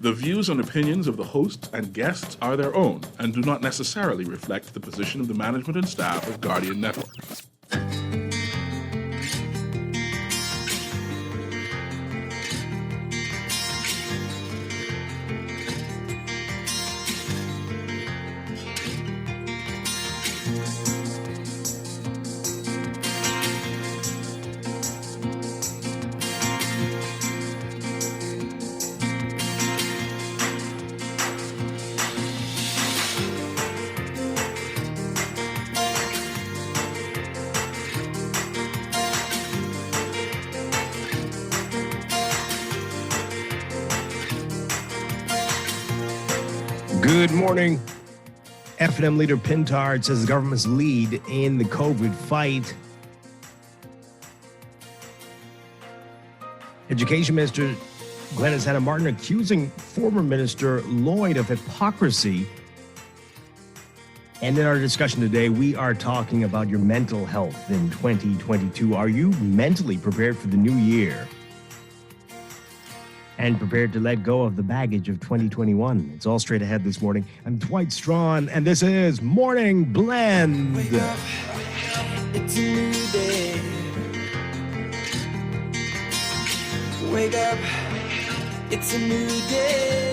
The views and opinions of the hosts and guests are their own and do not necessarily reflect the position of the management and staff of Guardian Network. Good morning. F&M leader Pintard says the government's lead in the COVID fight. Education Minister Glenys Hanna-Martin accusing former Minister Lloyd of hypocrisy. And in our discussion today, we are talking about your mental health in 2022. Are you mentally prepared for the new year? And prepared to let go of the baggage of 2021. It's all straight ahead this morning. I'm Dwight Strachan, and this is Morning Blend. Wake up, it's a new day. Wake up, it's a new day.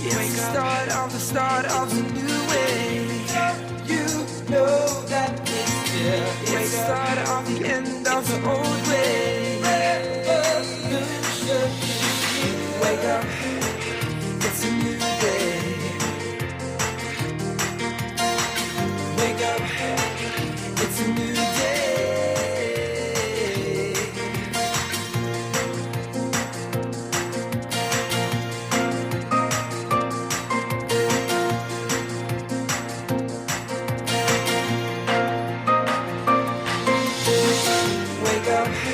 It's the start of the new way. You know that it's here. It's the start of the end of the old way. Wake up, it's a new day. Wake up, it's a new day.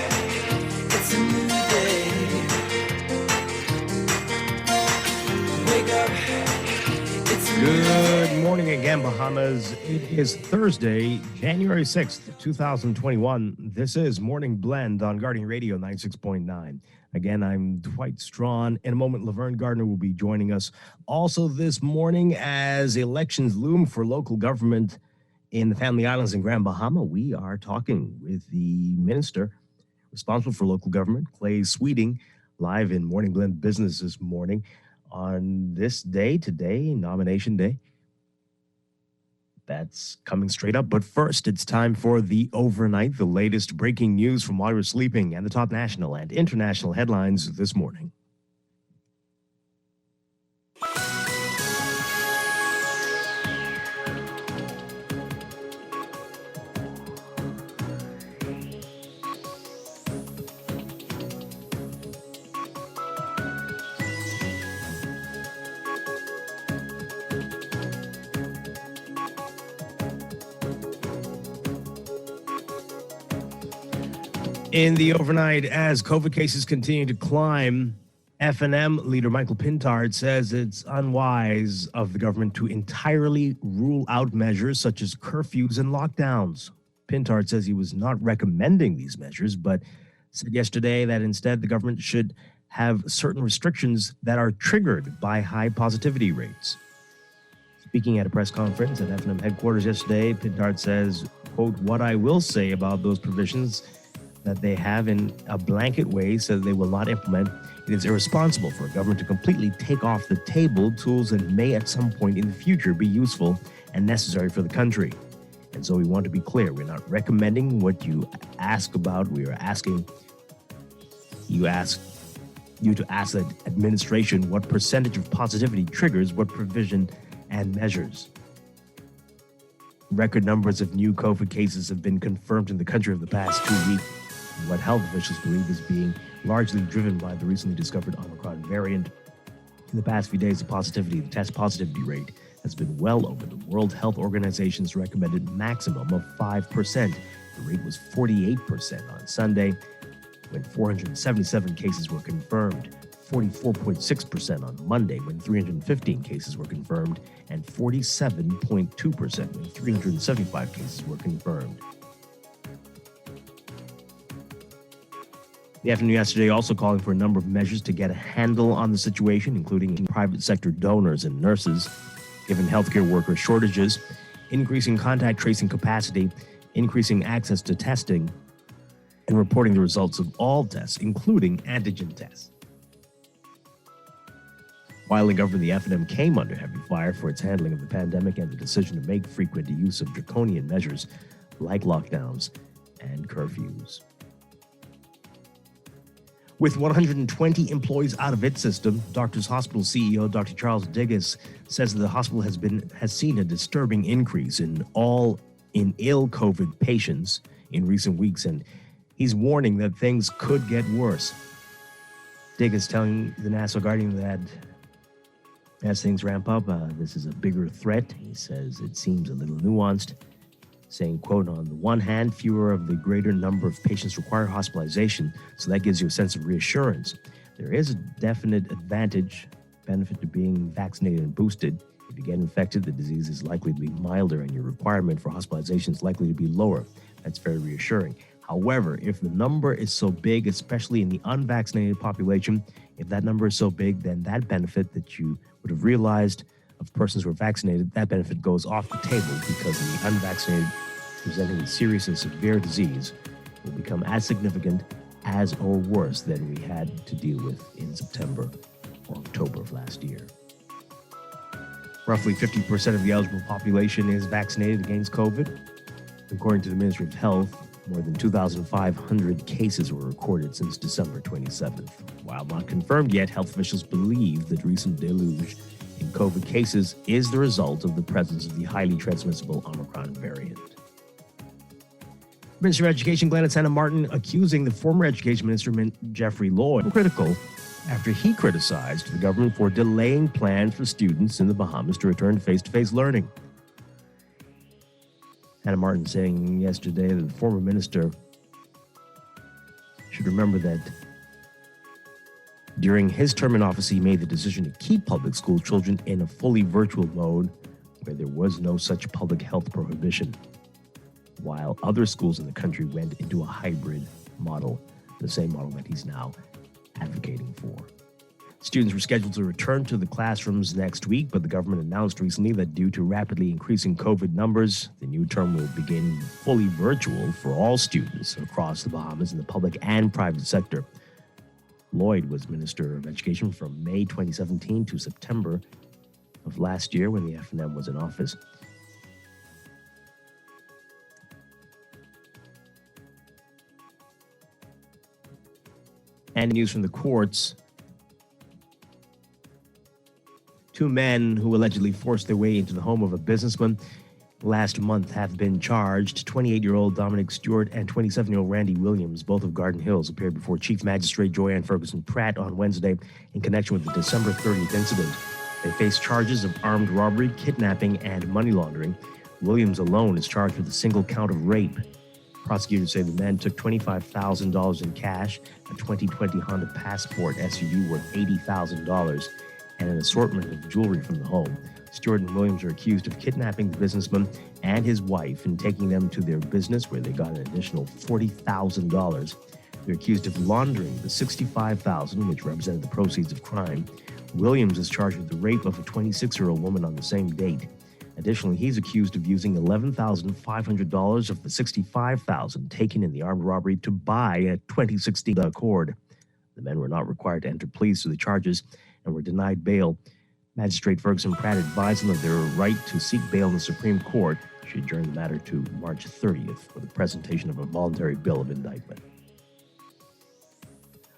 Wake up, it's a new day. Good morning again, Bahamas. It is Thursday, January 6th, 2021. This is Morning Blend on Guardian Radio 96.9. Again, I'm Dwight Strachan. In a moment, Laverne Gardner will be joining us. Also this morning, as elections loom for local government in the Family Islands and Grand Bahama, we are talking with the minister responsible for local government, Clay Sweeting, live in Morning Blend Business this morning. On this day, today, nomination day. That's coming straight up. But first, it's time for the overnight, the latest breaking news from while you're sleeping, and the top national and international headlines this morning. In the overnight, as COVID cases continue to climb, F&M leader Michael Pintard says it's unwise of the government to entirely rule out measures such as curfews and lockdowns. Pintard says he was not recommending these measures, but said yesterday that instead the government should have certain restrictions that are triggered by high positivity rates. Speaking at a press conference at F&M headquarters yesterday, Pintard says, quote, "What I will say about those provisions that they have in a blanket way so they will not implement, it is irresponsible for a government to completely take off the table tools that may at some point in the future be useful and necessary for the country. And so we want to be clear, we're not recommending what you ask about. We are asking you to ask the administration what percentage of positivity triggers what provision and measures. Record numbers of new COVID cases have been confirmed in the country over the past 2 weeks. What health officials believe is being largely driven by the recently discovered Omicron variant. In the past few days, the test positivity rate has been well over the World Health Organization's recommended maximum of 5%. The rate was 48% on Sunday, when 477 cases were confirmed, 44.6% on Monday, when 315 cases were confirmed, and 47.2% when 375 cases were confirmed. The FNU yesterday also calling for a number of measures to get a handle on the situation, including private sector donors and nurses, given healthcare worker shortages, increasing contact tracing capacity, increasing access to testing, and reporting the results of all tests, including antigen tests. While in government, the FNM came under heavy fire for its handling of the pandemic and the decision to make frequent use of draconian measures like lockdowns and curfews. With 120 employees out of its system, Doctors Hospital CEO Dr. Charles Digges says that the hospital has seen a disturbing increase in ill COVID patients in recent weeks, and he's warning that things could get worse. Digges telling the National Guardian that as things ramp up, this is a bigger threat. He says it seems a little nuanced, saying, quote, on the one hand, fewer of the greater number of patients require hospitalization, so that gives you a sense of reassurance. There is a definite benefit to being vaccinated and boosted. If you get infected, the disease is likely to be milder and your requirement for hospitalization is likely to be lower. That's very reassuring. However, if the number is so big, especially in the unvaccinated population, if that number is so big, then that benefit that you would have realized of persons who are vaccinated, that benefit goes off the table because the unvaccinated presenting with serious and severe disease will become as significant as or worse than we had to deal with in September or October of last year. Roughly 50% of the eligible population is vaccinated against COVID. According to the Ministry of Health, more than 2,500 cases were recorded since December 27th. While not confirmed yet, health officials believe that recent deluge in COVID cases is the result of the presence of the highly transmissible Omicron variant. Minister of Education Glenn Santa Martin accusing the former Education Minister Jeffrey Lloyd critical after he criticized the government for delaying plans for students in the Bahamas to return to face-to-face learning. Santa Martin saying yesterday that the former minister should remember that during his term in office, he made the decision to keep public school children in a fully virtual mode where there was no such public health prohibition, while other schools in the country went into a hybrid model, the same model that he's now advocating for. Students were scheduled to return to the classrooms next week, but the government announced recently that due to rapidly increasing COVID numbers, the new term will begin fully virtual for all students across the Bahamas in the public and private sector. Lloyd was Minister of Education from May 2017 to September of last year when the FNM was in office. And news from the courts. Two men who allegedly forced their way into the home of a businessman last month have been charged. 28-year-old Dominic Stewart and 27-year-old Randy Williams, both of Garden Hills, appeared before Chief Magistrate Joanne Ferguson Pratt on Wednesday in connection with the December 30th incident. They face charges of armed robbery, kidnapping, and money laundering. Williams alone is charged with a single count of rape. Prosecutors say the men took $25,000 in cash, a 2020 Honda Passport SUV worth $80,000, and an assortment of jewelry from the home. Stewart and Williams are accused of kidnapping the businessman and his wife and taking them to their business where they got an additional $40,000. They're accused of laundering the $65,000, which represented the proceeds of crime. Williams is charged with the rape of a 26-year-old woman on the same date. Additionally, he's accused of using $11,500 of the $65,000 taken in the armed robbery to buy a 2016 Accord. The men were not required to enter pleas to the charges and were denied bail. Magistrate Ferguson Pratt advised them of their right to seek bail in the Supreme Court. She adjourned the matter to March 30th for the presentation of a voluntary bill of indictment.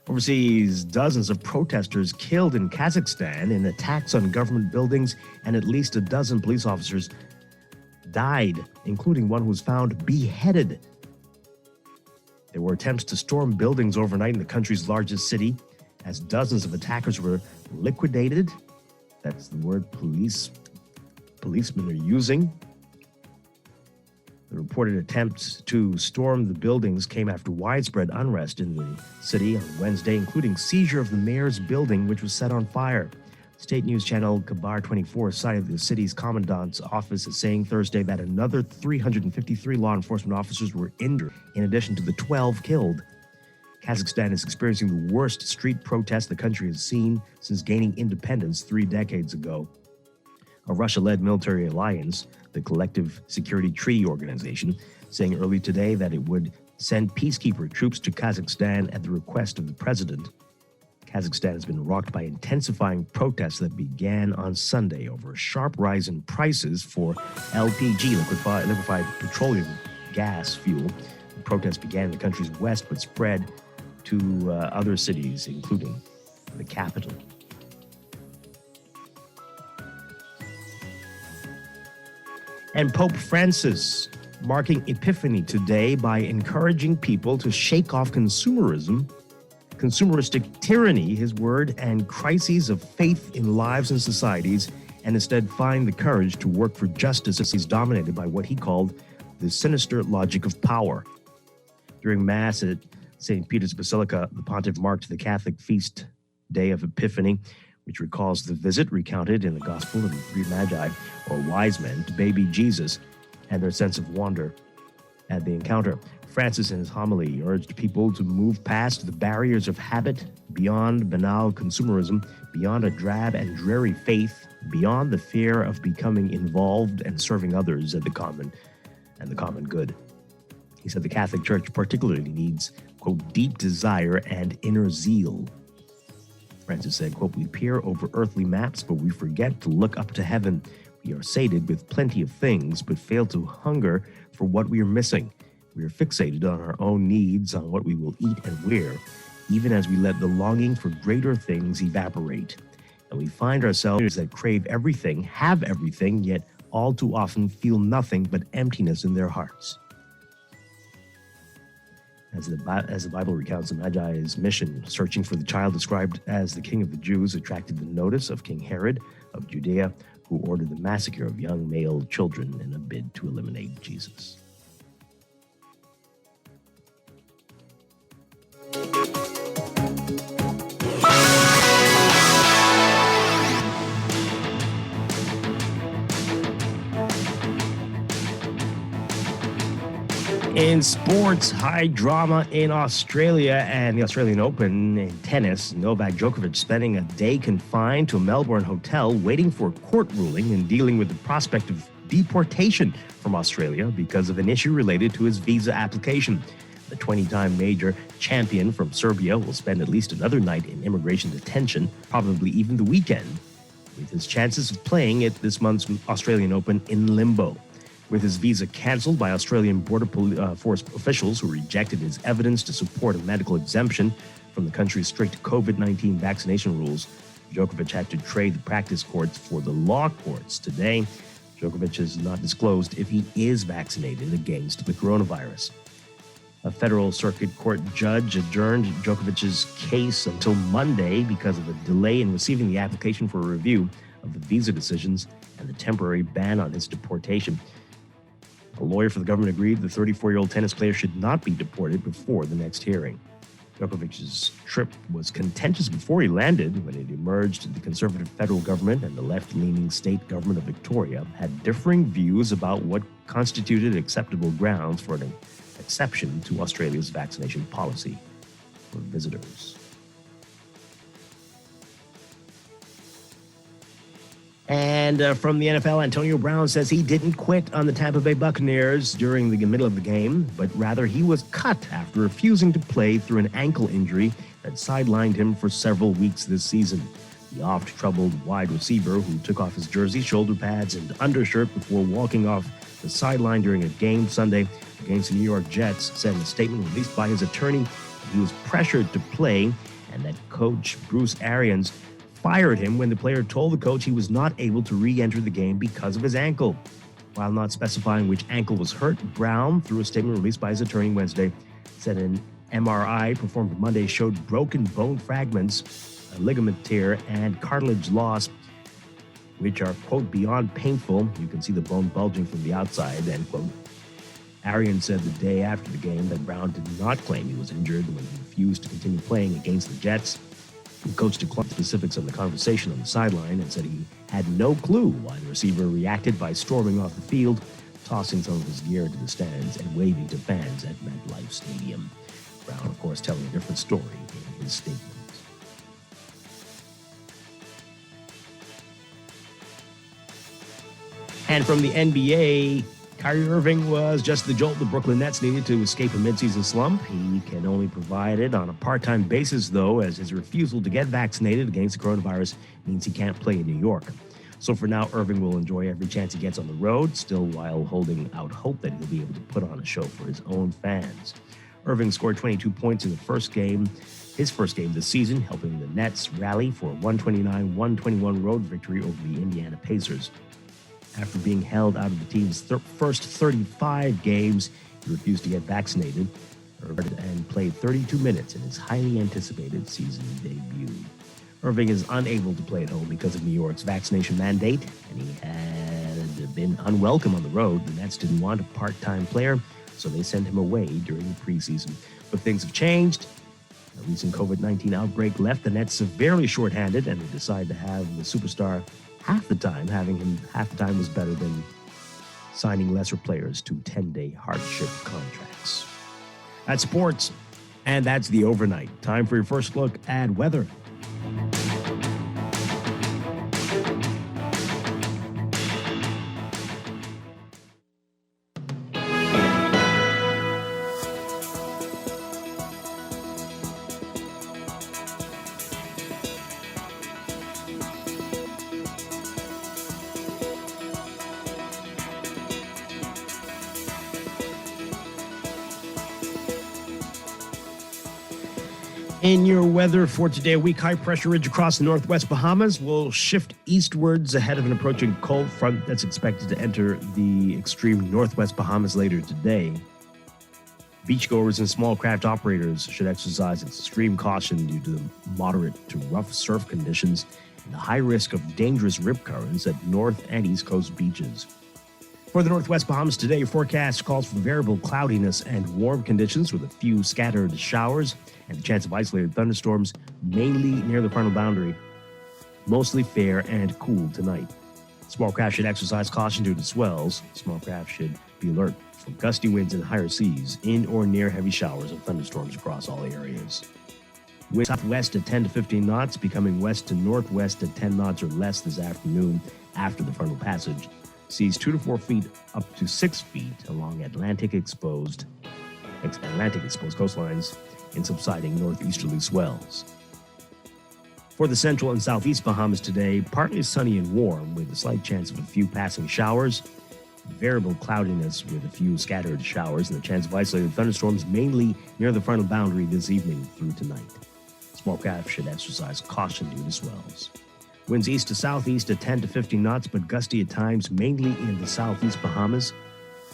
Overseas, dozens of protesters killed in Kazakhstan in attacks on government buildings, and at least a dozen police officers died, including one who was found beheaded. There were attempts to storm buildings overnight in the country's largest city, as dozens of attackers were liquidated. That's the word policemen are using. The reported attempts to storm the buildings came after widespread unrest in the city on Wednesday, including seizure of the mayor's building, which was set on fire. State news channel Kabar 24 cited the city's commandant's office as saying Thursday that another 353 law enforcement officers were injured, in addition to the 12 killed. Kazakhstan is experiencing the worst street protests the country has seen since gaining independence 3 decades ago. A Russia-led military alliance, the Collective Security Treaty Organization, saying early today that it would send peacekeeper troops to Kazakhstan at the request of the president. Kazakhstan has been rocked by intensifying protests that began on Sunday over a sharp rise in prices for LPG, liquefied petroleum gas fuel. The protests began in the country's west but spread to other cities, including the capital. And Pope Francis marking Epiphany today by encouraging people to shake off consumeristic tyranny, his word, and crises of faith in lives and societies, and instead find the courage to work for justice as he's dominated by what he called the sinister logic of power. During Mass at St. Peter's Basilica, the pontiff marked the Catholic feast day of Epiphany, which recalls the visit recounted in the Gospel of the 3 Magi, or wise men, to baby Jesus and their sense of wonder at the encounter. Francis, in his homily, urged people to move past the barriers of habit, beyond banal consumerism, beyond a drab and dreary faith, beyond the fear of becoming involved and serving others at the common good. He said the Catholic Church particularly needs, quote, deep desire and inner zeal. Francis said, quote, we peer over earthly maps, but we forget to look up to heaven. We are sated with plenty of things, but fail to hunger for what we are missing. We are fixated on our own needs, on what we will eat and wear, even as we let the longing for greater things evaporate. And we find ourselves that crave everything, have everything, yet all too often feel nothing but emptiness in their hearts. As the Bible recounts, the Magi's mission, searching for the child described as the King of the Jews, attracted the notice of King Herod of Judea, who ordered the massacre of young male children in a bid to eliminate Jesus. In sports, high drama in Australia and the Australian Open in tennis. Novak Djokovic spending a day confined to a Melbourne hotel waiting for a court ruling and dealing with the prospect of deportation from Australia because of an issue related to his visa application. The 20-time major champion from Serbia will spend at least another night in immigration detention, probably even the weekend, with his chances of playing at this month's Australian Open in limbo. With his visa canceled by Australian Border Force officials who rejected his evidence to support a medical exemption from the country's strict COVID-19 vaccination rules, Djokovic had to trade the practice courts for the law courts. Today, Djokovic has not disclosed if he is vaccinated against the coronavirus. A federal circuit court judge adjourned Djokovic's case until Monday because of a delay in receiving the application for a review of the visa decisions and the temporary ban on his deportation. A lawyer for the government agreed the 34-year-old tennis player should not be deported before the next hearing. Djokovic's trip was contentious before he landed. When it emerged, the conservative federal government and the left-leaning state government of Victoria had differing views about what constituted acceptable grounds for an exception to Australia's vaccination policy for visitors. And from the NFL, Antonio Brown says he didn't quit on the Tampa Bay Buccaneers during the middle of the game, but rather he was cut after refusing to play through an ankle injury that sidelined him for several weeks this season. The oft-troubled wide receiver who took off his jersey, shoulder pads, and undershirt before walking off the sideline during a game Sunday against the New York Jets said in a statement released by his attorney that he was pressured to play and that coach Bruce Arians fired him when the player told the coach he was not able to re-enter the game because of his ankle. While not specifying which ankle was hurt, Brown, through a statement released by his attorney Wednesday, said an MRI performed Monday showed broken bone fragments, a ligament tear, and cartilage loss, which are, quote, beyond painful. You can see the bone bulging from the outside, end quote. Arians said the day after the game that Brown did not claim he was injured when he refused to continue playing against the Jets. The coach declined specifics on the conversation on the sideline and said he had no clue why the receiver reacted by storming off the field, tossing some of his gear to the stands, and waving to fans at MetLife Stadium. Brown, of course, telling a different story in his statement. And from the NBA, Kyrie Irving was just the jolt the Brooklyn Nets needed to escape a midseason slump. He can only provide it on a part-time basis, though, as his refusal to get vaccinated against the coronavirus means he can't play in New York. So for now, Irving will enjoy every chance he gets on the road, still while holding out hope that he'll be able to put on a show for his own fans. Irving scored 22 points in the first game, his first game this season, helping the Nets rally for a 129-121 road victory over the Indiana Pacers. After being held out of the team's first 35 games, he refused to get vaccinated and played 32 minutes in his highly anticipated season debut. Irving is unable to play at home because of New York's vaccination mandate, and he had been unwelcome on the road. The Nets didn't want a part-time player, so they sent him away during the preseason. But things have changed. A recent COVID-19 outbreak left the Nets severely shorthanded, and they decided to have the superstar half the time. Having him half the time was better than signing lesser players to 10-day hardship contracts. That's sports, and that's the overnight. Time for your first look at weather. In your weather for today, a weak high-pressure ridge across the northwest Bahamas will shift eastwards ahead of an approaching cold front that's expected to enter the extreme northwest Bahamas later today. Beachgoers and small craft operators should exercise extreme caution due to the moderate to rough surf conditions and the high risk of dangerous rip currents at north and east coast beaches. For the northwest Bahamas today, your forecast calls for variable cloudiness and warm conditions with a few scattered showers and the chance of isolated thunderstorms, mainly near the frontal boundary. Mostly fair and cool tonight. Small craft should exercise caution due to swells. Small craft should be alert for gusty winds and higher seas, in or near heavy showers and thunderstorms across all areas. Wind southwest at 10 to 15 knots, becoming west to northwest at 10 knots or less this afternoon after the frontal passage. Seas 2 to 4 feet up to 6 feet along Atlantic exposed coastlines in subsiding northeasterly swells. For the central and southeast Bahamas today, partly sunny and warm with a slight chance of a few passing showers, variable cloudiness with a few scattered showers, and the chance of isolated thunderstorms mainly near the frontal boundary this evening through tonight. Small craft should exercise caution due to swells. Winds east to southeast at 10 to 15 knots, but gusty at times, mainly in the southeast Bahamas.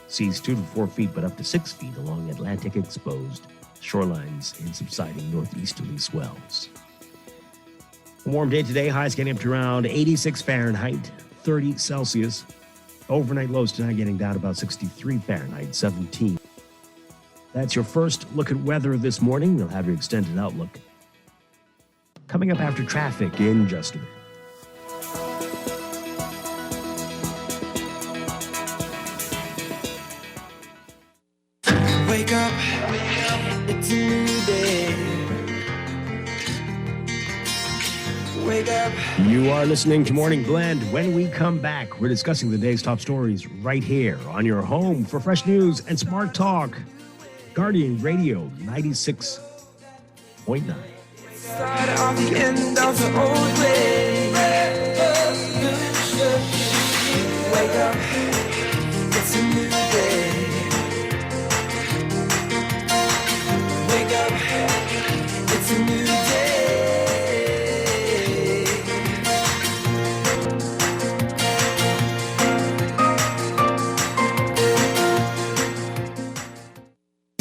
Seas 2 to 4 feet, but up to 6 feet along Atlantic exposed shorelines in subsiding northeasterly swells. A warm day today, highs getting up to around 86 Fahrenheit, 30 Celsius. Overnight lows tonight getting down to about 63 Fahrenheit, 17. That's your first look at weather this morning. We'll have your extended outlook coming up after traffic in just a bit. Wake up, it's a new day. Wake up. You are listening to Morning Blend. When we come back, we're discussing the day's top stories right here on your home for fresh news and smart talk. Guardian Radio 96.9. Start on the end of the old way. Wake up, it's a new day. Wake up, it's a new day.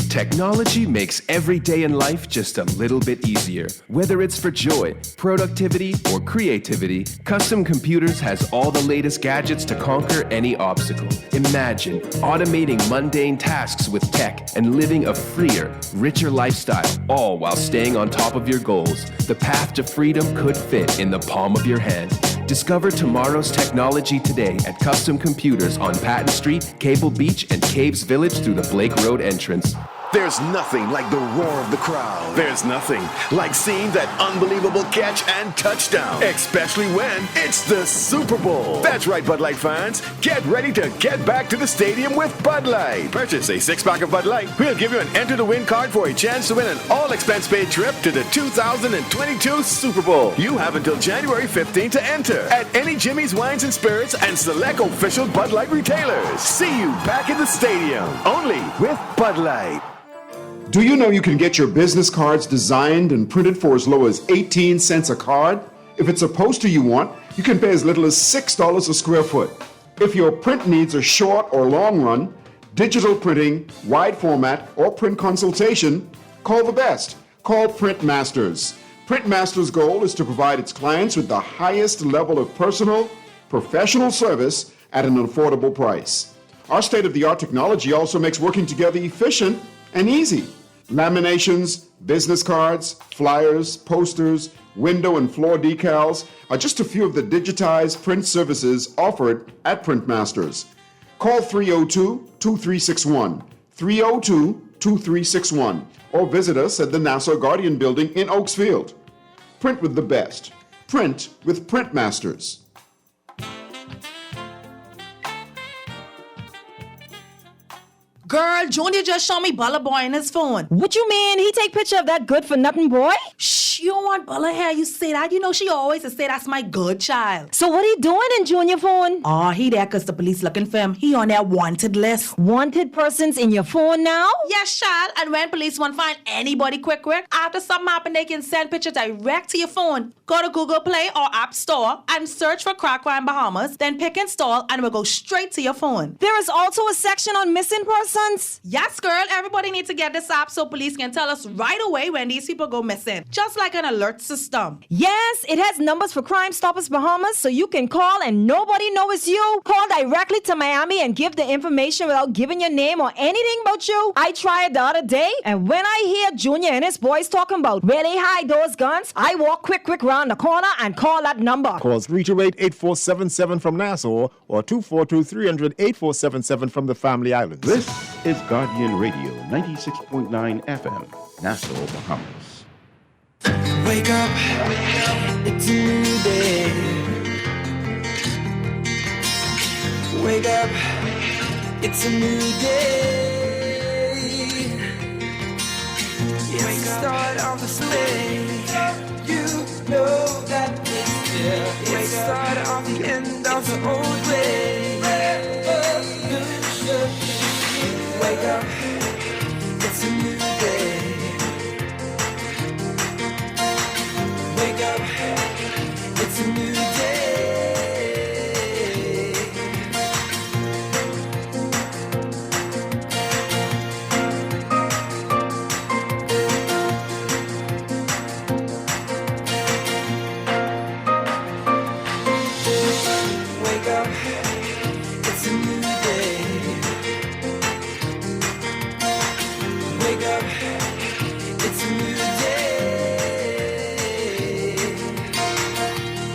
Technology makes every day in life just a little bit easier. Whether it's for joy, productivity, or creativity, Custom Computers has all the latest gadgets to conquer any obstacle. Imagine automating mundane tasks with tech and living a freer, richer lifestyle, all while staying on top of your goals. The path to freedom could fit in the palm of your hand. Discover tomorrow's technology today at Custom Computers on Patton Street, Cable Beach, and Caves Village through the Blake Road entrance. There's nothing like the roar of the crowd. There's nothing like seeing that unbelievable catch and touchdown, especially when it's the Super Bowl. That's right, Bud Light fans. Get ready to get back to the stadium with Bud Light. Purchase a six-pack of Bud Light. We'll give you an enter-to-win card for a chance to win an all-expense-paid trip to the 2022 Super Bowl. You have until January 15 to enter at any Jimmy's Wines and Spirits and select official Bud Light retailers. See you back in the stadium, only with Bud Light. Do you know you can get your business cards designed and printed for as low as 18 cents a card? If it's a poster you want, you can pay as little as $6 a square foot. If your print needs are short or long run, digital printing, wide format, or print consultation, call the best. Call Print Masters. Print Masters' goal is to provide its clients with the highest level of personal, professional service at an affordable price. Our state-of-the-art technology also makes working together efficient and easy. Laminations, business cards, flyers, posters, window and floor decals are just a few of the digitized print services offered at Print Masters. Call 302-2361, 302-2361, or visit us at the Nassau Guardian Building in Oaksfield. Print with the best. Print with Print Masters. Girl, Junior just showed me Bella Boy in his phone. What you mean? He take picture of that good-for-nothing boy? Shh, you don't want Bella here. You say that. You know she always say that's my good child. So what he doing in Junior phone? Oh, he there because the police looking for him. He on their wanted list. Wanted persons in your phone now? Yes, child. And when police want to find anybody quick, after something happen, they can send picture direct to your phone. Go to Google Play or App Store and search for Crack Crime Bahamas, then pick install and it will go straight to your phone. There is also a section on missing persons? Yes, girl. Everybody needs to get this app so police can tell us right away when these people go missing. Just like an alert system. Yes, it has numbers for Crime Stoppers Bahamas, so you can call and nobody knows it's you. Call directly to Miami and give the information without giving your name or anything about you. I tried the other day, and when I hear Junior and his boys talking about where they hide those guns, I walk quick round the corner and call that number. Call 328-8477 from Nassau or 242-300-8477 from the Family Islands. This is Guardian Radio 96.9 FM, Nassau, Bahamas. Wake up, it's a new day. Wake up, it's a new day. It's the start of the day. You know that it's here. It's the start of the end of the old way. Wake up, it's a new day. Wake up, it's a new day. Wake up, it's a new day. Wake up, it's a new day.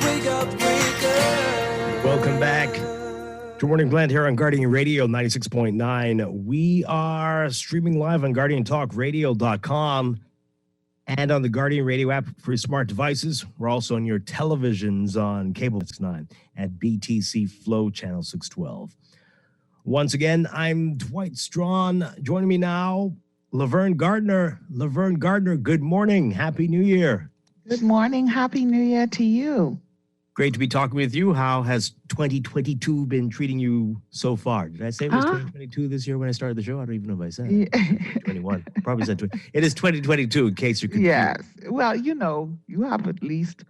Wake up, wake up. Welcome back to Morning Blend here on Guardian Radio 96.9. We are streaming live on GuardianTalkRadio.com and on the Guardian Radio app for your smart devices. We're also on your televisions on Cable 69 at BTC Flow Channel 612. Once again, I'm Dwight Strachan. Joining me now, Laverne Gardner. Laverne Gardner, good morning. Happy New Year. Good morning. Happy New Year to you. Great to be talking with you. How has 2022 been treating you so far? Did I say it was 2022 this year when I started the show? I don't even know if I said it. 21. Probably said 20. It is 2022 in case you're confused. Yes. Well, you know, you have at least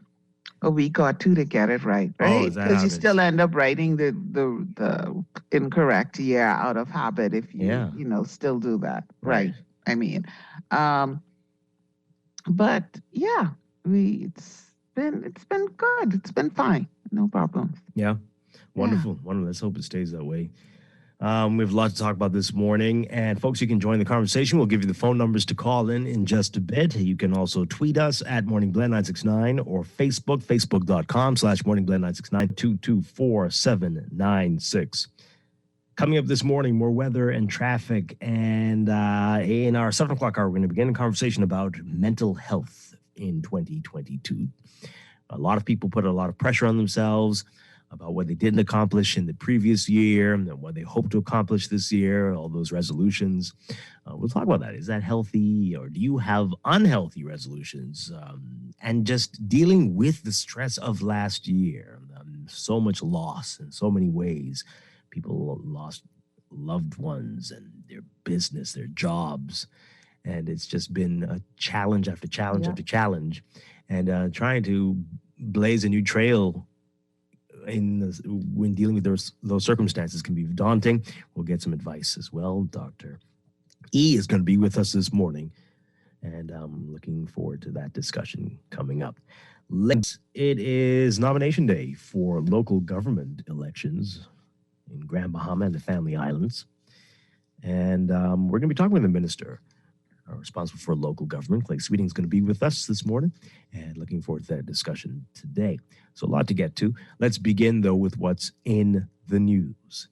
a week or two to get it right? Oh, is that Because how you it is? still end up writing the incorrect year out of habit if you, you know, still do that. Right. I mean, but yeah, it's been good. It's been fine. No problem. Yeah. Wonderful. Wonderful. Let's hope it stays that way. We have a lot to talk about this morning. And folks, you can join the conversation. We'll give you the phone numbers to call in just a bit. You can also tweet us at MorningBlend969 or Facebook, facebook.com/MorningBlend969, 224-796. Coming up this morning, more weather and traffic. And in our 7 o'clock hour, we're going to begin a conversation about mental health in 2022. A lot of people put a lot of pressure on themselves about what they didn't accomplish in the previous year and what they hope to accomplish this year, all those resolutions. We'll talk about that. Is that healthy, or do you have unhealthy resolutions? And just dealing with the stress of last year. So much loss in so many ways. People lost loved ones and their business, their jobs. And it's just been a challenge after challenge after challenge. And trying to blaze a new trail when dealing with those circumstances can be daunting. We'll get some advice as well. Dr. E is going to be with us this morning, and I'm looking forward to that discussion coming up. It is nomination day for local government elections in Grand Bahama and the Family Islands, and we're going to be talking with the minister responsible for local government. Clay Sweeting is going to be with us this morning, and looking forward to that discussion today. So a lot to get to. Let's begin, though, with what's in the news.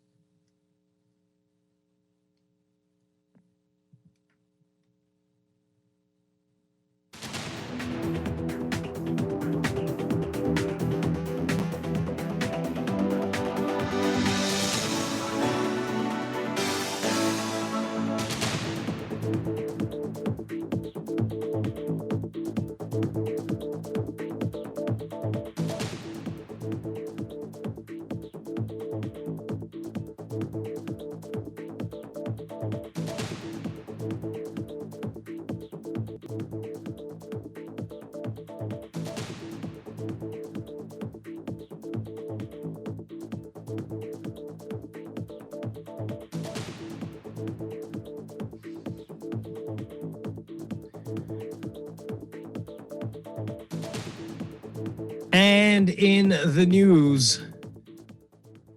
And in the news,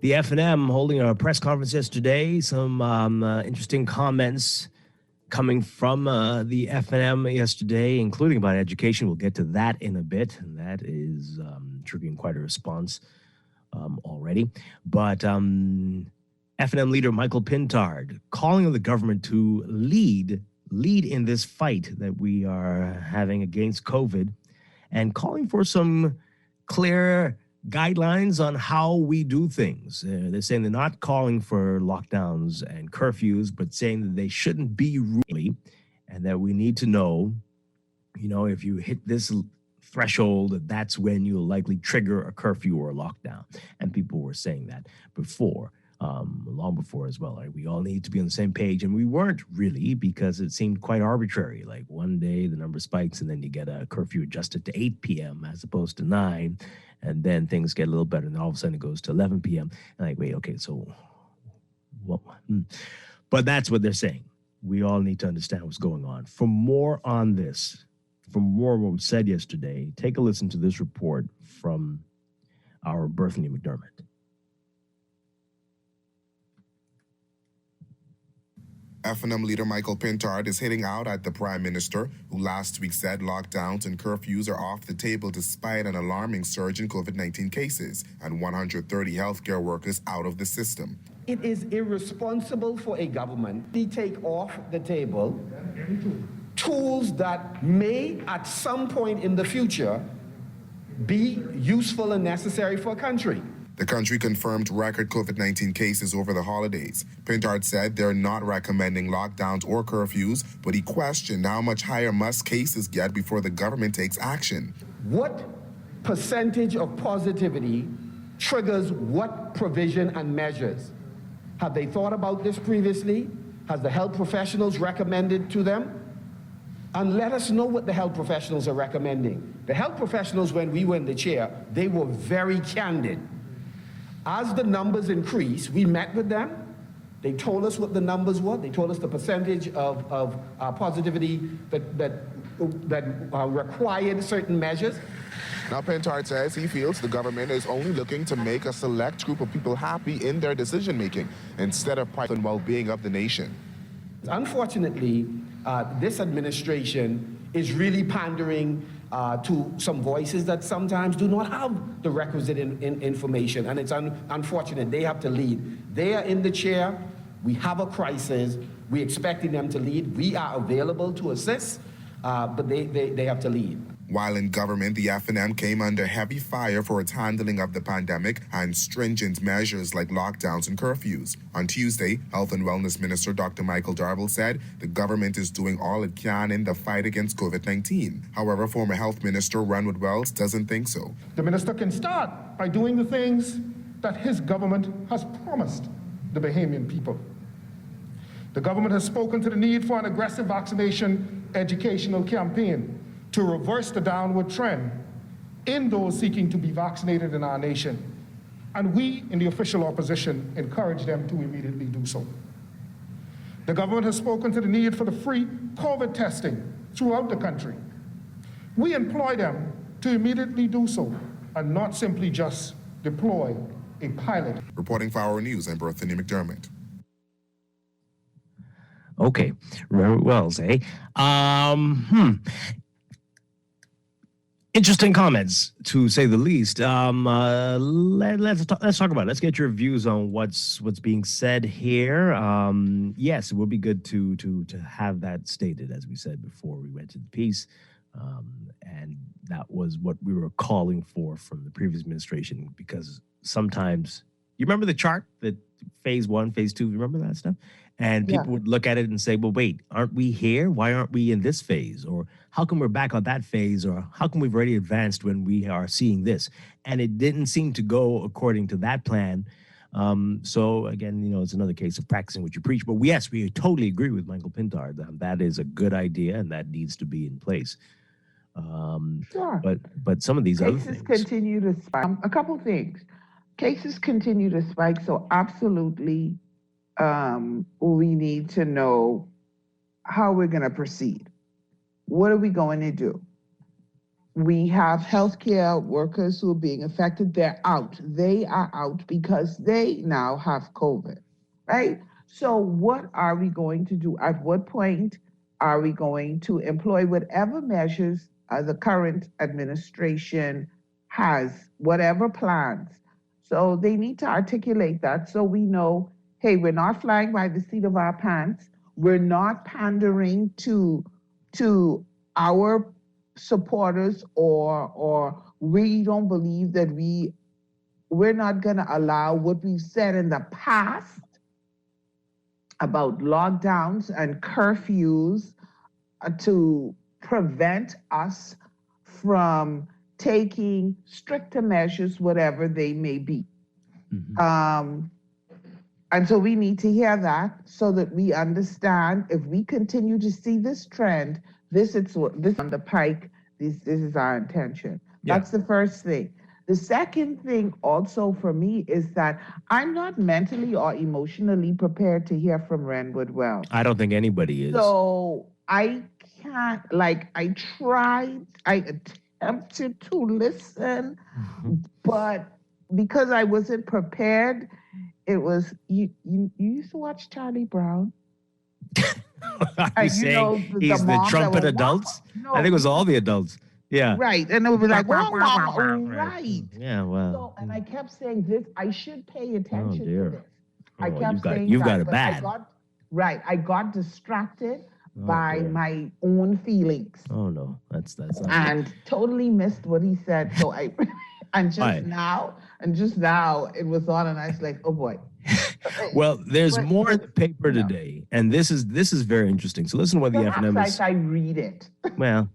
the F&M holding a press conference yesterday. Some interesting comments coming from the F&M yesterday, including about education. We'll get to that in a bit, and that is triggering quite a response already. But F&M leader Michael Pintard calling on the government to lead in this fight that we are having against COVID, and calling for some clear guidelines on how we do things. They're saying they're not calling for lockdowns and curfews, but saying that they shouldn't be really, and that we need to know, if you hit this threshold, that's when you'll likely trigger a curfew or a lockdown. And people were saying that before, long before as well. Right? We all need to be on the same page, and we weren't really, because it seemed quite arbitrary. Like one day the number spikes, and then you get a curfew adjusted to 8 p.m. as opposed to 9, and then things get a little better, and then all of a sudden it goes to 11 p.m. And like, wait, okay, so what? But that's what they're saying. We all need to understand what's going on. For more on this, for more of what was said yesterday, take a listen to this report from our Berthany McDermott. F&M leader Michael Pintard is hitting out at the Prime Minister, who last week said lockdowns and curfews are off the table despite an alarming surge in COVID-19 cases and 130 healthcare workers out of the system. It is irresponsible for a government to take off the table tools that may, at some point in the future, be useful and necessary for a country. The country confirmed record COVID-19 cases over the holidays. Pintard said they're not recommending lockdowns or curfews, but he questioned how much higher must cases get before the government takes action. What percentage of positivity triggers what provision and measures? Have they thought about this previously? Has the health professionals recommended to them? And let us know what the health professionals are recommending. The health professionals, when we were in the chair, they were very candid. As the numbers increase, we met with them. They told us what the numbers were. They told us the percentage of positivity that required certain measures. Now, Pintard says he feels the government is only looking to make a select group of people happy in their decision-making instead of pride and well-being of the nation. Unfortunately, this administration is really pandering to some voices that sometimes do not have the requisite information. And it's unfortunate. They have to lead. They are in the chair. We have a crisis. We're expecting them to lead. We are available to assist, but they have to lead. While in government, the FNM came under heavy fire for its handling of the pandemic and stringent measures like lockdowns and curfews. On Tuesday, Health and Wellness Minister Dr. Michael Darville said the government is doing all it can in the fight against COVID-19. However, former Health Minister Renwood Wells doesn't think so. The minister can start by doing the things that his government has promised the Bahamian people. The government has spoken to the need for an aggressive vaccination educational campaign to reverse the downward trend in those seeking to be vaccinated in our nation. And we, in the official opposition, encourage them to immediately do so. The government has spoken to the need for the free COVID testing throughout the country. We employ them to immediately do so and not simply just deploy a pilot. Reporting for Our News, I'm Berthany McDermott. Okay, Renwood Wells, eh? Interesting comments, to say the least. Let's talk about it. Let's get your views on what's being said here. Yes, it would be good to have that stated, as we said before we went to the piece, and that was what we were calling for from the previous administration. Because sometimes, you remember the chart, that phase 1, phase 2. Remember that stuff? And people would look at it and say, well, wait, aren't we here? Why aren't we in this phase? Or how come we're back on that phase? Or how come we've already advanced when we are seeing this? And it didn't seem to go according to that plan. So again, it's another case of practicing what you preach. But yes, we totally agree with Michael Pintard. That is a good idea and that needs to be in place. Sure. But some of these other cases things continue to spike. A couple things. Cases continue to spike, so absolutely we need to know how we're going to proceed. What are we going to do? We have healthcare workers who are being affected. They're out. They are out because they now have COVID, right? So what are we going to do? At what point are we going to employ whatever measures the current administration has, whatever plans? So they need to articulate that so we know, hey, we're not flying by the seat of our pants. We're not pandering to our supporters, or we don't believe that we're not going to allow what we've said in the past about lockdowns and curfews to prevent us from taking stricter measures, whatever they may be. Mm-hmm. And so we need to hear that so that we understand if we continue to see this trend, this on the pike, this is our intention. Yeah. That's the first thing. The second thing also for me is that I'm not mentally or emotionally prepared to hear from Renwood Wells. I don't think anybody is. So I can't, I attempted to listen, but because I wasn't prepared, it was, you used to watch Charlie Brown? Are you saying he's the trumpet adults? No. I think it was all the adults. Yeah. Right. And it would be like, right. Yeah, well. So, and I kept saying this, I should pay attention to this. I kept saying you've got it bad. I got distracted by my own feelings. Oh no, that's not and good. Totally missed what he said. So now it was on, and I was like, oh boy. Well, there's more in the paper today, and this is very interesting. So listen to what the FNM is. I read it. Well,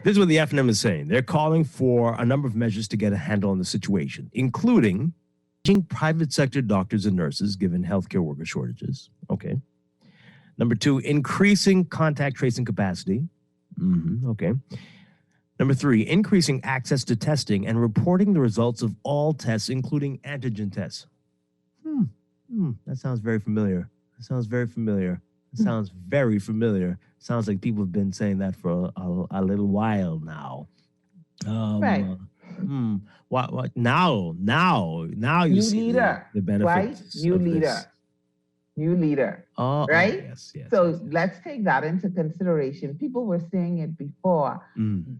this is what the FNM is saying. They're calling for a number of measures to get a handle on the situation, including private sector doctors and nurses, given healthcare worker shortages. Okay. Number 2, increasing contact tracing capacity. Okay. Number 3, increasing access to testing and reporting the results of all tests, including antigen tests. That sounds very familiar. Sounds like people have been saying that for a little while now. Right. What now you new see leader, the benefits. Right? New leader. new leader, Oh, right? yes, yes. So let's take that into consideration. People were saying it before,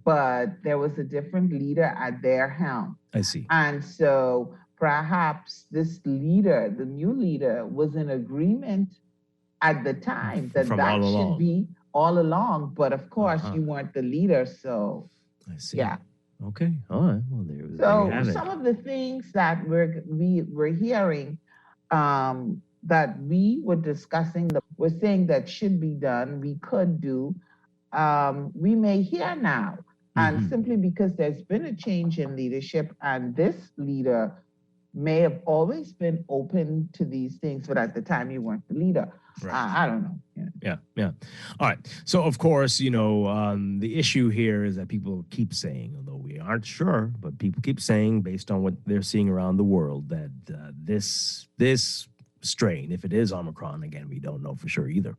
but there was a different leader at their helm. I see. And so perhaps this leader, the new leader, was in agreement at the time that From that all should along. be all along. But of course, you weren't the leader. So, I see. yeah. Okay. All right. Well, there you So have it. some of the things that we're hearing that we were discussing, that we're saying that should be done, we could do, we may hear now. And simply because there's been a change in leadership, and this leader may have always been open to these things, but at the time you weren't the leader. I don't know. Yeah. All right. So, of course, the issue here is that people keep saying, although we aren't sure, but people keep saying, based on what they're seeing around the world, that this strain, if it is Omicron, again, we don't know for sure either,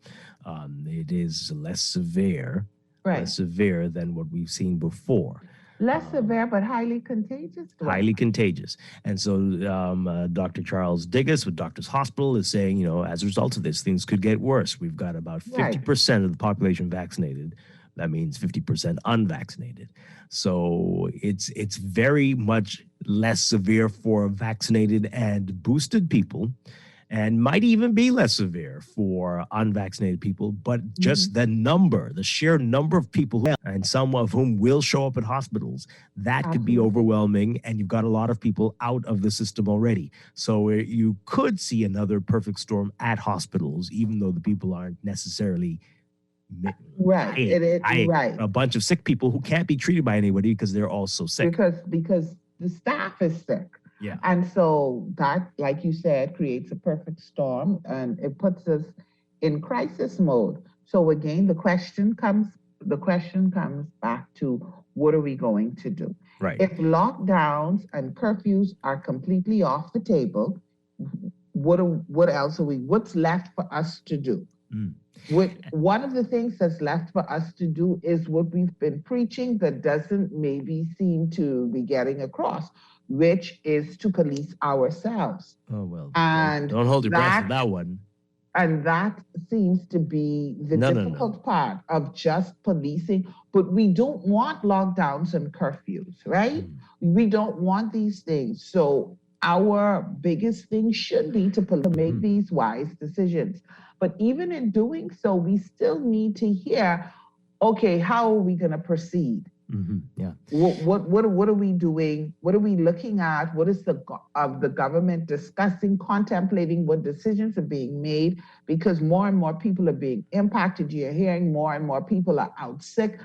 it is less severe than what we've seen before. Less severe, but highly contagious. Highly contagious. And so Dr. Charles Digges with Doctors Hospital is saying, as a result of this, things could get worse. We've got about 50% of the population vaccinated. That means 50% unvaccinated. So it's very much less severe for vaccinated and boosted people, and might even be less severe for unvaccinated people, but just the sheer number of people, and some of whom will show up at hospitals, that could be overwhelming, and you've got a lot of people out of the system already. So you could see another perfect storm at hospitals, even though the people aren't necessarily a bunch of sick people who can't be treated by anybody because they're all so sick. Because the staff is sick. Yeah. And so that, like you said, creates a perfect storm, and it puts us in crisis mode. So again, the question comes back to, what are we going to do? Right. If lockdowns and curfews are completely off the table, what's left for us to do? One of the things that's left for us to do is what we've been preaching that doesn't maybe seem to be getting across, which is to police ourselves. Oh, well, and don't hold your breath for that one. And that seems to be the difficult part of just policing. But we don't want lockdowns and curfews, right? We don't want these things. So our biggest thing should be to make these wise decisions. But even in doing so, we still need to hear, okay, how are we going to proceed? Yeah. What are we doing? What are we looking at? What is the government discussing, contemplating? What decisions are being made? Because more and more people are being impacted. You're hearing more and more people are out sick.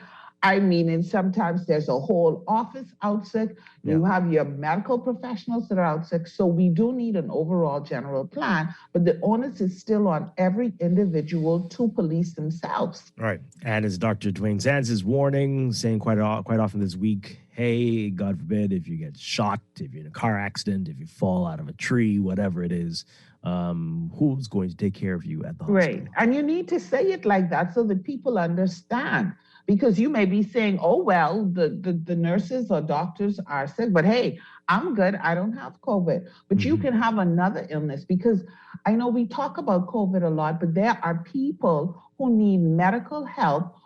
I mean, and sometimes there's a whole office out sick. You have your medical professionals that are out sick. So we do need an overall general plan, but the onus is still on every individual to police themselves. Right. And as Dr. Dwayne Sands is warning, saying quite often this week, hey, God forbid, if you get shot, if you're in a car accident, if you fall out of a tree, whatever it is, who's going to take care of you at the hospital? Right. And you need to say it like that so that people understand. Because you may be saying, oh, well, the nurses or doctors are sick, but hey, I'm good. I don't have COVID. But you can have another illness, because I know we talk about COVID a lot, but there are people who need medical help,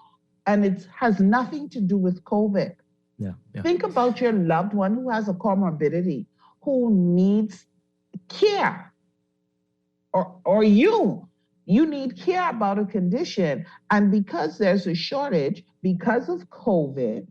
and it has nothing to do with COVID. Yeah. Think about your loved one who has a comorbidity, who needs care, or you need care about a condition. And because there's a shortage, because of COVID,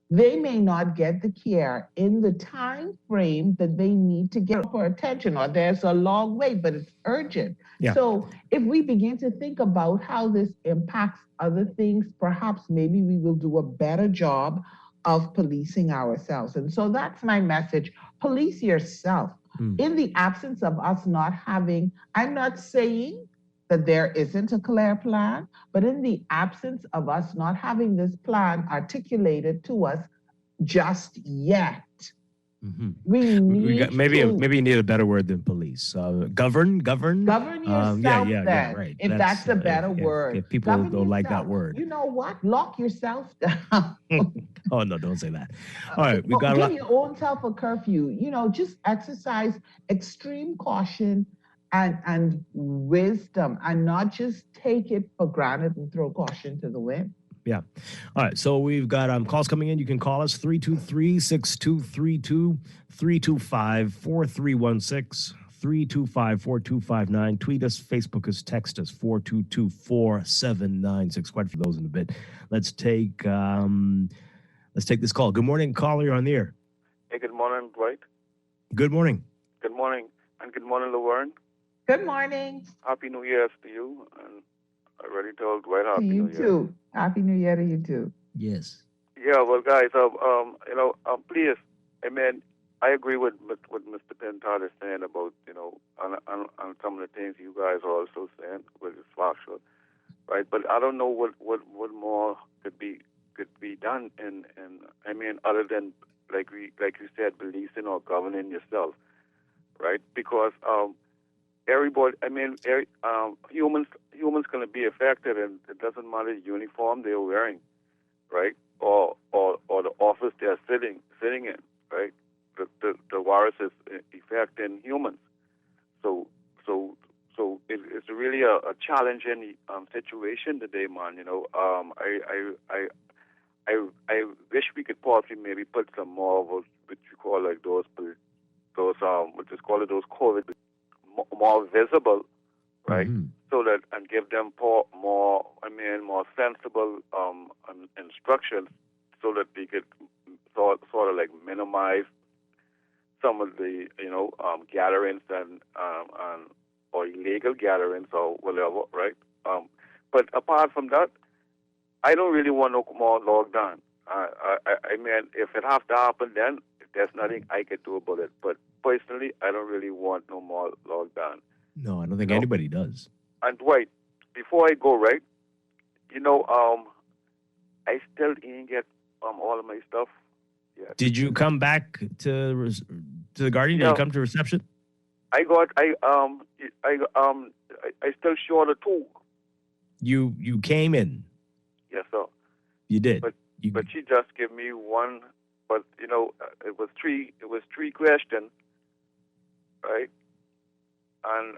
they may not get the care in the time frame that they need to get for attention, or there's a long wait, but it's urgent. Yeah. So if we begin to think about how this impacts other things, perhaps maybe we will do a better job of policing ourselves. And so that's my message. Police yourself. In the absence of us not having, I'm not saying that there isn't a clear plan, but in the absence of us not having this plan articulated to us just yet, we need maybe you need a better word than police. Govern yourself. Yeah, right. If that's a better word. If people don't like that word. You know what? Lock yourself down. Oh no, don't say that. All right, we got give your own self a curfew. Just exercise extreme caution and wisdom, and not just take it for granted and throw caution to the wind. Yeah. All right. So we've got calls coming in. You can call us 323-6232, 325-4316, 325-4259. Tweet us, Facebook us, text us, 422-4796. Quite a few of those in a bit. Let's take this call. Good morning, caller. You're on the air. Hey, good morning, Dwight. Good morning. Good morning. And good morning, Laverne. Good morning. Happy New Year's to you. And I already told Dwight Happy To you New Year. too. Happy New Year to you too. Yes. Yeah, well, guys, please, I mean, I agree with what Mr. Pentard is saying about, on some of the things you guys are also saying, which is factual, right? But I don't know what more could be done, and I mean, other than like you said, policing or governing yourself, right? Because everybody, I mean, humans going to be affected, and it doesn't matter the uniform they're wearing, right? Or the office they're sitting in, right? The virus is affecting humans. So it's really a challenging situation today, man. I wish we could possibly maybe put some more of what you call like those what is called those COVID more visible, right? Mm-hmm. So that and give them more sensible instructions, so that they could sort of like minimize some of the gatherings and or illegal gatherings or whatever, right? But apart from that, I don't really want no more lockdown. I mean, if it has to happen, then there's nothing I can do about it. But personally, I don't really want no more lockdown. No, I don't think anybody does. And Dwight, before I go, right, I still didn't get all of my stuff yet. Did you come back to the Guardian? Did you come to reception? I still short of two. You came in. Yes, sir. You did. But she just gave me one. But it was three. It was three questions, right? And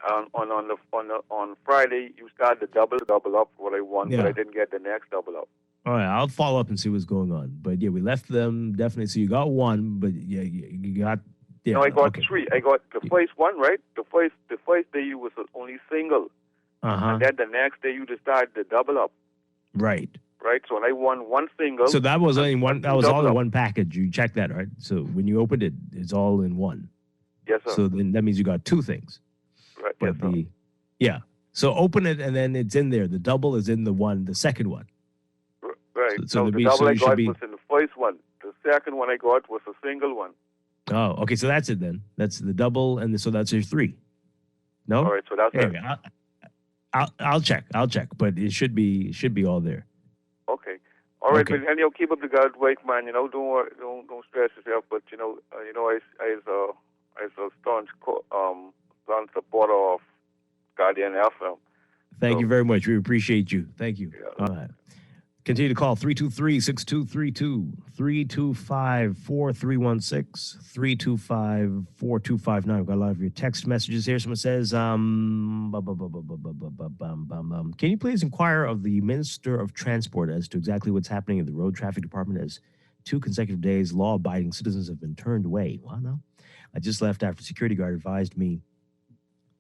on Friday you started to double up what I won, but I didn't get the next double up. All right, I'll follow up and see what's going on. But yeah, we left them definitely. So you got one, but yeah, you got. Yeah, no, I got three. I got the first one, right? The first day you was only single, and then the next day you decided to double up. Right. Right. So I won one single. So that was only one. That was all in one package. You checked that, right? So when you opened it, it's all in one. Yes, sir. So then that means you got two things. Right. But yes, sir. So open it and then it's in there. The double is in the second one. Right. So the double I got was in the first one. The second one I got was a single one. Oh, okay. So that's it then. That's the double, and so that's your three. No. All right. So that's anyway, it. I'll check, but it should be all there. Okay. All right, Okay. but keep up the good work, man. Don't stress yourself. But I a staunch supporter of Guardian FM. Thank you very much. We appreciate you. Thank you. Yeah. All right. Continue to call 323-6232, 325-4316, 325-4259. We've got a lot of your text messages here. Someone says, can you please inquire of the Minister of Transport as to exactly what's happening in the Road Traffic Department, as 2 consecutive days law-abiding citizens have been turned away? Well, no. I just left after security guard advised me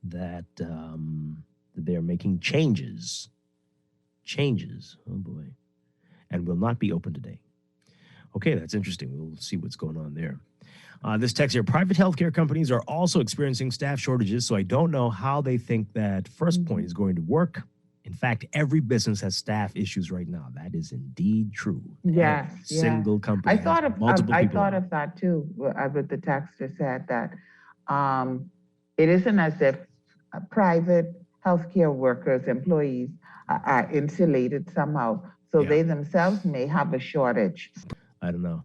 that they're making changes. Oh, boy. And will not be open today. Okay, that's interesting. We'll see what's going on there. This text here, private healthcare companies are also experiencing staff shortages, so I don't know how they think that first point is going to work. In fact, every business has staff issues right now. That is indeed true. Yes. Every single company I thought has multiple I people thought on. of that too. What the texter said, that it isn't as if private healthcare workers, employees, are insulated somehow. So they themselves may have a shortage. I don't know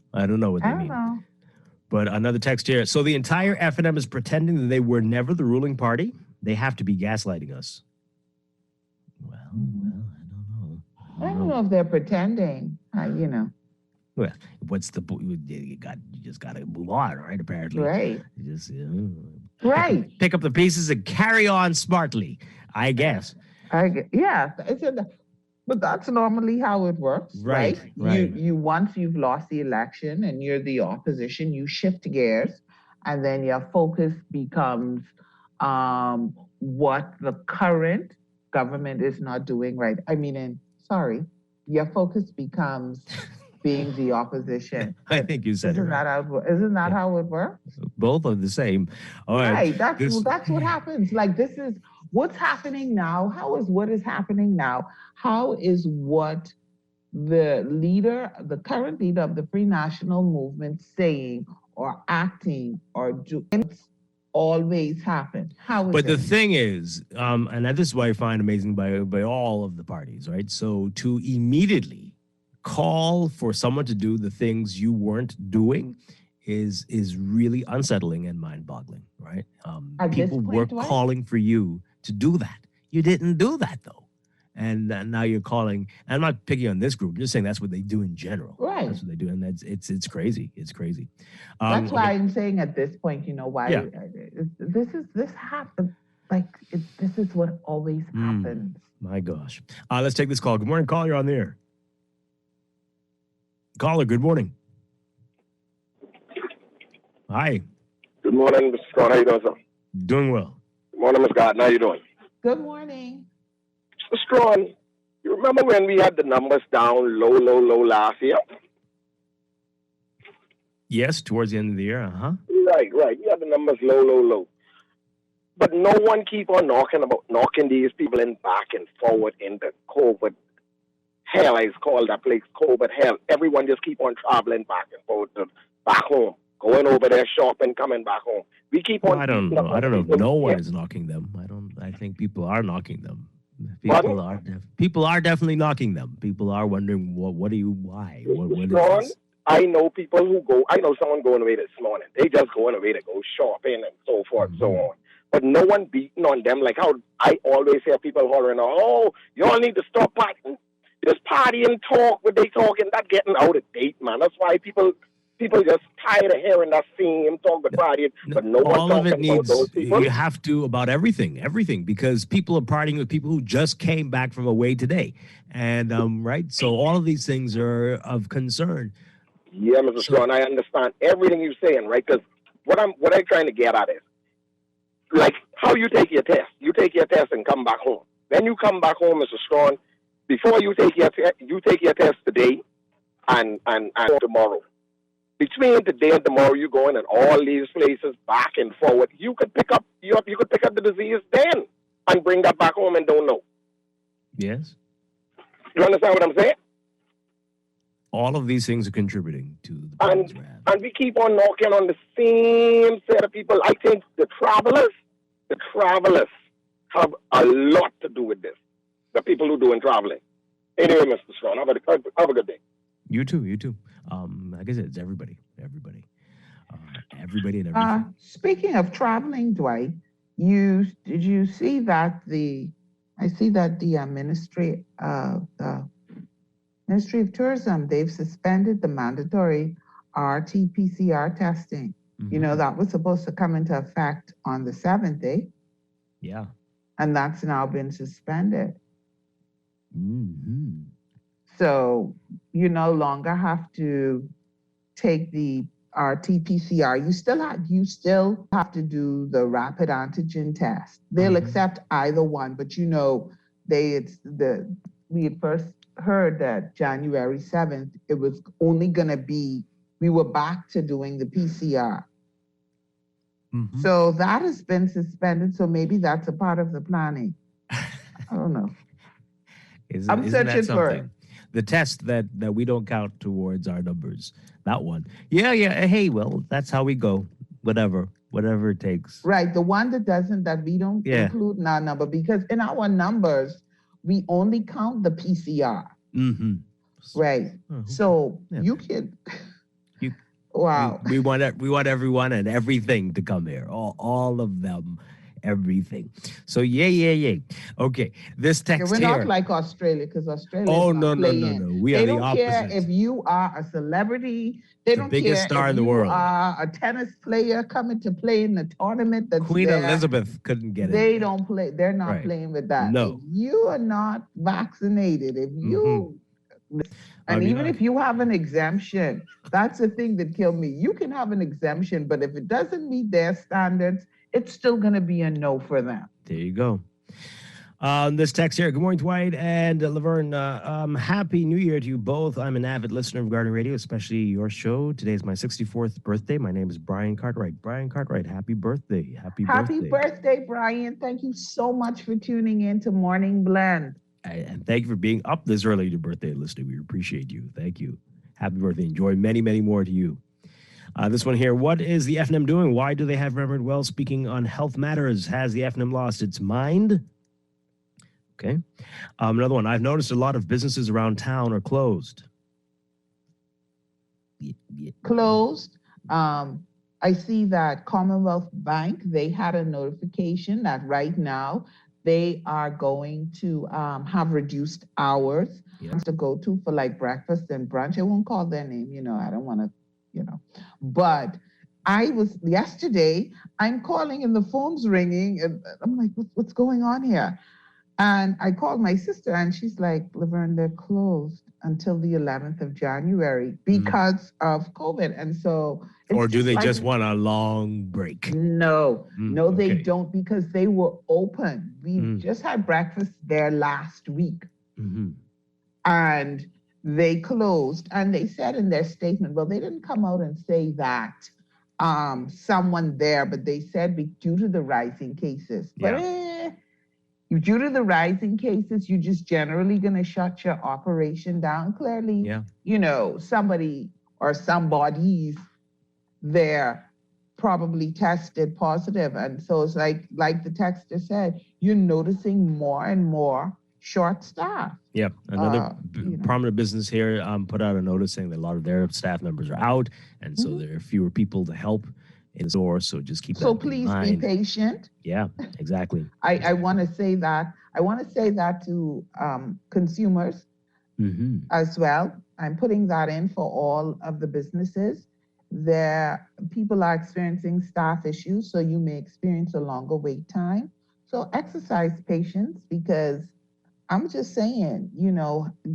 what they mean. know. But another text here. So the entire F&M is pretending that they were never the ruling party. They have to be gaslighting us. Well, I don't know. I don't know if they're pretending. Well, you just got to move on, right? Apparently, Right. You just Right. Pick up the pieces and carry on smartly, I guess. Yeah, but that's normally how it works, right? You once you've lost the election and you're the opposition, you shift gears, and then your focus becomes what the current government is not doing right. Your focus becomes being the opposition. I think you said it right. Isn't that how it works? Both are the same. All right. That's what happens. Like, this is what's happening now. How is what is happening now? How is what the current leader of the Free National Movement saying or acting or doing always happen? How is But the it? thing is, and this is what I find amazing by all of the parties, right? So to immediately call for someone to do the things you weren't doing is really unsettling and mind-boggling, right? People were calling for you to do that. You didn't do that, though. And now you're calling. And I'm not picking on this group. I'm just saying that's what they do in general. Right. That's what they do, and it's crazy. It's crazy. That's why I'm saying at this point, why this happens. This is what always happens. My gosh. Let's take this call. Good morning, caller. You're on the air. Caller, good morning. Hi. Good morning, Mr. Scott. How you doing, sir? Doing well. Good morning, Ms. Garden. How you doing? Good morning. Mr. Strawn, you remember when we had the numbers down low last year? Yes, towards the end of the year, Right. We had the numbers low. But no one keep on knocking these people in back and forward into COVID hell. I call that place COVID hell. Everyone just keep on traveling back and forward to back home, going over there shopping, coming back home. We keep on. I don't know. If no one is knocking them. I think people are knocking them. People are definitely knocking them. People are wondering why? What is this? I know people who go. I know someone going away this morning. They just going away to go shopping and so forth, so on. But no one beating on them like how I always hear people hollering, "Oh, you all need to stop partying. Just party and talk. What they talking, that getting out of date, man. That's why people just tired of hearing that same talk about partying, but no one all of it talking about needs. those people. You have to about everything, because people are partying with people who just came back from away today, and right. So all of these things are of concern. Yeah, Mr. Strawn, I understand everything you're saying, right? Because what I'm trying to get at is, like, how you take your test. You take your test and come back home. Then you come back home, Mr. Strawn. Before you take your test today and tomorrow. Between today and tomorrow, you're going in all these places back and forward. You could pick up the disease then and bring that back home and don't know. Yes. You understand what I'm saying? All of these things are contributing to the problems we're having. And we keep on knocking on the same set of people. I think the travelers have a lot to do with this. The people who doing traveling. Anyway, Mr. Strawn, have a good day. You too. Like I said, it's everybody and everything. Speaking of traveling, Dwight, did you see that the Ministry of Tourism, they've suspended the mandatory RT-PCR testing. Mm-hmm. That was supposed to come into effect on the 7th, eh? Yeah. And that's now been suspended. Mm-hmm. So you no longer have to take the RT-PCR. You still have to do the rapid antigen test. They'll accept either one, but we had first heard that January 7th, it was only going to be, we were back to doing the PCR. Mm-hmm. So that has been suspended. So maybe that's a part of the planning. I don't know. I'm searching for it. The test that we don't count towards our numbers. That one. Yeah. Hey, well, that's how we go. Whatever it takes. Right. The one that we don't include in our number, because in our numbers, we only count the PCR. Mm-hmm. Right. So you can. Wow. We want everyone and everything to come here. All of them. everything. So yay. Okay, this Yeah, text we're here. not like Australia because Australia is Oh, not no. playing. We are They the don't care opposite. if you are a celebrity. They The don't biggest care star if in the you world. are a tennis player coming to play in the tournament that's Queen there. Elizabeth couldn't get They in. don't play. They're not Right. playing with that. No. If you are not vaccinated, if you and even if you have an exemption, that's the thing that killed me. You can have an exemption, but if it doesn't meet their standards, it's still going to be a no for them. There you go. This text here. Good morning, Dwight and Laverne. Happy New Year to you both. I'm an avid listener of Garden Radio, especially your show. Today is my 64th birthday. My name is Brian Cartwright. Brian Cartwright, happy birthday. Happy birthday, Brian. Thank you so much for tuning in to Morning Blend. And thank you for being up this early to birthday listening. We appreciate you. Thank you. Happy birthday. Enjoy many, many more to you. This one here. What is the FNM doing? Why do they have Reverend Wells speaking on health matters? Has the FNM lost its mind? Okay. Another one. I've noticed a lot of businesses around town are closed. Closed. I see that Commonwealth Bank, they had a notification that right now they are going to have reduced hours to go to for like breakfast and brunch. I won't call their name, I don't want to, But yesterday, I'm calling and the phone's ringing and I'm like, what's going on here? And I called my sister and she's like, Laverne, they're closed until the 11th of January because of COVID. And so or do they just want a long break? No, they don't because they were open. We just had breakfast there last week. And they closed. And they said in their statement, well, they didn't come out and say that someone there, but they said due to the rising cases. But due to the rising cases, you're just generally going to shut your operation down. Clearly, somebody or somebody's there probably tested positive. And so it's like the texter said, you're noticing more and more short staff. Yep. Another prominent business here put out a notice saying that a lot of their staff members are out. And so there are fewer people to help in the store. So just keep that in please mind. Be patient. Yeah, exactly. I want to say that. I want to say that to consumers as well. I'm putting that in for all of the businesses. People are experiencing staff issues, so you may experience a longer wait time. So exercise patience because I'm just saying,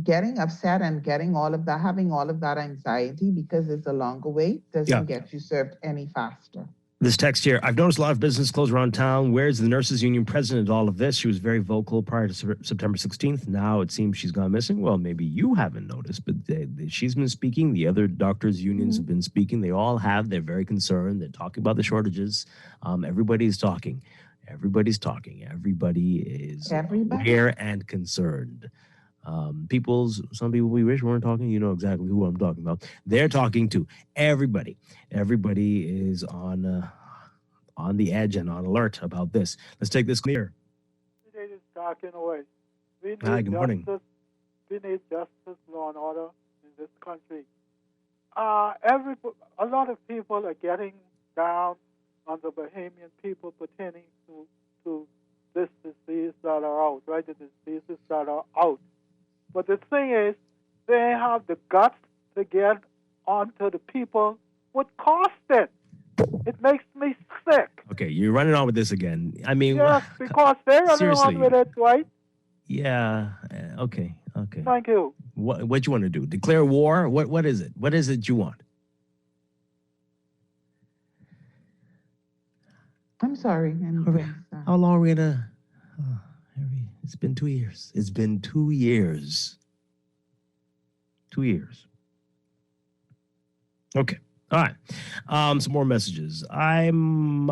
getting upset and having all of that anxiety because it's a longer wait doesn't get you served any faster. This text here, I've noticed a lot of business closed around town. Where's the nurses union president in all of this? She was very vocal prior to September 16th. Now it seems she's gone missing. Well, maybe you haven't noticed, but she's been speaking. The other doctors' unions have been speaking. They all have. They're very concerned. They're talking about the shortages. Everybody's talking. Everybody's talking. Everybody is aware and concerned. Some people we wish weren't talking. You know exactly who I'm talking about. They're talking to everybody. Everybody is on the edge and on alert about this. Let's take this clear. It is dark in a way. Hi, good morning. We need justice, law and order in this country. A lot of people are getting down on the Bahamian people pertaining to this disease that are out, right? The diseases that are out. But the thing is, they have the guts to get onto the people what caused it. It makes me sick. Okay, you're running on with this again. I mean, yes, because they're running on with it, right? Yeah. Okay. Thank you. What you want to do? Declare war? What is it? What is it you want? I'm sorry. How long are we gonna? It's been 2 years. It's been 2 years. 2 years. Okay. All right. Some more messages. I am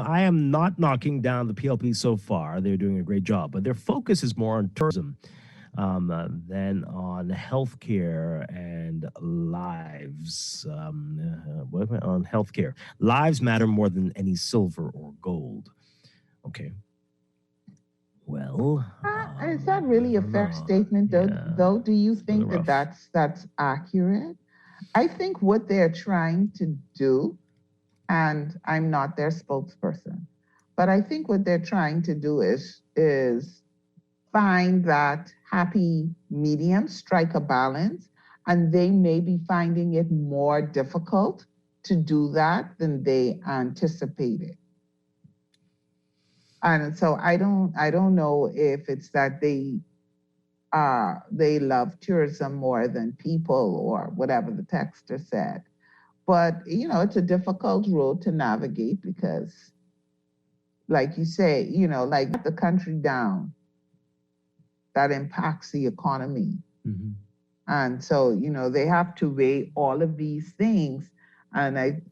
not knocking down the PLP so far. They're doing a great job, but their focus is more on tourism than on healthcare and lives. On healthcare, lives matter more than any silver or gold. Okay. Well, is that really a fair statement, though? Do you think that's accurate? I think what they're trying to do, and I'm not their spokesperson, But I think what they're trying to do is find that happy medium, strike a balance, and they may be finding it more difficult to do that than they anticipated. And so I don't know if it's that they love tourism more than people or whatever the texter said. But it's a difficult road to navigate because, like you say, like the country down, that impacts the economy. Mm-hmm. And so, they have to weigh all of these things. And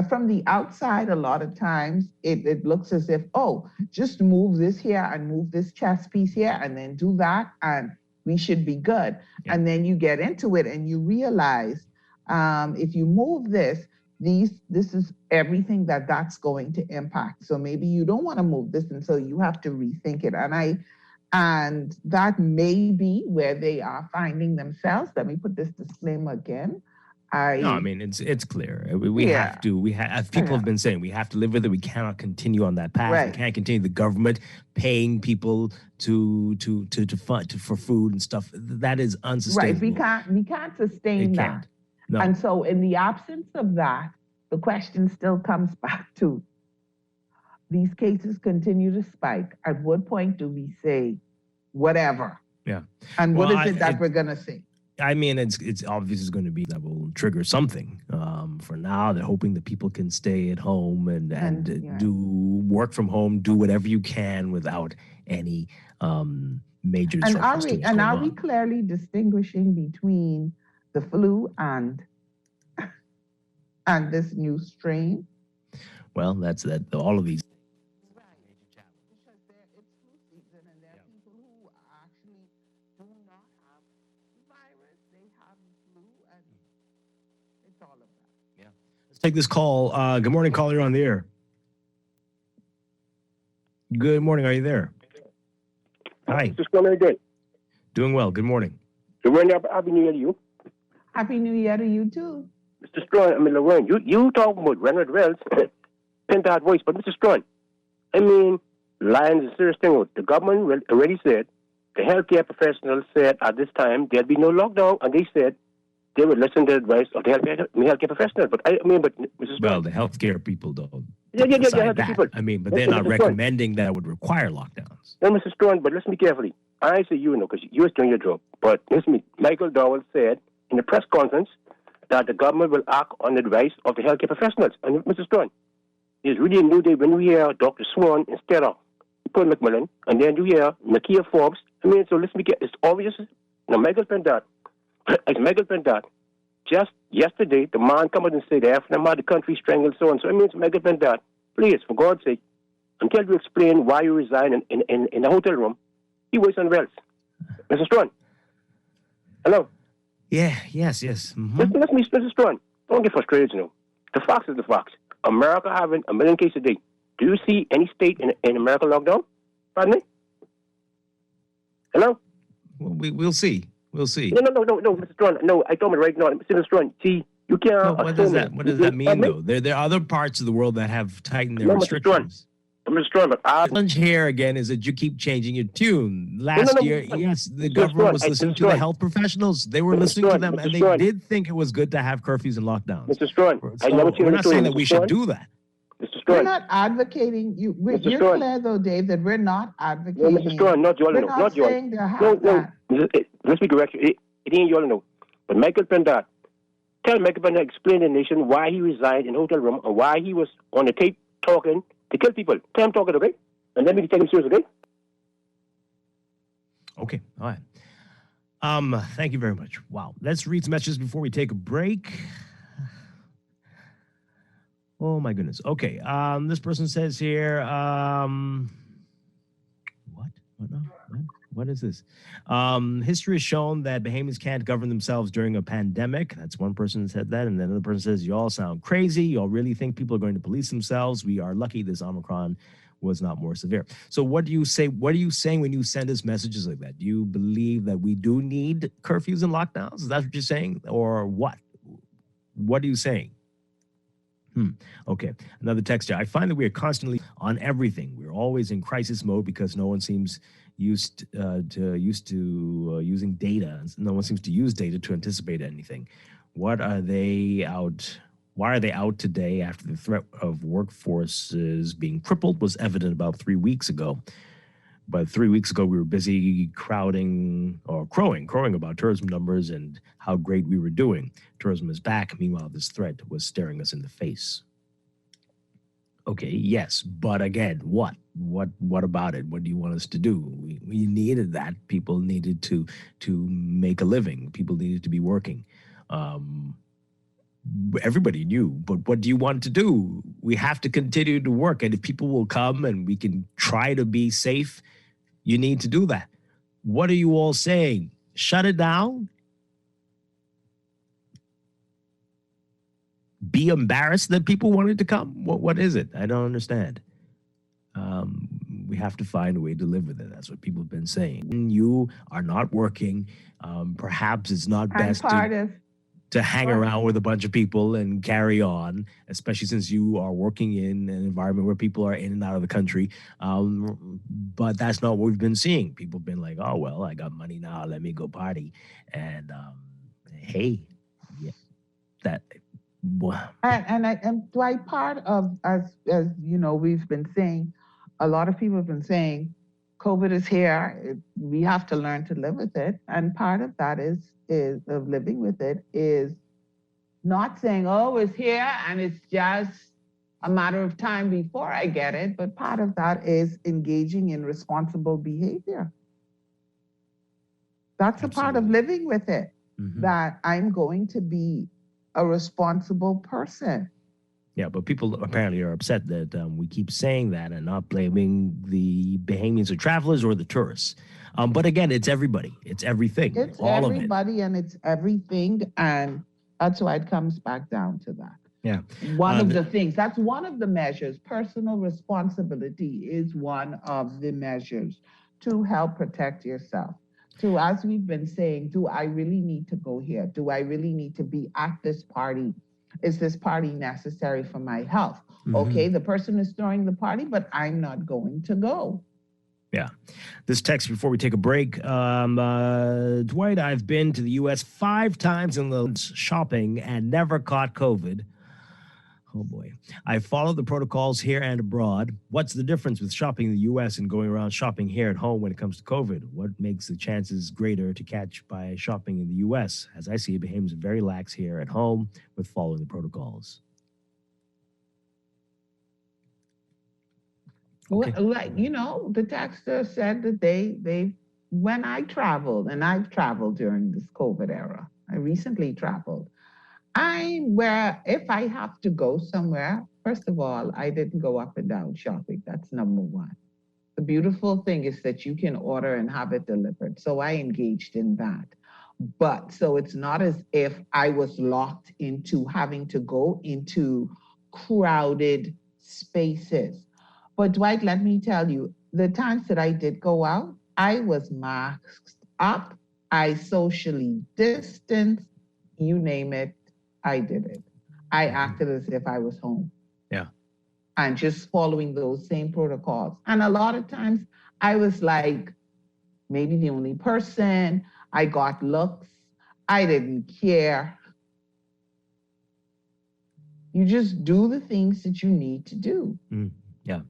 from the outside, a lot of times it looks as if, oh, just move this here and move this chess piece here and then do that and we should be good. Yeah. And then you get into it and you realize if you move this is everything that's going to impact. So maybe you don't want to move this, and so you have to rethink it. And that may be where they are finding themselves. Let me put this disclaimer again. It's clear. We have to. As people have been saying, we have to live with it. We cannot continue on that path. Right. We can't continue the government paying people to fund for food and stuff. That is unsustainable. Right. We can't sustain that. No. And so, in the absence of that, the question still comes back to: these cases continue to spike. At what point do we say, whatever? Yeah. And what is it that we're gonna say? I mean, it's obvious it's going to be that will trigger something. For now, they're hoping that people can stay at home and do work from home, do whatever you can without any major disruptions. And are we clearly distinguishing between the flu and this new strain? Well, that's that. All of these. Take this call. Good morning, caller. You're on the air. Good morning. Are you there? Hi. Just how you doing? Doing well. Good morning. Happy New Year to you. Happy New Year to you too. Mr. Strachan, Lorraine, you talking about Renard Wells, Pentard voice, but Mr. Strachan, lying is a serious thing. The government already said, the healthcare professionals said at this time there'll be no lockdown, and they said they would listen to the advice of the healthcare professionals. But Mrs. Well, the healthcare people don't. Yeah, that. People. But they're not recommending that it would require lockdowns. No, Mr. Strachan, but listen to me carefully. I say because you was doing your job. But listen to me. Michael Dowell said in the press conference that the government will act on the advice of the healthcare professionals. And Mr. Strachan, it's really a new day when we hear Dr. Swan instead of Paul McMillan, and then you hear Nakia Forbes. So listen to me. It's obvious. Now, Michael Pendat, just yesterday, the man come out and said, the country strangled so and so. Michael Pendat, please, for God's sake, until you explain why you resign in the hotel room, he was unwell. Mr. Strachan. Hello? Yeah, yes. Mm-hmm. Listen, Mr. Strachan, don't get frustrated, The facts is the facts. America having 1 million cases a day. Do you see any state in America lockdown? Pardon me? Hello? Well, we'll see. We'll see. No, Mr. Strachan. No, I told me right now, Mr. Strachan. See, you can't. What does that mean, though? There are other parts of the world that have tightened their restrictions. Mr. Strachan, but the challenge here again is that you keep changing your tune. Last year, yes, the government was listening to the health professionals. They were listening to them, and they did think it was good to have curfews and lockdowns. Mr. Strachan, we're not saying that we should do that. Mr. We're not advocating. You're clear, though, Dave, that we're not advocating. No, Mr. Strachan, not you all know. Not you all. No. Let's be correct. It ain't you all know. But Michael Pendat, tell Michael Pendat, explain to the nation why he resigned in the hotel room and why he was on the tape talking to kill people. Tell him talking, okay? And then we can take him serious, okay? Okay, all right. Thank you very much. Wow. Let's read some messages before we take a break. Oh my goodness. Okay. This person says here, what is this? History has shown that Bahamians can't govern themselves during a pandemic. That's one person said that. And then another person says, you all sound crazy. You all really think people are going to police themselves. We are lucky this Omicron was not more severe. So what do you say? What are you saying when you send us messages like that? Do you believe that we do need curfews and lockdowns? Is that what you're saying? Or what? What are you saying? Okay. Another text here. I find that we are constantly on everything. We're always in crisis mode because no one seems used to using data. No one seems to use data to anticipate anything. What are they out? Why are they out today after the threat of workforces being crippled was evident about 3 weeks ago? But 3 weeks ago, we were busy crowing about tourism numbers and how great we were doing. Tourism is back. Meanwhile, this threat was staring us in the face. Okay, yes, but again, what? What about it? What do you want us to do? We needed that. People needed to make a living. People needed to be working. Everybody knew, but what do you want to do? We have to continue to work, and if people will come and we can try to be safe, you need to do that. What are you all saying? Shut it down? Be embarrassed that people wanted to come? What is it? I don't understand. We have to find a way to live with it. That's what people have been saying. When you are not working, perhaps it's not best to hang around with a bunch of people and carry on, especially since you are working in an environment where people are in and out of the country. But that's not what we've been seeing. People have been like, oh, well, I got money now. Let me go party. And hey, yeah, that. And Dwight, part of, as you know, we've been saying, a lot of people have been saying, COVID is here. We have to learn to live with it. And part of that is of living with it is not saying, oh, it's here and it's just a matter of time before I get it. But part of that is engaging in responsible behavior. That's a part of living with it, that I'm going to be a responsible person. Yeah, but people apparently are upset that we keep saying that and not blaming the Bahamians or travelers or the tourists. But again, it's everybody. It's everything. It's all everybody and it's everything. And that's why it comes back down to that. Yeah. One of the things, that's one of the measures. Personal responsibility is one of the measures to help protect yourself. So as we've been saying, do I really need to go here? Do I really need to be at this party? Is this party necessary for my health? Okay, the person is throwing the party, but I'm not going to go. Yeah. This text before we take a break. Dwight, I've been to the U.S. 5 times in the shopping and never caught COVID. Oh, boy. I follow the protocols here and abroad. What's the difference with shopping in the U.S. and going around shopping here at home when it comes to COVID? What makes the chances greater to catch by shopping in the U.S.? As I see it, Bahamians are very lax here at home with following the protocols. Okay. Well, like, you know, the texter said that they when I traveled, and I've traveled during this COVID era, I recently traveled, if I have to go somewhere, first of all, I didn't go up and down shopping. That's number one. The beautiful thing is that you can order and have it delivered. So I engaged in that. But so it's not as if I was locked into having to go into crowded spaces. But Dwight, let me tell you, the times that I did go out, I was masked up. I socially distanced, you name it. I did it. I acted as if I was home. Yeah. And just following those same protocols. And a lot of times I was like, maybe the only person. I got looks. I didn't care. You just do the things that you need to do. Yeah.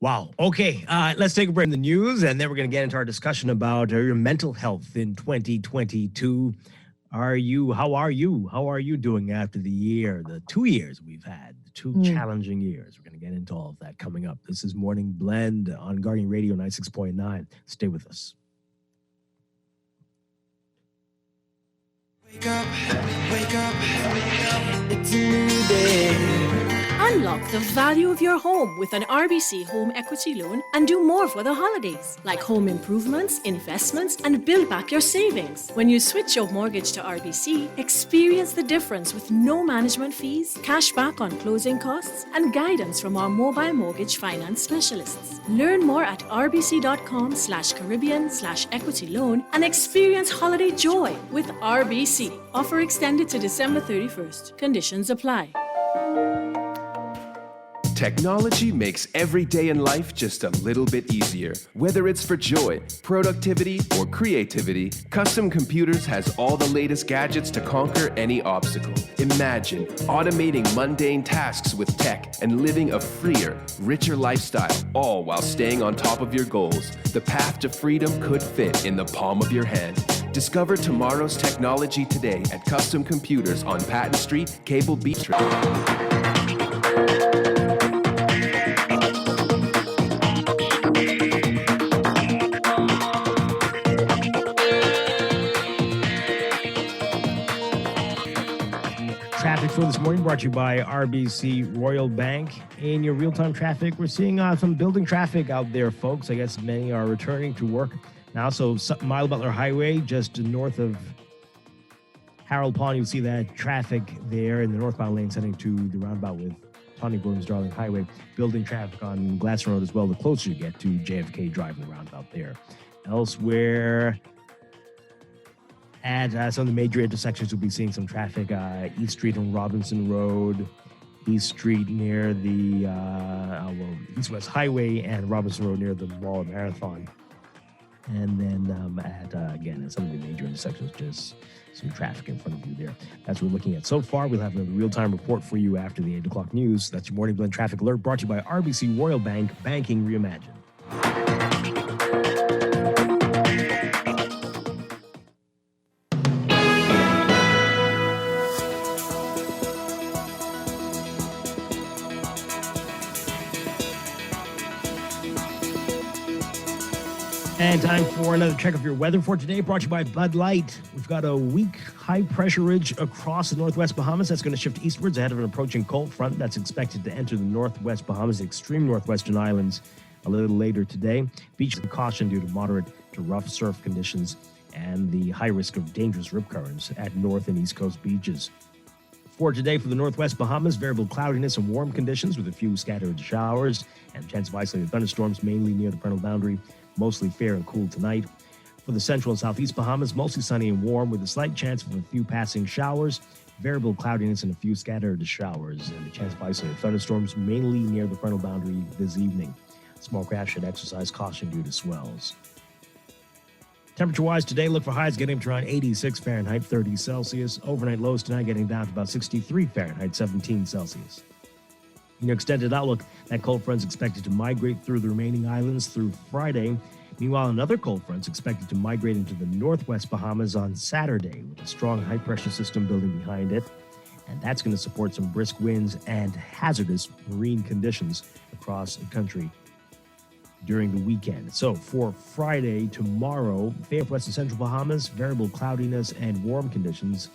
Wow. Okay. Let's take a break in the news, and then we're going to get into our discussion about your mental health in 2022. How are you doing after the 2 years we've had, the 2 challenging years? We're going to get into all of that coming up. This is Morning Blend on Guardian Radio 96.9. Stay with us. Wake up, it's a new day. Unlock the value of your home with an RBC home equity loan and do more for the holidays, like home improvements, investments, and build back your savings. When you switch your mortgage to RBC, experience the difference with no management fees, cash back on closing costs, and guidance from our mobile mortgage finance specialists. Learn more at rbc.com/Caribbean/equity loan and experience holiday joy with RBC. Offer extended to December 31st. Conditions apply. Technology makes every day in life just a little bit easier. Whether it's for joy, productivity, or creativity, Custom Computers has all the latest gadgets to conquer any obstacle. Imagine automating mundane tasks with tech and living a freer, richer lifestyle, all while staying on top of your goals. The path to freedom could fit in the palm of your hand. Discover tomorrow's technology today at Custom Computers on Patton Street, Cable Beach. Traffic for this morning brought to you by RBC Royal Bank. In your real-time traffic, we're seeing some building traffic out there, folks. I guess many are returning to work now. So Mile Butler Highway, just north of Harold Pond, you'll see that traffic there in the northbound lane heading to the roundabout with Tawny Gordons-Darling Highway. Building traffic on Glasson Road as well, the closer you get to JFK Drive and the roundabout there. Elsewhere, at some of the major intersections, we'll be seeing some traffic. East Street on Robinson Road, East Street near the East-West Highway, and Robinson Road near the Mall of Marathon. And then at some of the major intersections, just some traffic in front of you there. That's what we're looking at so far. We'll have another real-time report for you after the 8 o'clock news. That's your Morning Blend Traffic Alert, brought to you by RBC Royal Bank, Banking Reimagined. And time for another check of your weather for today, brought to you by Bud Light. We've got a weak high-pressure ridge across the northwest Bahamas that's going to shift eastwards ahead of an approaching cold front that's expected to enter the northwest Bahamas, the extreme northwestern islands, a little later today. Beach caution due to moderate to rough surf conditions and the high risk of dangerous rip currents at north and east coast beaches. For today, for the northwest Bahamas, variable cloudiness and warm conditions with a few scattered showers and chance of isolated thunderstorms mainly near the parental boundary. Mostly fair and cool tonight. For the central and southeast Bahamas, mostly sunny and warm with a slight chance of a few passing showers, variable cloudiness and a few scattered showers, and a chance of isolated thunderstorms mainly near the parental boundary this evening. Small craft should exercise caution due to swells. Temperature-wise today, look for highs getting to around 86 Fahrenheit, 30 Celsius. Overnight lows tonight getting down to about 63 Fahrenheit, 17 Celsius. In your extended outlook, that cold front's expected to migrate through the remaining islands through Friday. Meanwhile, another cold front's expected to migrate into the northwest Bahamas on Saturday with a strong high-pressure system building behind it. And that's going to support some brisk winds and hazardous marine conditions across the country during the weekend. So for Friday, tomorrow, Bay of West and Central Bahamas, variable cloudiness and warm conditions,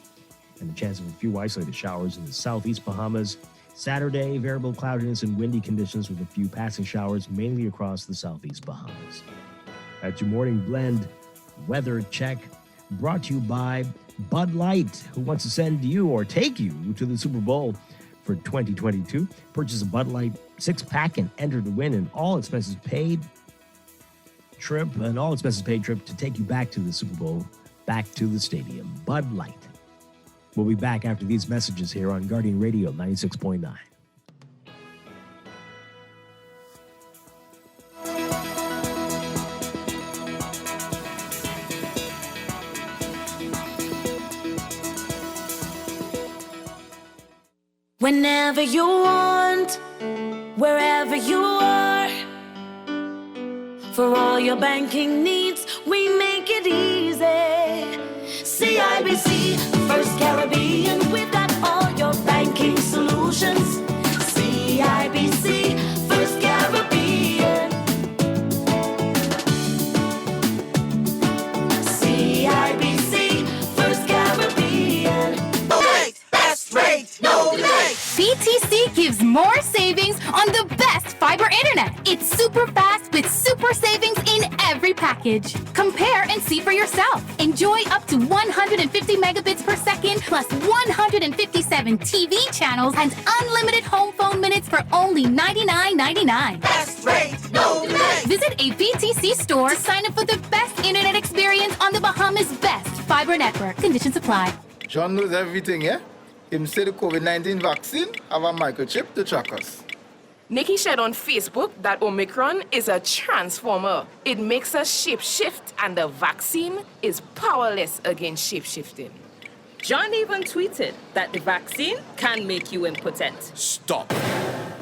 and the chance of a few isolated showers in the southeast Bahamas. Saturday, variable cloudiness and windy conditions with a few passing showers, mainly across the southeast Bahamas. That's your Morning Blend weather check, brought to you by Bud Light, who wants to send you or take you to the Super Bowl for 2022. Purchase a Bud Light 6-pack and enter to win an all-expenses-paid trip to take you back to the Super Bowl, back to the stadium. Bud Light. We'll be back after these messages here on Guardian Radio 96.9. Whenever you want, wherever you are, for all your banking needs, we make it easy. CIBC, First Caribbean, we've got all your banking solutions. CIBC, First Caribbean. CIBC, First Caribbean. Best rate, no delay. BTC gives more savings on the best fiber internet. It's super fast with super savings in every package. Compare and see for yourself. Enjoy up to 150 megabits per second plus 157 TV channels and unlimited home phone minutes for only $99.99. Best rate, no delay. Visit a BTC store to sign up for the best internet experience on the Bahamas' best fiber network. Conditions apply. John knows everything, yeah? Him say the COVID-19 vaccine have a microchip to track us. Nikki shared on Facebook that Omicron is a transformer. It makes us shape-shift, and the vaccine is powerless against shape-shifting. John even tweeted that the vaccine can make you impotent. Stop.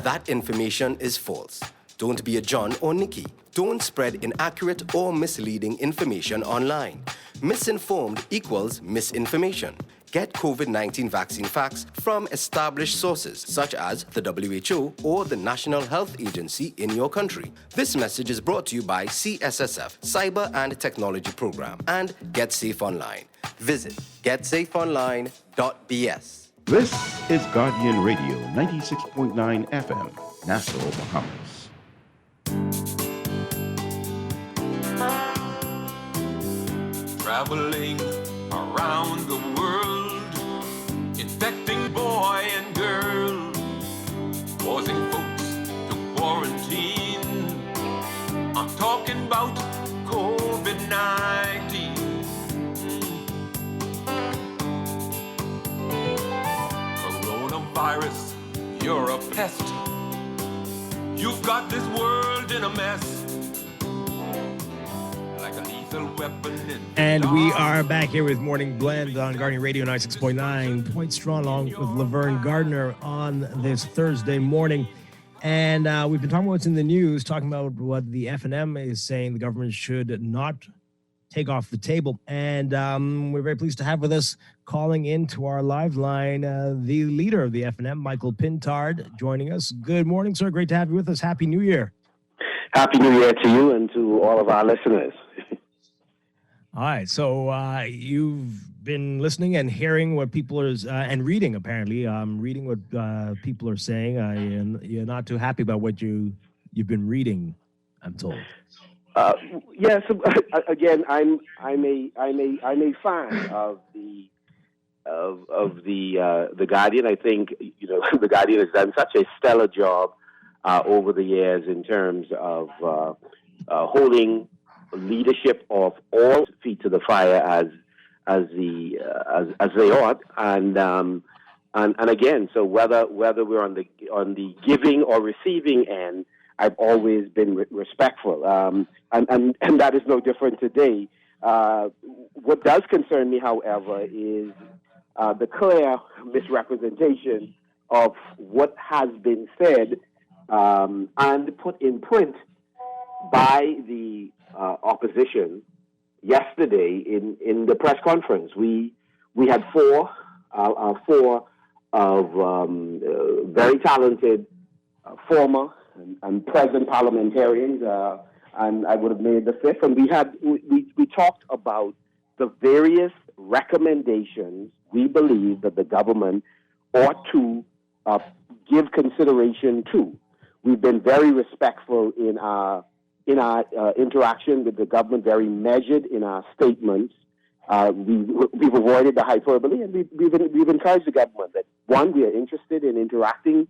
That information is false. Don't be a John or Nikki. Don't spread inaccurate or misleading information online. Misinformed equals misinformation. Get COVID-19 vaccine facts from established sources such as the WHO or the National Health Agency in your country. This message is brought to you by CSSF Cyber and Technology Program and Get Safe Online. Visit getsafeonline.bs. This is Guardian Radio 96.9 FM, Nassau, Bahamas. Traveling around the world, infecting boy and girl, causing folks to quarantine. I'm talking about COVID-19. Coronavirus, you're a pest. You've got this world in a mess. Like a lethal weapon in And we are back here with Morning Blend on Guardian Radio 96.9. Dwight Strachan along with Laverne Gardner on this Thursday morning. And we've been talking about what's in the news, talking about what the FNM is saying the government should not take off the table. And we're very pleased to have with us, calling into our live line, the leader of the FNM, Michael Pintard, joining us. Good morning, sir. Great to have you with us. Happy New Year. Happy New Year to you and to all of our listeners. All right. So you've been listening and hearing what people are, and reading, apparently, reading what people are saying. You're not too happy about what you've been reading, I'm told. Yes. Again, I'm a fan of the Guardian. I think the Guardian has done such a stellar job over the years in terms of holding leadership of all feet to the fire as they ought, and again, so whether we're on the giving or receiving end, I've always been respectful, and that is no different today. What does concern me, however, is the clear misrepresentation of what has been said and put in print by the opposition yesterday in the press conference. We had four of very talented former and present parliamentarians, and I would have made the fifth. And we talked about the various recommendations we believe that the government ought to give consideration to. We've been very respectful in our interaction with the government, very measured in our statements. We've avoided the hyperbole, and we've encouraged the government that, one, we are interested in interacting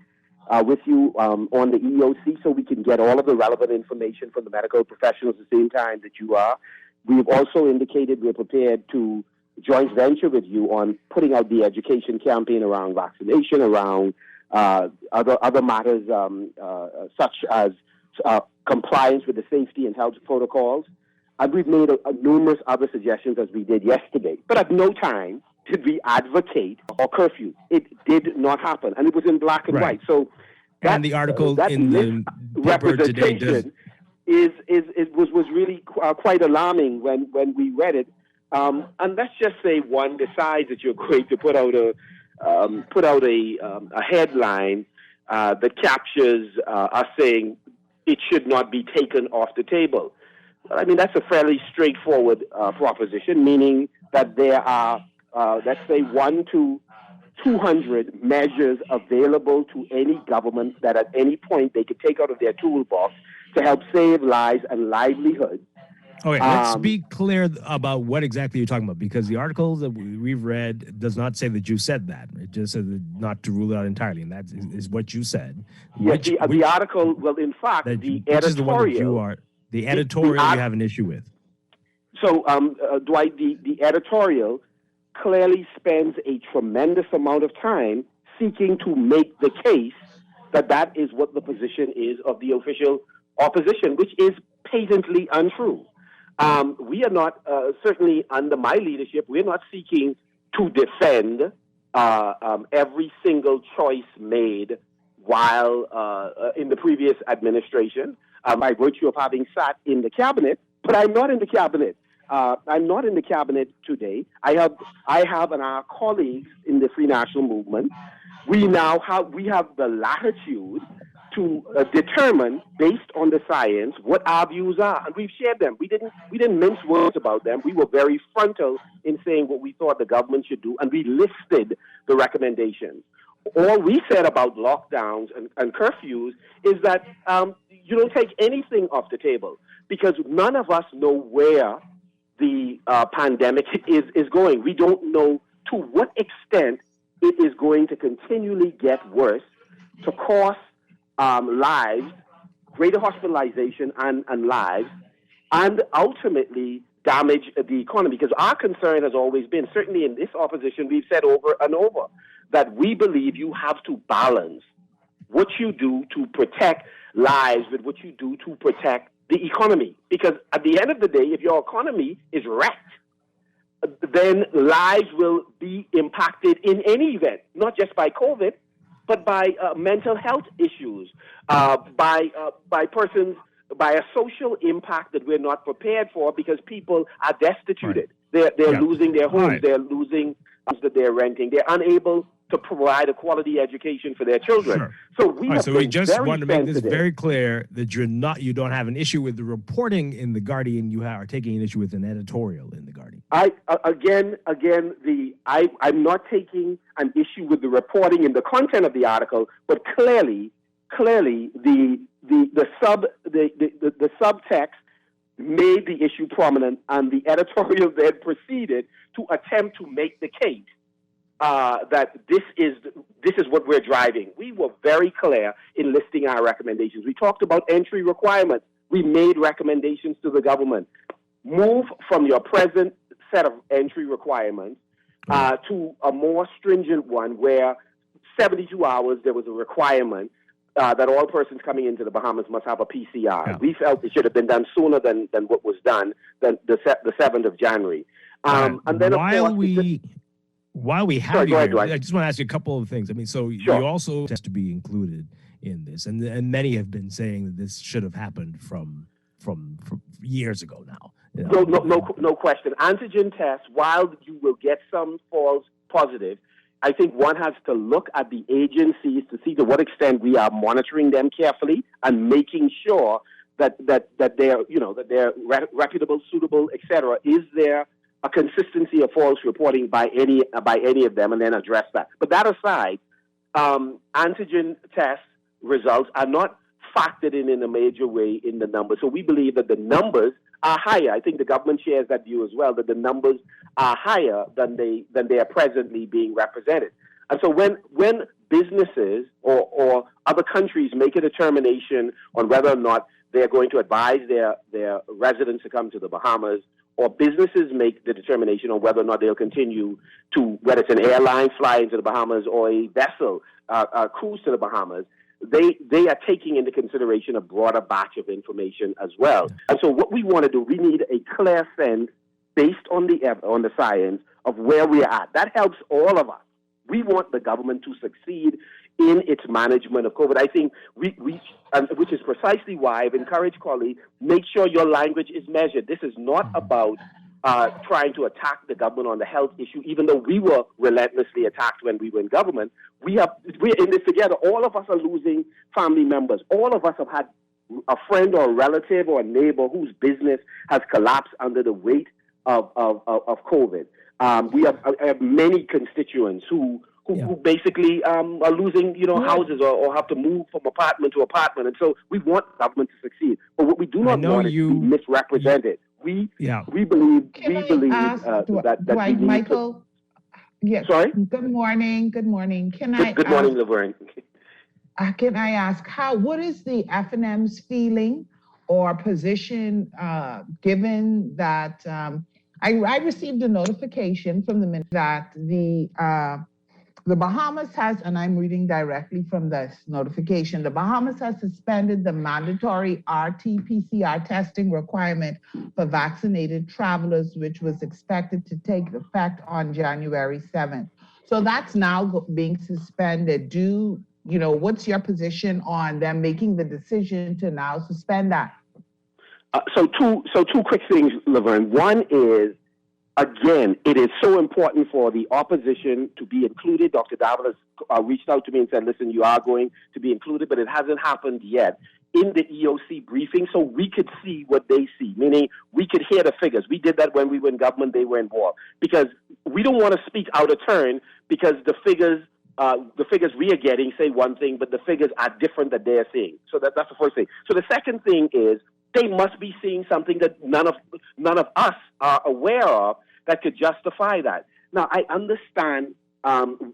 with you on the EOC so we can get all of the relevant information from the medical professionals at the same time that you are. We've also indicated we're prepared to joint venture with you on putting out the education campaign around vaccination, around other matters such as compliance with the safety and health protocols. And we've made numerous other suggestions as we did yesterday. But at no time did we advocate a curfew. It did not happen. And it was in black and white. So and the article in the paper today was really quite alarming when we read it. And let's just say one decides that you're going to put out a headline that captures us saying it should not be taken off the table. I mean, that's a fairly straightforward proposition, meaning that there are, let's say, 1 to 200 measures available to any government that at any point they could take out of their toolbox to help save lives and livelihoods. Okay, let's be clear about what exactly you're talking about, because the article that we've read does not say that you said that. It just says not to rule it out entirely, and that is what you said. Yes, the article, well, in fact, the editorial... The editorial you have an issue with. So, Dwight, the editorial clearly spends a tremendous amount of time seeking to make the case that is what the position is of the official opposition, which is patently untrue. We are not, certainly under my leadership, we're not seeking to defend every single choice made while in the previous administration by virtue of having sat in the cabinet, but I'm not in the cabinet. I'm not in the cabinet today. I have and our colleagues in the Free National Movement, we have the latitude to determine, based on the science, what our views are, and we've shared them. We didn't mince words about them. We were very frontal in saying what we thought the government should do, and we listed the recommendations. All we said about lockdowns and curfews is that you don't take anything off the table, because none of us know where the pandemic is going. We don't know to what extent it is going to continually get worse to cost lives, greater hospitalization and lives, and ultimately damage the economy. Because our concern has always been, certainly in this opposition, we've said over and over, that we believe you have to balance what you do to protect lives with what you do to protect the economy. Because at the end of the day, if your economy is wrecked, then lives will be impacted in any event, not just by COVID, but by mental health issues, by a social impact that we're not prepared for, because people are destituted. Right. They're losing their homes. Right. They're losing homes that they're renting. They're unable to provide a quality education for their children. Sure. So we just want to make this very clear that you don't have an issue with the reporting in The Guardian. You are taking an issue with an editorial in The Guardian. I'm not taking an issue with the reporting in the content of the article, but clearly the subtext made the issue prominent, and the editorial then proceeded to attempt to make the case that this is what we're driving. We were very clear in listing our recommendations. We talked about entry requirements. We made recommendations to the government. Move from your present set of entry requirements to a more stringent one where 72 hours there was a requirement that all persons coming into the Bahamas must have a PCR. Yeah. We felt it should have been done sooner than what was done, than the 7th of January. And then while we have you here, I just want to ask you a couple of things. I mean, so you also has to be included in this, and many have been saying that this should have happened from years ago now. You know? No question. Antigen tests, while you will get some false positive, I think one has to look at the agencies to see to what extent we are monitoring them carefully and making sure that they're reputable, suitable, etc. Is there a consistency of false reporting by any of them, and then address that. But that aside, antigen test results are not factored in a major way in the numbers. So we believe that the numbers are higher. I think the government shares that view as well, that the numbers are higher than they are presently being represented. And so when businesses or other countries make a determination on whether or not they're going to advise their residents to come to the Bahamas, or businesses make the determination on whether or not they'll continue to, whether it's an airline fly into the Bahamas or a vessel cruise to the Bahamas, they are taking into consideration a broader batch of information as well. And so what we want to do, we need a clear sense based on the science of where we are at. That helps all of us. We want the government to succeed in its management of COVID. I think which is precisely why I've encouraged colleagues, make sure your language is measured. This is not about trying to attack the government on the health issue, even though we were relentlessly attacked when we were in government. We're in this together. All of us are losing family members. All of us have had a friend or a relative or a neighbor whose business has collapsed under the weight of COVID. I have many constituents who basically are losing, houses or have to move from apartment to apartment. And so we want government to succeed. But what we do not want is to be misrepresented. We believe that Dwight, Michael. Yes. Sorry? Good morning. Good morning. Good morning, Laverne. Can I ask what is the FNM's feeling or position given that I received a notification from the minister that the The Bahamas has, and I'm reading directly from this notification, the Bahamas has suspended the mandatory RT-PCR testing requirement for vaccinated travelers, which was expected to take effect on January 7th. So that's now being suspended. What's your position on them making the decision to now suspend that? So two quick things, Laverne. One is, again, it is so important for the opposition to be included. Dr. Davila reached out to me and said, listen, you are going to be included, but it hasn't happened yet in the EOC briefing, so we could see what they see, meaning we could hear the figures. We did that when we were in government, they were involved, because we don't want to speak out of turn because the figures we are getting say one thing, but the figures are different that they're seeing. So that's the first thing. So the second thing is, they must be seeing something that none of us are aware of that could justify that. Now, I understand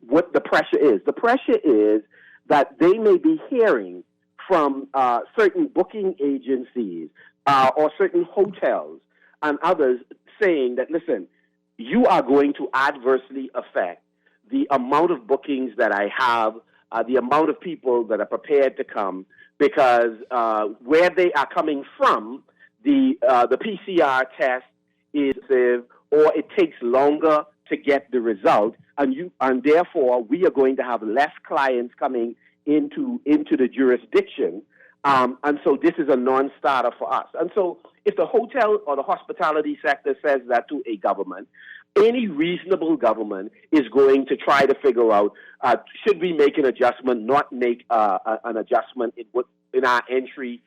what the pressure is. The pressure is that they may be hearing from certain booking agencies or certain hotels and others saying that, listen, you are going to adversely affect the amount of bookings that I have, the amount of people that are prepared to come, because where they are coming from, the PCR test is, or it takes longer to get the result, and therefore we are going to have less clients coming into the jurisdiction, and so this is a non-starter for us. And so if the hotel or the hospitality sector says that to a government, any reasonable government is going to try to figure out, should we make an adjustment, not make an adjustment in our entry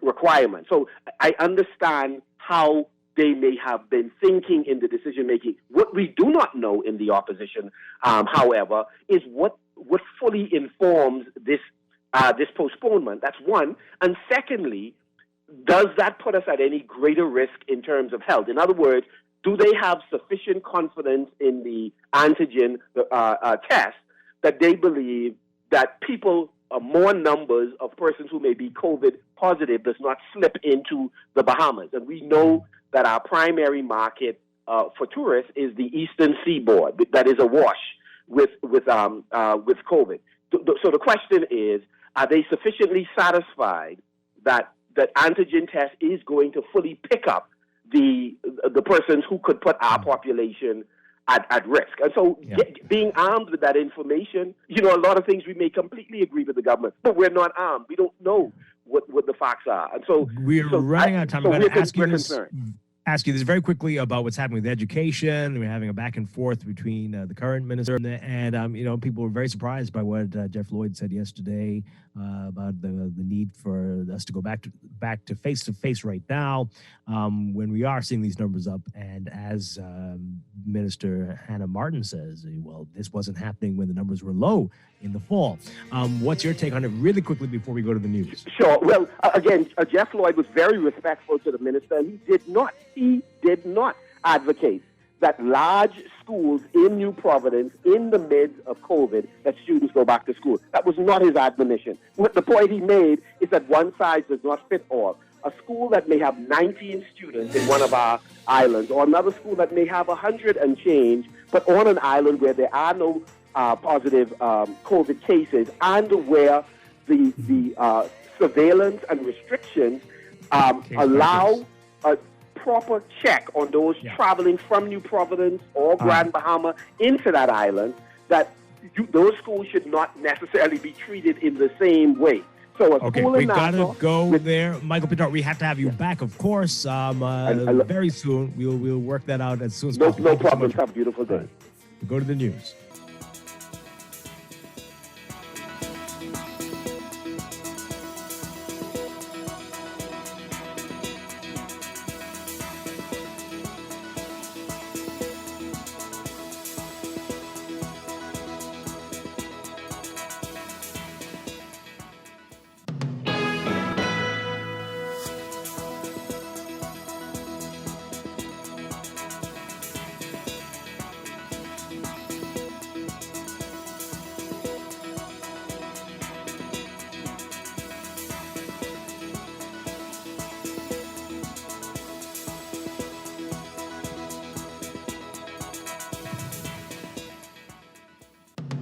requirement. So I understand how they may have been thinking in the decision-making. What we do not know in the opposition, however, is what fully informs this postponement. That's one. And secondly, does that put us at any greater risk in terms of health? In other words, do they have sufficient confidence in the antigen test that they believe that more numbers of persons who may be COVID positive does not slip into the Bahamas? And we know that our primary market for tourists is the eastern seaboard that is awash with COVID. So the question is, are they sufficiently satisfied that antigen test is going to fully pick up the persons who could put our population at risk? And so being armed with that information, a lot of things we may completely agree with the government, but we're not armed. We don't know what the facts are. And so we're running out of time. I'm going to ask you this very quickly about what's happening with education. We're having a back and forth between the current minister and people were very surprised by what Jeff Lloyd said yesterday about the need for us to go back to face-to-face right now when we are seeing these numbers up. And as Minister Hannah Martin says, well, this wasn't happening when the numbers were low in the fall. What's your take on it really quickly before we go to the news? Sure. Well, again, Jeff Lloyd was very respectful to the minister, and he did not advocate that large schools in New Providence, in the midst of COVID, that students go back to school. That was not his admonition. The point he made is that one size does not fit all. A school that may have 19 students in one of our islands, or another school that may have 100 and change, but on an island where there are no positive COVID cases, and where the surveillance and restrictions allow a proper check on those traveling from New Providence or Grand Bahama into that island, that those schools should not necessarily be treated in the same way. So a school in Nassau... we got to go there. Michael Pintard, we have to have you back, of course, very soon. We'll work that out as soon as possible. No problem. Have a beautiful day. We'll go to the news.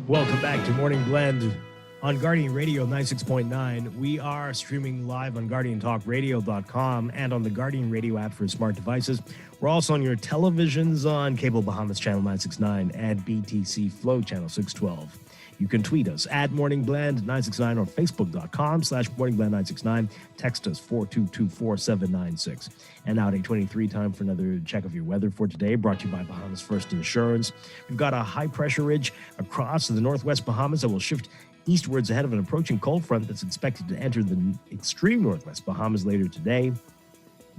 Welcome back to Morning Blend on Guardian Radio 96.9. We are streaming live on GuardianTalkRadio.com and on the Guardian Radio app for smart devices. We're also on your televisions on Cable Bahamas Channel 969 and BTC Flow Channel 612. You can tweet us at Morning Blend 969 or Facebook.com/Morning Blend 969. Text us 4224796. And now at 8:23, time for another check of your weather for today, brought to you by Bahamas First Insurance. We've got a high pressure ridge across the northwest Bahamas that will shift eastwards ahead of an approaching cold front that's expected to enter the extreme northwest Bahamas later today.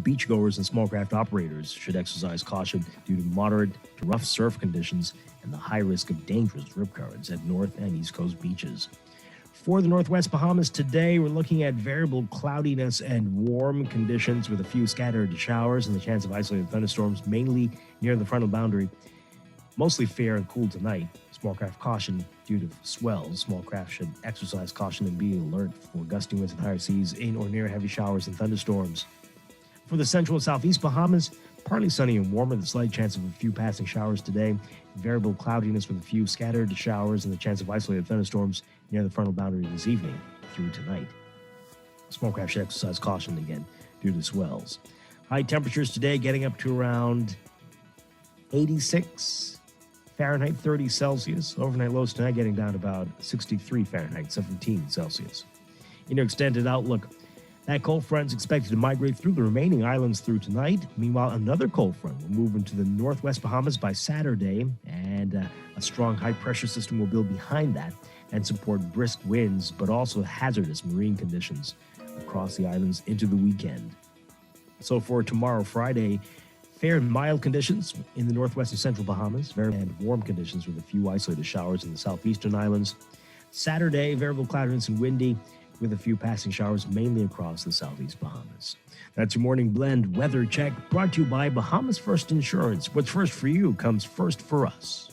Beachgoers and small craft operators should exercise caution due to moderate to rough surf conditions and the high risk of dangerous rip currents at north and east coast beaches. For the northwest Bahamas today, we're looking at variable cloudiness and warm conditions with a few scattered showers and the chance of isolated thunderstorms, mainly near the frontal boundary. Mostly fair and cool tonight. Small craft caution due to swells. Small craft should exercise caution and be alert for gusting winds and higher seas in or near heavy showers and thunderstorms. For the central and southeast Bahamas, partly sunny and warm with a slight chance of a few passing showers today. Variable cloudiness with a few scattered showers and the chance of isolated thunderstorms near the frontal boundary this evening through tonight. Small craft should exercise caution again due to swells. High temperatures today getting up to around 86 Fahrenheit, 30 Celsius. Overnight lows tonight getting down to about 63 Fahrenheit, 17 Celsius. In your extended outlook, that cold front is expected to migrate through the remaining islands through tonight. Meanwhile, another cold front will move into the northwest Bahamas by Saturday, and a strong high-pressure system will build behind that and support brisk winds, but also hazardous marine conditions across the islands into the weekend. So for tomorrow, Friday, fair and mild conditions in the northwest and central Bahamas, very and warm conditions with a few isolated showers in the southeastern islands. Saturday, variable cloudiness and windy, with a few passing showers mainly across the southeast Bahamas. That's your Morning Blend weather check, brought to you by Bahamas First Insurance. What's first for you comes first for us.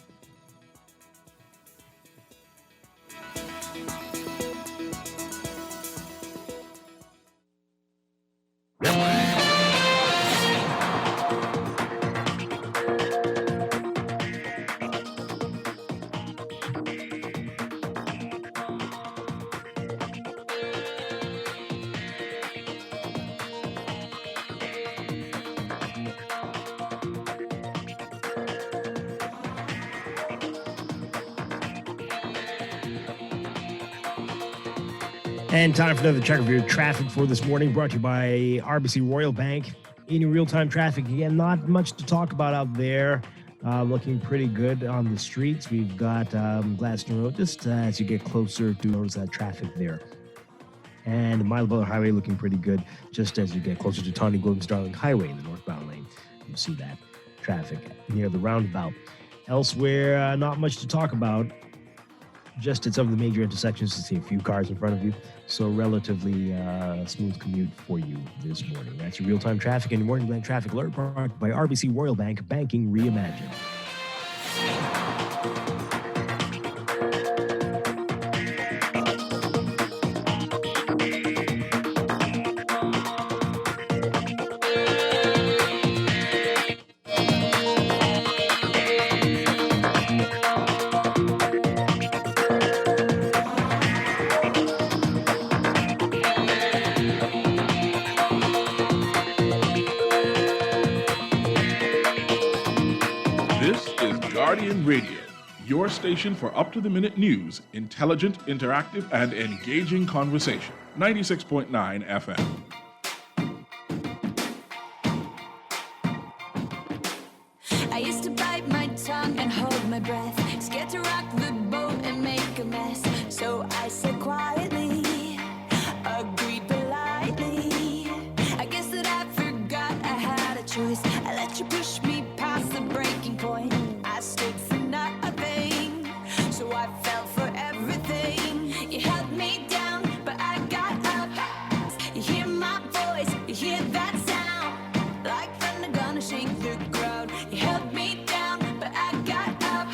And time for another check of your traffic for this morning, brought to you by RBC Royal Bank. In your real-time traffic, again, not much to talk about out there. Looking pretty good on the streets. We've got Gladstone Road, just as you get closer to notice that traffic there. And Mile Butler Highway looking pretty good, just as you get closer to Tawny Gordon's Darling Highway in the northbound lane. You see that traffic near the roundabout. Elsewhere, not much to talk about. Just at some of the major intersections, to see a few cars in front of you. So relatively smooth commute for you this morning. That's your real-time traffic and your Morning Blend traffic alert brought by RBC Royal Bank, banking reimagined. Guardian Radio, your station for up-to-the-minute news, intelligent, interactive, and engaging conversation. 96.9 FM. I used to bite my tongue and hold my breath, scared to rock the boat and make a mess. So I said quietly, agreed politely. I guess that I forgot I had a choice. I let you push me past the breaking point. I stood for nothing, so I fell for everything. You held me down, but I got up. You hear my voice, you hear that sound, like thunder gonna shake the ground. You held me down, but I got up.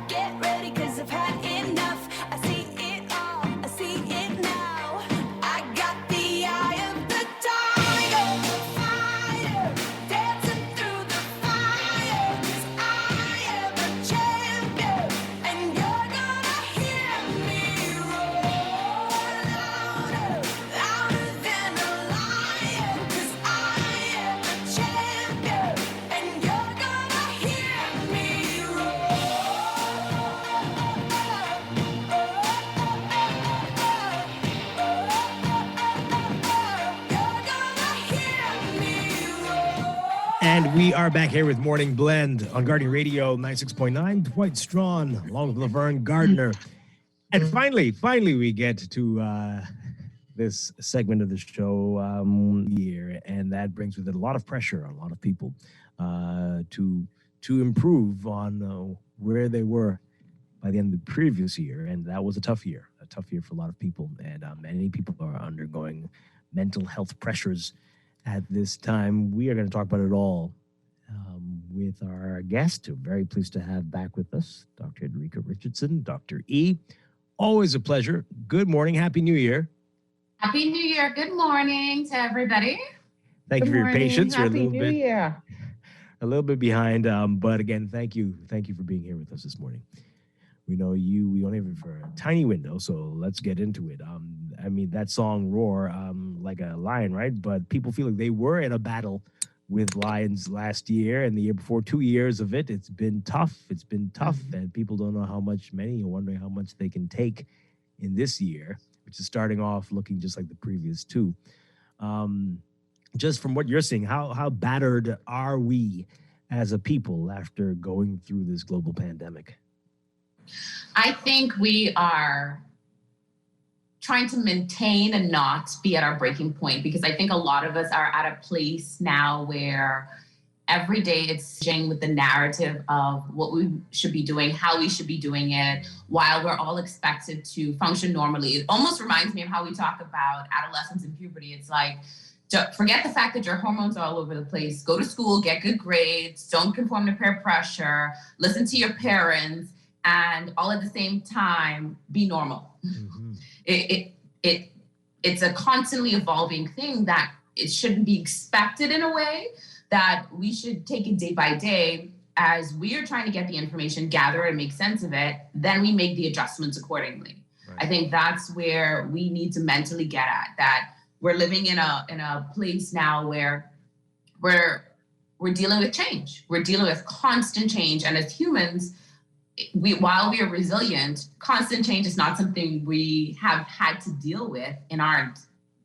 Get ready, 'cause I've had enough. I see it all, I see it now. I got the eye of the tiger, fighter, dancing And we are back here with Morning Blend on Guardian Radio 96.9. Dwight Strachan, along with Laverne Gardner. And finally, we get to this segment of the show here, and that brings with it a lot of pressure on a lot of people to improve on where they were by the end of the previous year. And that was a tough year for a lot of people. And many people are undergoing mental health pressures at this time. We are going to talk about it all with our guest, who I'm very pleased to have back with us, Dr. Enrica Richardson, Dr. E. Always a pleasure. Good morning. Happy New Year. Happy New Year. Good morning to everybody. Thank you for your patience. Happy New Year. A little bit behind, but again, thank you for being here with us this morning. We know we only have it for a tiny window, so let's get into it. I mean, that song Roar, like a lion, right? But people feel like they were in a battle with lions last year and the year before. 2 years of it. It's been tough, and people don't know how much, many are wondering how much they can take in this year, which is starting off looking just like the previous two. Just from what you're seeing, how battered are we as a people after going through this global pandemic? I think we are trying to maintain and not be at our breaking point, because I think a lot of us are at a place now where every day it's changing with the narrative of what we should be doing, how we should be doing it, while we're all expected to function normally. It almost reminds me of how we talk about adolescence and puberty. It's like, forget the fact that your hormones are all over the place. Go to school, get good grades, don't conform to peer pressure, listen to your parents, and all at the same time be normal. Mm-hmm. It's a constantly evolving thing that it shouldn't be expected in a way, that we should take it day by day as we are trying to get the information, gather it, and make sense of it. Then we make the adjustments accordingly. Right. I think that's where we need to mentally get at, that we're living in a place now where we're dealing with change. We're dealing with constant change, and as humans, while we are resilient, constant change is not something we have had to deal with in our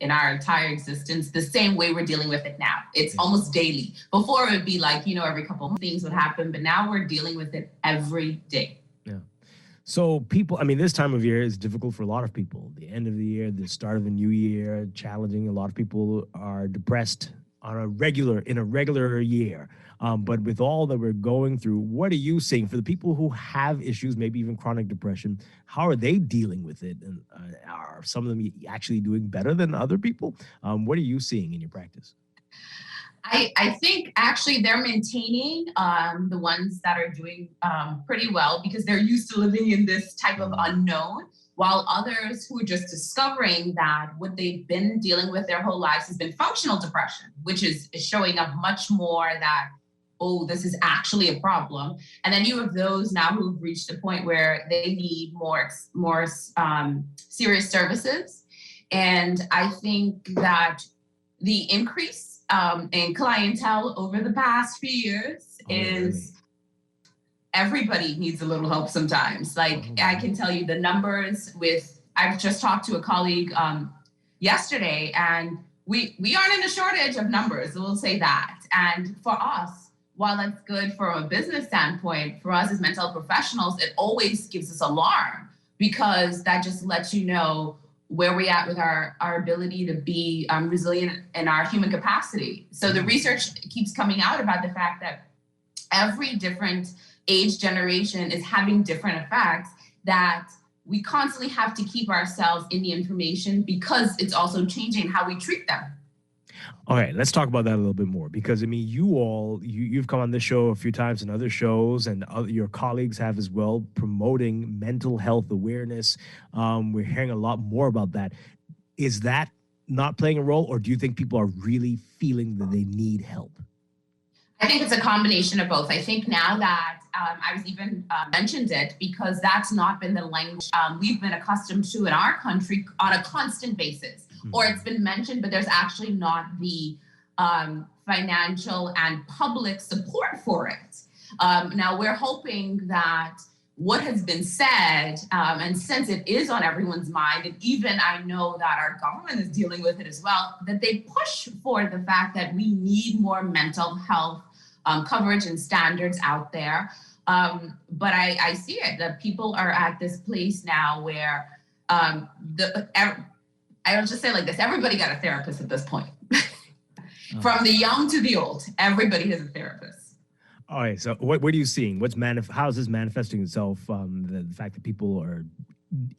entire existence the same way we're dealing with it now. It's almost daily. Before it would be like, every couple of things would happen, but now we're dealing with it every day. Yeah. So people, this time of year is difficult for a lot of people. The end of the year, the start of the new year, challenging. A lot of people are depressed in a regular year. But with all that we're going through, what are you seeing for the people who have issues, maybe even chronic depression? How are they dealing with it? And are some of them actually doing better than other people? What are you seeing in your practice? I think actually they're maintaining the ones that are doing pretty well, because they're used to living in this type of unknown, while others who are just discovering that what they've been dealing with their whole lives has been functional depression, which is showing up much more that, oh, this is actually a problem. And then you have those now who've reached a point where they need more serious services. And I think that the increase in clientele over the past few years is everybody needs a little help sometimes. Like, I can tell you the numbers I've just talked to a colleague yesterday, and we aren't in a shortage of numbers, we'll say that. And for us, while that's good from a business standpoint, for us as mental health professionals, it always gives us alarm, because that just lets you know where we're at with our ability to be resilient in our human capacity. So the research keeps coming out about the fact that every different age generation is having different effects, that we constantly have to keep ourselves in the information, because it's also changing how we treat them. All right, let's talk about that a little bit more, because you've come on this show a few times and other shows, and your colleagues have as well, promoting mental health awareness. We're hearing a lot more about that. Is that not playing a role, or do you think people are really feeling that they need help? I think it's a combination of both. I think now that I was even mentioned it, because that's not been the language we've been accustomed to in our country on a constant basis. Or it's been mentioned, but there's actually not the financial and public support for it. Now we're hoping that what has been said, and since it is on everyone's mind, and even I know that our government is dealing with it as well, that they push for the fact that we need more mental health coverage and standards out there. But I see it, that people are at this place now where I'll just say like this, everybody got a therapist at this point. From the young to the old, everybody has a therapist. All right. So what are you seeing? How is this manifesting itself? The fact that people are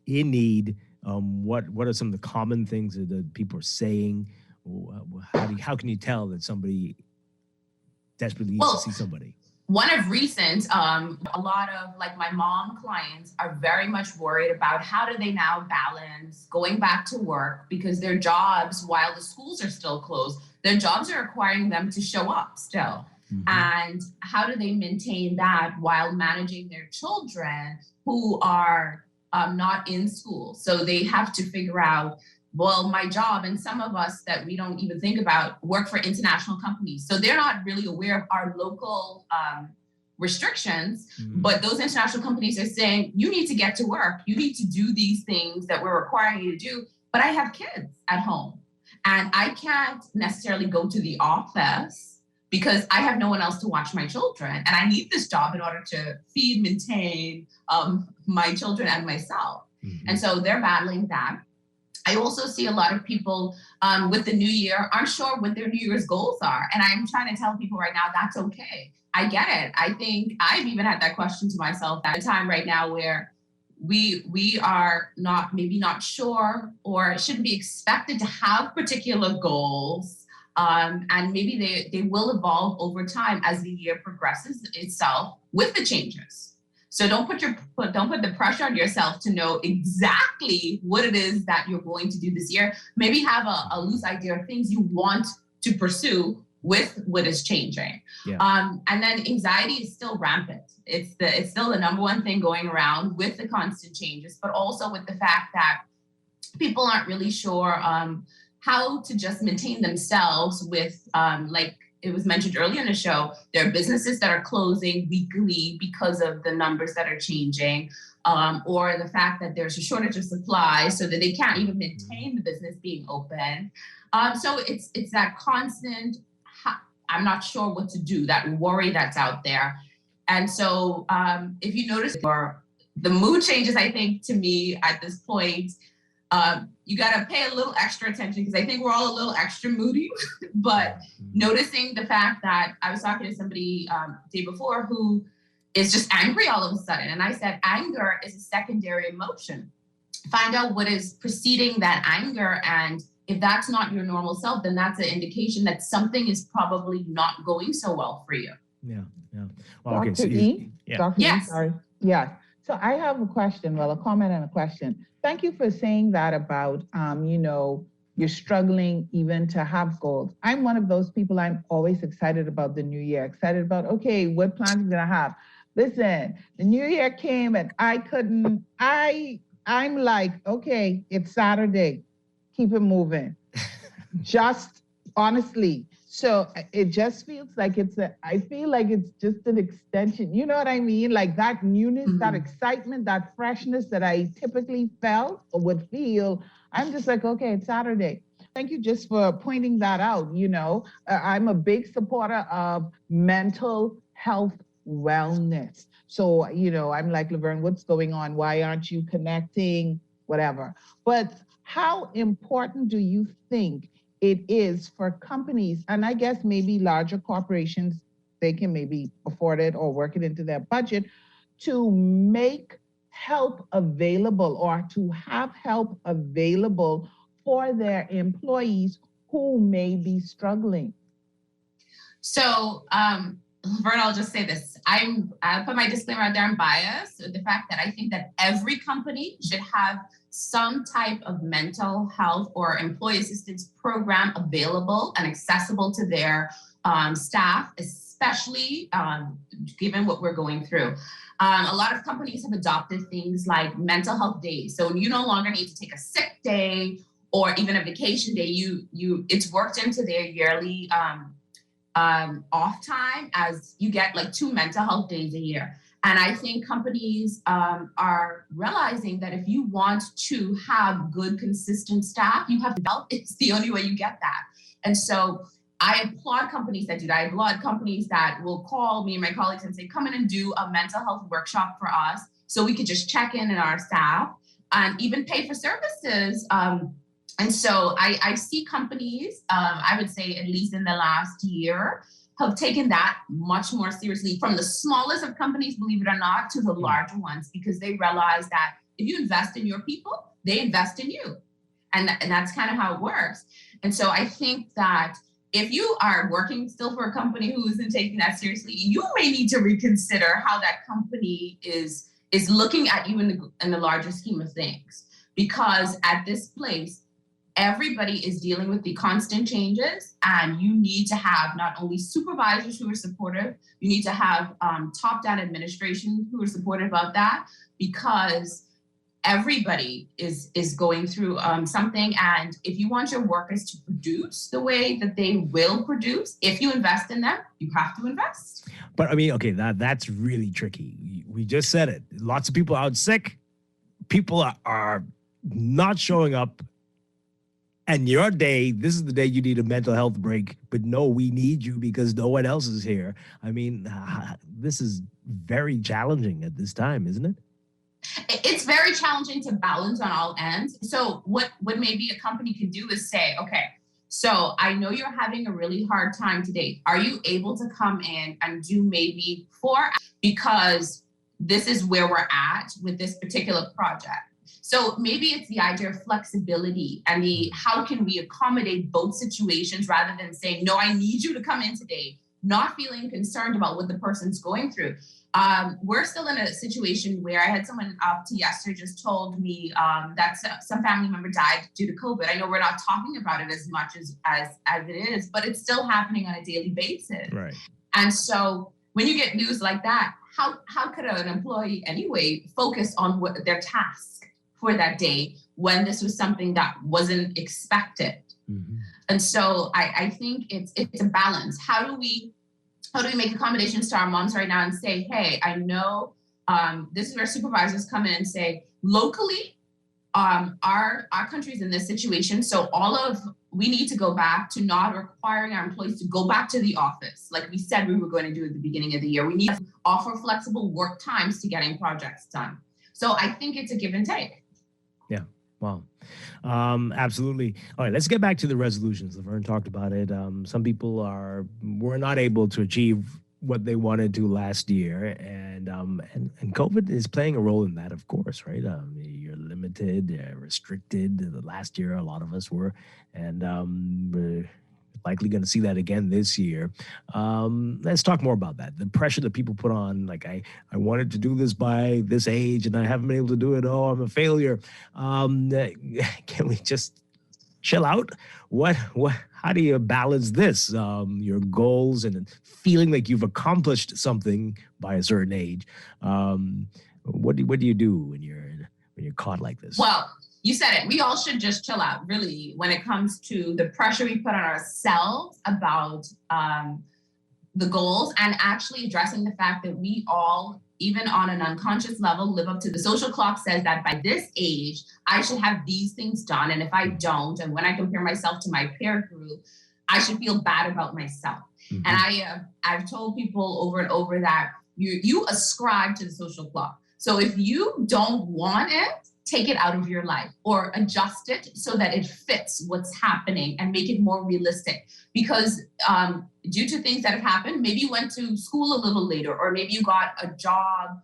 in need. What are some of the common things that people are saying? How can you tell that somebody desperately needs to see somebody? One of recent, a lot of like my mom clients are very much worried about how do they now balance going back to work because their jobs, while the schools are still closed, their jobs are requiring them to show up still. And how do they maintain that while managing their children who are not in school? So they have to figure out, well, my job, and some of us that we don't even think about work for international companies. So they're not really aware of our local restrictions, but those international companies are saying, you need to get to work. You need to do these things that we're requiring you to do. But I have kids at home and I can't necessarily go to the office because I have no one else to watch my children. And I need this job in order to feed, maintain my children and myself. And so they're battling that. I also see a lot of people with the new year aren't sure what their New Year's goals are. And I'm trying to tell people right now, that's okay. I get it. I think I've even had that question to myself at a time right now where we are maybe not sure or shouldn't be expected to have particular goals. And maybe they will evolve over time as the year progresses itself with the changes. So don't put the pressure on yourself to know exactly what it is that you're going to do this year. Maybe have a loose idea of things you want to pursue with what is changing. And then anxiety is still rampant. It's still the number one thing going around with the constant changes, but also with the fact that people aren't really sure how to just maintain themselves with like it was mentioned earlier in the show, there are businesses that are closing weekly because of the numbers that are changing, or the fact that there's a shortage of supply so that they can't even maintain the business being open. So it's that constant, I'm not sure what to do, that worry that's out there. And so if you notice the mood changes, I think to me at this point, you got to pay a little extra attention because I think we're all a little extra moody, but noticing the fact that I was talking to somebody the day before who is just angry all of a sudden. And I said, anger is a secondary emotion. Find out what is preceding that anger. And if that's not your normal self, then that's an indication that something is probably not going so well for you. Yeah. Well, okay. Dr. E? Dr. Yes. E, sorry. Yes. So I have a question, a comment and a question. Thank you for saying that about, you're struggling even to have goals. I'm one of those people, I'm always excited about the new year, excited about, okay, what plans are gonna have? Listen, the new year came and I'm like, okay, it's Saturday, keep it moving. Just honestly. So it just feels like I feel like it's just an extension. You know what I mean? Like that newness, that excitement, that freshness that I typically felt or would feel. I'm just like, okay, it's Saturday. Thank you just for pointing that out. I'm a big supporter of mental health wellness. So, I'm like, Laverne, what's going on? Why aren't you connecting? Whatever. But how important do you think it is for companies, and I guess maybe larger corporations, they can maybe afford it or work it into their budget, to make help available or to have help available for their employees who may be struggling? So, Vern, I'll just say this. I'll put my disclaimer out there, I'm biased with the fact that I think that every company should have some type of mental health or employee assistance program available and accessible to their staff, especially given what we're going through. A lot of companies have adopted things like mental health days. So you no longer need to take a sick day or even a vacation day. It's worked into their yearly off time as you get like 2 mental health days a year. And I think companies are realizing that if you want to have good, consistent staff, you have to help. It's the only way you get that. And so I applaud companies that do that. I applaud companies that will call me and my colleagues and say, come in and do a mental health workshop for us so we could just check in our staff and even pay for services. And so I see companies, I would say at least in the last year, have taken that much more seriously, from the smallest of companies, believe it or not, to the larger ones, because they realize that if you invest in your people, they invest in you. And that's kind of how it works. And so I think that if you are working still for a company who isn't taking that seriously, you may need to reconsider how that company is looking at you in the larger scheme of things. Because at this place, everybody is dealing with the constant changes, and you need to have not only supervisors who are supportive, you need to have top-down administration who are supportive of that, because everybody is going through something. And if you want your workers to produce the way that they will produce, if you invest in them, you have to invest. But I mean, okay, that's really tricky. We just said it. Lots of people out sick. People are not showing up. And your day, this is the day you need a mental health break. But no, we need you because no one else is here. I mean, this is very challenging at this time, isn't it? It's very challenging to balance on all ends. So what maybe a company can do is say, okay, so I know you're having a really hard time today. Are you able to come in and do maybe 4 hours? Because this is where we're at with this particular project. So maybe it's the idea of flexibility and how can we accommodate both situations, rather than saying, no, I need you to come in today, not feeling concerned about what the person's going through. We're still in a situation where I had someone up to yesterday just told me that some family member died due to COVID. I know we're not talking about it as much as it is, but it's still happening on a daily basis. Right. And so when you get news like that, how could an employee anyway focus on what their task for that day when this was something that wasn't expected? Mm-hmm. And so I think it's a balance. How do we make accommodations to our moms right now and say, hey, I know this is where supervisors come in and say, locally, our country's in this situation, so we need to go back to not requiring our employees to go back to the office like we said we were going to do at the beginning of the year. We need to offer flexible work times to getting projects done. So I think it's a give and take. Yeah. Wow. Absolutely. All right, let's get back to the resolutions. Laverne talked about it. Some people were not able to achieve what they wanted to last year, and COVID is playing a role in that, of course, right? You're limited, restricted. Last year, a lot of us were, and we're likely going to see that again this year. Let's talk more about that. The pressure that people put on, like I wanted to do this by this age and I haven't been able to do it. Oh, I'm a failure. Can we just chill out? How do you balance this? Your goals and feeling like you've accomplished something by a certain age. What do you do when you're caught like this? Well, you said it. We all should just chill out, really, when it comes to the pressure we put on ourselves about the goals, and actually addressing the fact that we all, even on an unconscious level, live up to the social clock says that by this age, I should have these things done. And if I don't, and when I compare myself to my peer group, I should feel bad about myself. Mm-hmm. And I've told people over and over that you ascribe to the social clock. So if you don't want it, take it out of your life or adjust it so that it fits what's happening and make it more realistic. Because due to things that have happened, maybe you went to school a little later, or maybe you got a job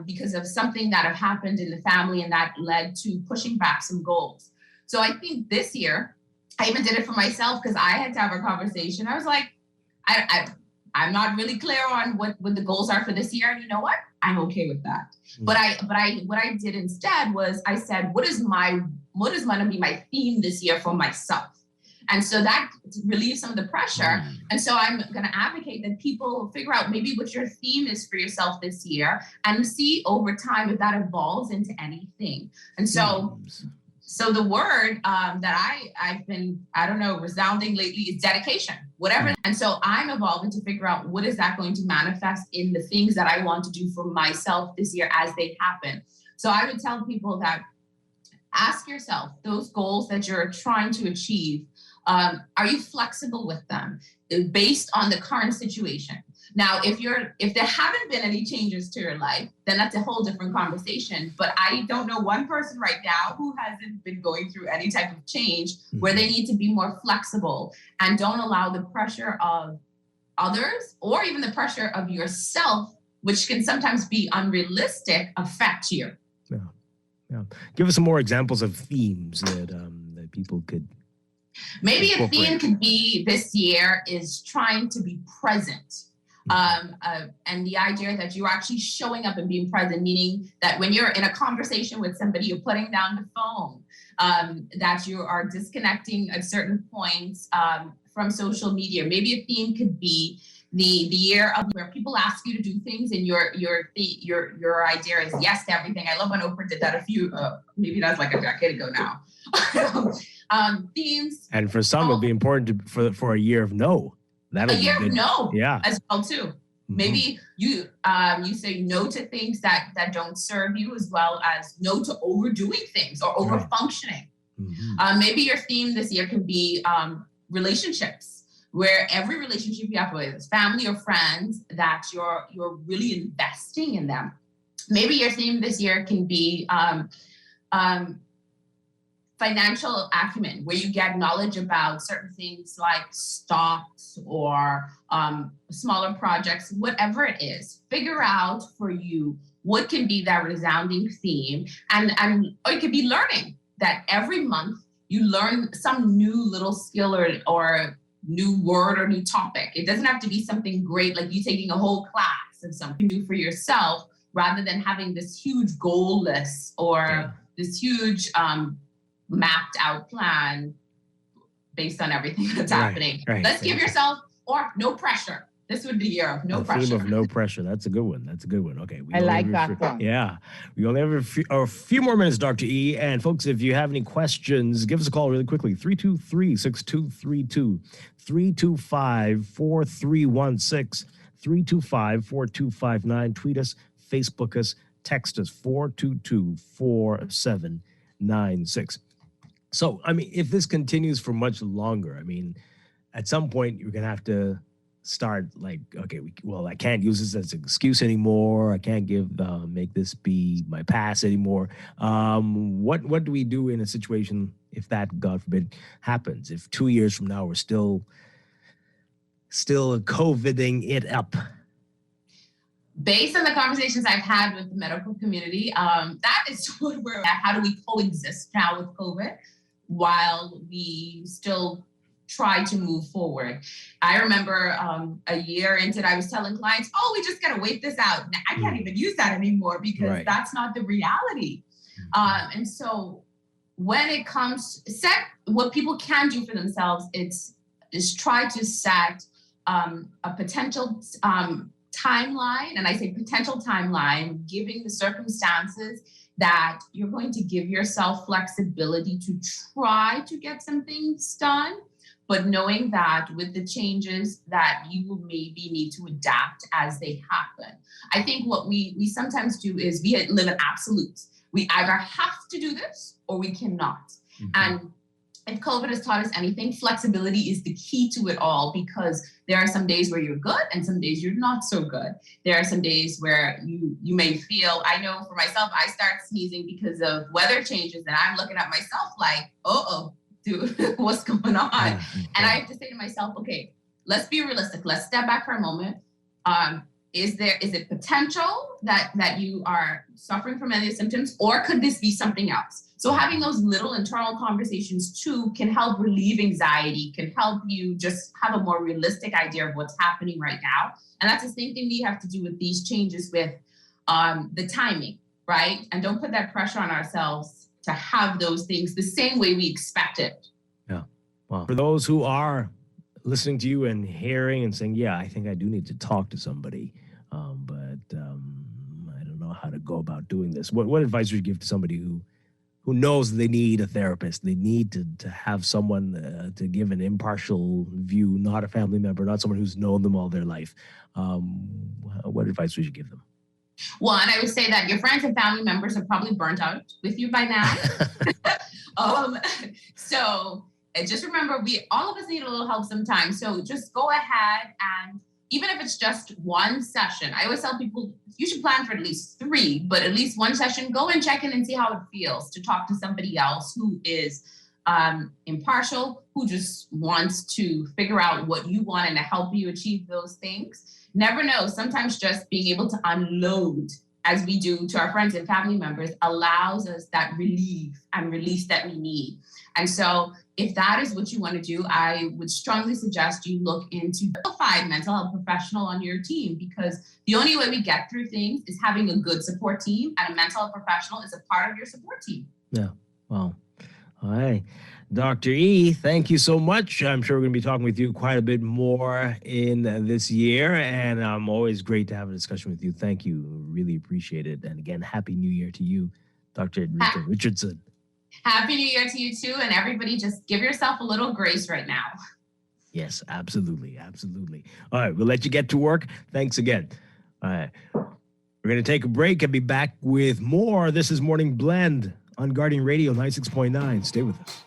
because of something that have happened in the family, and that led to pushing back some goals. So I think this year, I even did it for myself because I had to have a conversation. I was like, I'm not really clear on what the goals are for this year. And you know what? I'm okay with that. But what I did instead was I said, what is going to be my theme this year for myself? And so that relieves some of the pressure. And so I'm going to advocate that people figure out maybe what your theme is for yourself this year, and see over time if that evolves into anything. And so the word that I've been, resounding lately is dedication, whatever. And so I'm evolving to figure out what is that going to manifest in the things that I want to do for myself this year as they happen. So I would tell people that ask yourself those goals that you're trying to achieve. Are you flexible with them based on the current situation? Now, if there haven't been any changes to your life, then that's a whole different conversation. But I don't know one person right now who hasn't been going through any type of change where they need to be more flexible and don't allow the pressure of others or even the pressure of yourself, which can sometimes be unrealistic, affect you. Yeah. Give us some more examples of themes that people could. Maybe a theme could be this year is trying to be present. And the idea that you're actually showing up and being present, meaning that when you're in a conversation with somebody, you're putting down the phone, that you are disconnecting at certain points from social media. Maybe a theme could be the year of where people ask you to do things and your idea is yes to everything. I love when Oprah did that maybe that's like a decade ago now. Themes. And for some, it'd be important for a year of no. A year of no, yeah, as well too. Mm-hmm. Maybe you say no to things that don't serve you, as well as no to overdoing things or over functioning. Mm-hmm. Maybe your theme this year can be relationships, where every relationship you have with family or friends, that you're really investing in them. Maybe your theme this year can be financial acumen, where you get knowledge about certain things like stocks or smaller projects, whatever it is. Figure out for you what can be that resounding theme, or it could be learning, that every month you learn some new little skill or new word or new topic. It doesn't have to be something great like you taking a whole class of something new for yourself, rather than having this huge goal list or this huge mapped out plan based on everything that's happening. Right. Let's give yourself, or no pressure. This would be a year of no pressure. Theme of no pressure. That's a good one. Okay. I like that one. Yeah. We only have a few more minutes, Dr. E. And folks, if you have any questions, give us a call really quickly. 323-6232, 325-4316, 325-4259. Tweet us, Facebook us, text us, 422-4796. So, if this continues for much longer, at some point you're going to have to start like, okay, I can't use this as an excuse anymore. I can't make this be my pass anymore. What do we do in a situation if that, God forbid, happens? If 2 years from now we're still COVIDing it up? Based on the conversations I've had with the medical community, that is what we're at. How do we coexist now with COVID while we still try to move forward? I remember a year into it, I was telling clients, we just got to wait this out. I can't even use that anymore because that's not the reality. And so when it comes, set what people can do for themselves, is try to set a potential timeline, and I say potential timeline, giving the circumstances that you're going to give yourself flexibility to try to get some things done, but knowing that with the changes that you will maybe need to adapt as they happen. I think what we sometimes do is we live in absolutes. We either have to do this or we cannot. Mm-hmm. And if COVID has taught us anything, flexibility is the key to it all, because there are some days where you're good and some days you're not so good. There are some days where you may feel, I know for myself, I start sneezing because of weather changes, and I'm looking at myself like, dude, what's going on? And I have to say to myself, okay, let's be realistic. Let's step back for a moment. Is it potential that you are suffering from any symptoms, or could this be something else? So having those little internal conversations too can help relieve anxiety, can help you just have a more realistic idea of what's happening right now. And that's the same thing we have to do with these changes with the timing, right? And don't put that pressure on ourselves to have those things the same way we expect it. Yeah. Well, for those who are listening to you and hearing and saying, yeah, I think I do need to talk to somebody, but I don't know how to go about doing this. What advice would you give to somebody who knows they need a therapist? They need to have someone to give an impartial view, not a family member, not someone who's known them all their life. What advice would you give them? One, I would say that your friends and family members are probably burnt out with you by now. So And just remember, all of us need a little help sometimes. So just go ahead, and even if it's just one session, I always tell people you should plan for at least 3, but at least one session, go and check in and see how it feels to talk to somebody else who is impartial, who just wants to figure out what you want and to help you achieve those things. Never know. Sometimes just being able to unload, as we do to our friends and family members, allows us that relief and release that we need. And so if that is what you want to do, I would strongly suggest you look into a qualified mental health professional on your team, because the only way we get through things is having a good support team, and a mental health professional is a part of your support team. Yeah. Well, all right. Dr. E, thank you so much. I'm sure we're going to be talking with you quite a bit more in this year, and always great to have a discussion with you. Thank you. Really appreciate it. And again, Happy New Year to you, Dr. Rita Richardson. Happy New Year to you too. And everybody, just give yourself a little grace right now. Yes, absolutely. Absolutely. All right. We'll let you get to work. Thanks again. All right. We're going to take a break and be back with more. This is Morning Blend on Guardian Radio 96.9. Stay with us.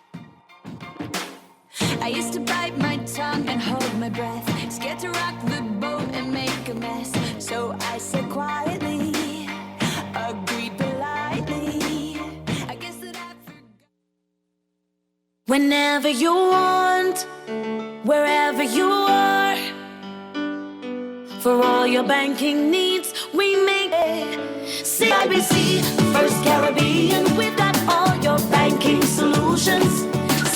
I used to bite my tongue and hold my breath, scared to rock the boat and make a mess. So I said quietly, agreed politely. I guess that I forgot. Whenever you want, wherever you are, for all your banking needs, we make it. CIBC, First Caribbean, we've got all your banking solutions.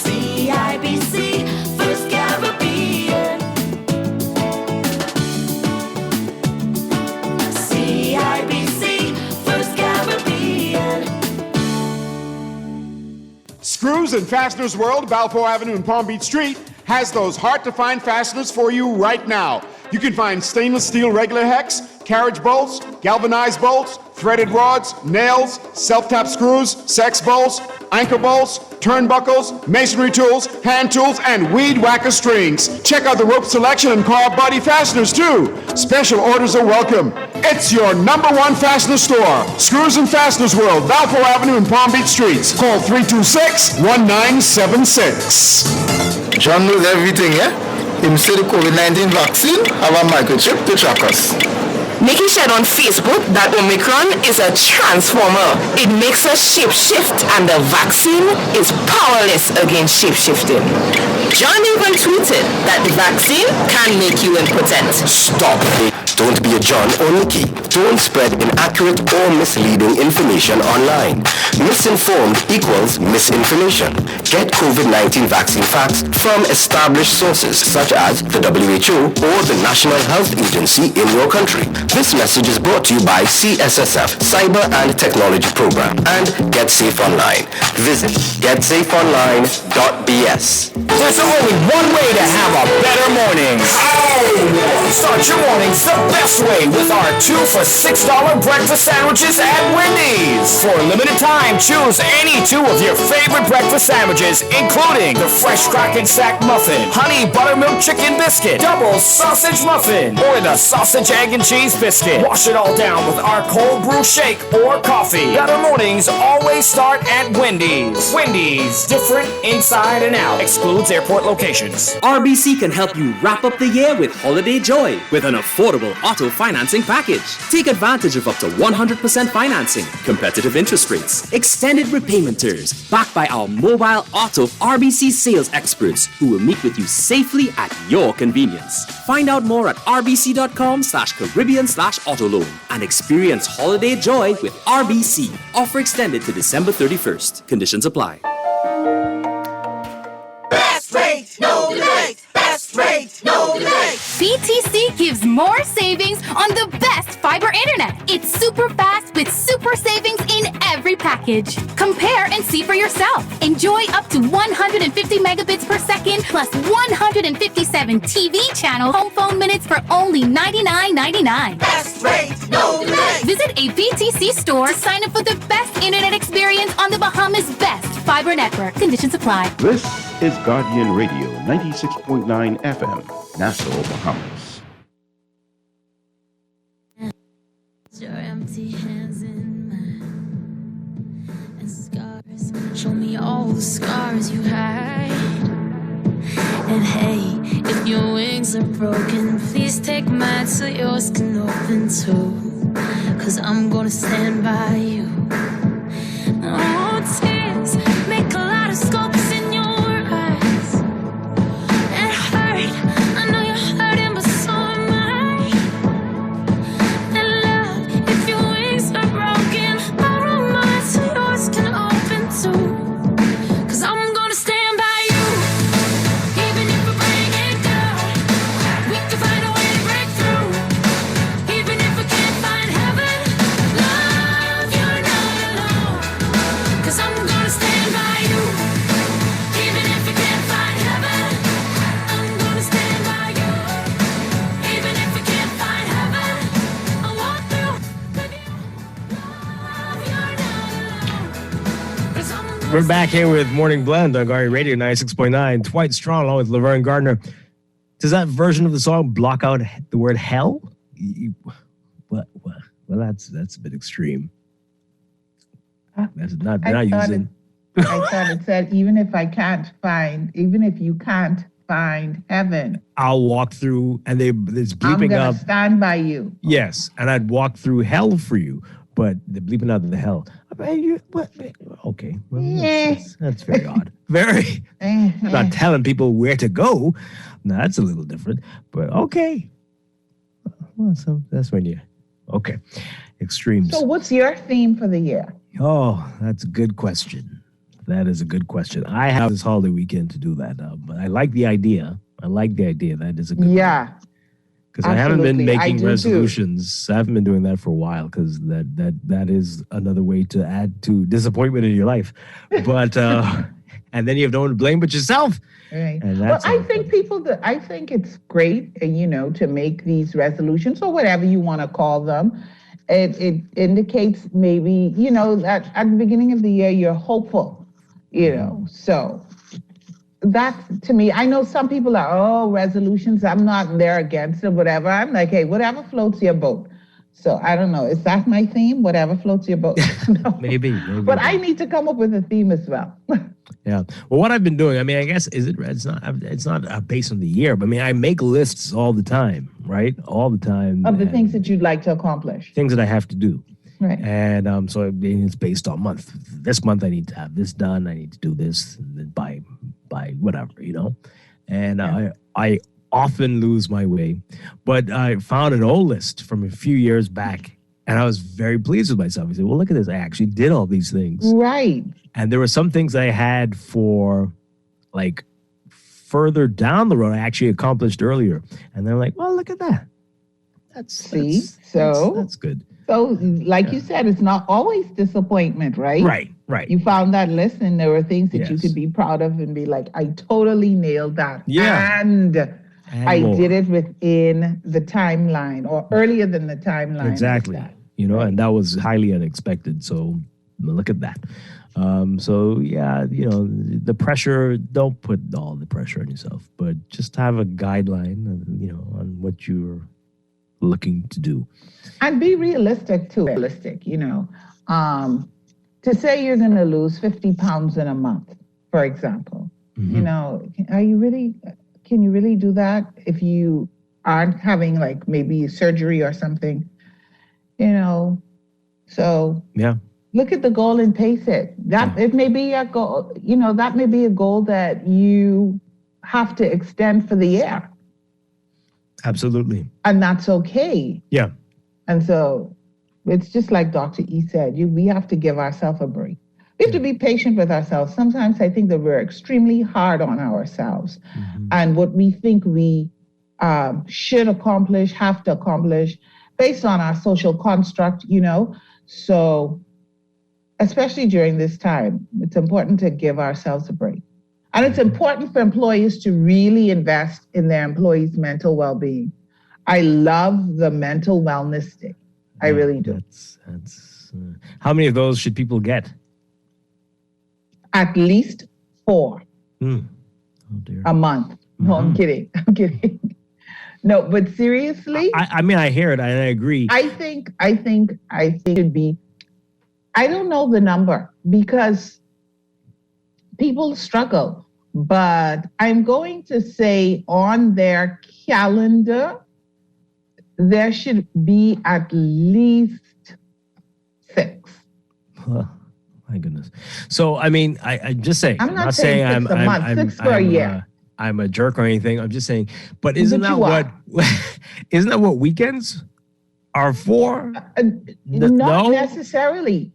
CIBC, First Caribbean. CIBC, First Caribbean. Screws and Fasteners World, Balfour Avenue and Palm Beach Street, has those hard-to-find fasteners for you right now. You can find stainless steel regular hex, carriage bolts, galvanized bolts, threaded rods, nails, self-tap screws, sex bolts, anchor bolts, turnbuckles, masonry tools, hand tools, and weed whacker strings. Check out the rope selection and carved body fasteners too. Special orders are welcome. It's your #1 fastener store. Screws and Fasteners World, Balfour Avenue and Palm Beach Streets. Call 326-1976. John knows everything, yeah? Him say the COVID-19 vaccine have a microchip to track us. Nikki shared on Facebook that Omicron is a transformer. It makes us shape-shift, and the vaccine is powerless against shape-shifting. John even tweeted that the vaccine can make you impotent. Stop. Don't be a John or Nikki. Don't spread inaccurate or misleading information online. Misinformed equals misinformation. Get COVID-19 vaccine facts from established sources such as the WHO or the National Health Agency in your country. This message is brought to you by CSSF Cyber and Technology Program and Get Safe Online. Visit getsafeonline.bs. There's only one way to have a better morning. Start your mornings the best way with our 2 for $6 breakfast sandwiches at Wendy's. For a limited time, choose any 2 of your favorite breakfast sandwiches, including the fresh Strachan sack muffin, honey buttermilk chicken biscuit, double sausage muffin, or the sausage, egg, and cheese biscuit. Wash it all down with our cold brew shake or coffee. Better mornings always start at Wendy's. Wendy's, different inside and out. Excludes airport locations. RBC can help you wrap up the year with holiday joy with an affordable auto financing package. Take advantage of up to 100% financing, competitive interest rates, extended repayment terms, backed by our mobile auto RBC sales experts who will meet with you safely at your convenience. Find out more at rbc.com/Caribbean/autoloan and experience holiday joy with RBC. Offer extended to December 31st. Conditions apply. Best rate, no delay. Best rate, no delay. BTC gives more savings on the best fiber internet. It's super fast with super savings in every package. Compare and see for yourself. Enjoy up to 150 megabits per second plus 157 TV channel home phone minutes for only $99.99. Best rate, no delay. Visit a BTC store to sign up for the best internet experience on the Bahamas' best fiber network. Conditions apply. This is Guardian Radio 96.9 FM, Nassau, Bahamas. Your empty hands in mine and scars. Show me all the scars you hide. And hey, if your wings are broken, please take mine so yours can open too. 'Cause I'm gonna stand by you. Oh, tears make a lot of scopes in your eyes. It hurt, I know you're hurting, but so am I. And love, if your wings are broken, borrow mine so yours can open too. 'Cause I'm gonna stand by you, even if we bring it down. We can find a way to break through, even if we can't find heaven. Love, you're not alone. 'Cause I'm gonna stand by you, even if we can't find heaven. I'm gonna stand by you, even if we can't find heaven. I'll walk through with you. Love, you're not alone. 'Cause I'm We're back here with Morning Blend on Gary Radio 96.9. Dwight Strong along with Laverne Gardner. Does that version of the song block out the word hell? What? Well, that's a bit extreme. That's not, they're not using. I thought it said, even if you can't find heaven, I'll walk through, and it's I'm bleeping gonna up. stand by you. Yes, and I'd walk through hell for you, but they're bleeping out the hell. I mean, okay, well, that's very odd. Very. I'm not telling people where to go. No, that's a little different, but okay. Well, so that's when you, okay, extremes. So what's your theme for the year? Oh, that's a good question. That is a good question. I have this holiday weekend to do that, but I like the idea. That is a good one. Because I haven't been making resolutions. I haven't been doing that for a while because that is another way to add to disappointment in your life. But and then you have no one to blame but yourself. Right. And Well, that's I think it's great, to make these resolutions or whatever you want to call them. It indicates maybe, that at the beginning of the year, you're hopeful, so that to me, I know some people are, resolutions, I'm not there against it, whatever. I'm like, hey, whatever floats your boat. So I don't know. Is that my theme? Whatever floats your boat? No. Maybe. But I need to come up with a theme as well. Yeah. Well, what I've been doing, I mean, I guess it's not based on the year, but I mean, I make lists all the time, right? All the time. Of the things that you'd like to accomplish. Things that I have to do. Right. And so it's based on month. This month I need to have this done. I need to do this by whatever, And I often lose my way, but I found an old list from a few years back, and I was very pleased with myself. I said, well, look at this. I actually did all these things. Right. And there were some things I had for like further down the road I actually accomplished earlier. And they're like, well, look at that. That's good. So like you said, it's not always disappointment, right? Right. You found that list and there were things that you could be proud of and be like, I totally nailed that. Yeah. And I more. did it within the timeline or earlier than the timeline. Exactly. And that was highly unexpected. So look at that. The pressure, don't put all the pressure on yourself, but just have a guideline, on what you're looking to do. And be realistic too. To say you're going to lose 50 pounds in a month, for example, can you really do that if you aren't having like maybe surgery or something, so look at the goal and pace it. It may be a goal, that may be a goal that you have to extend for the year. Absolutely. And that's okay. Yeah. And so it's just like Dr. E said, we have to give ourselves a break. We have to be patient with ourselves. Sometimes I think that we're extremely hard on ourselves. And what we think we should accomplish, have to accomplish based on our social construct, So especially during this time, it's important to give ourselves a break. And it's important for employers to really invest in their employees' mental well-being. I love the mental wellness day. I really do. How many of those should people get? At least 4 Oh dear. a month. No, I'm kidding. No, but seriously, I mean, I hear it and I agree. I think it should be. I don't know the number because people struggle but I'm going to say on their calendar, there should be at least 6. My goodness. So, I mean, I'm just saying. I'm not saying 6 a month, 6 for a year. I'm a jerk or anything. I'm just saying. But Isn't that what weekends are for? Not necessarily.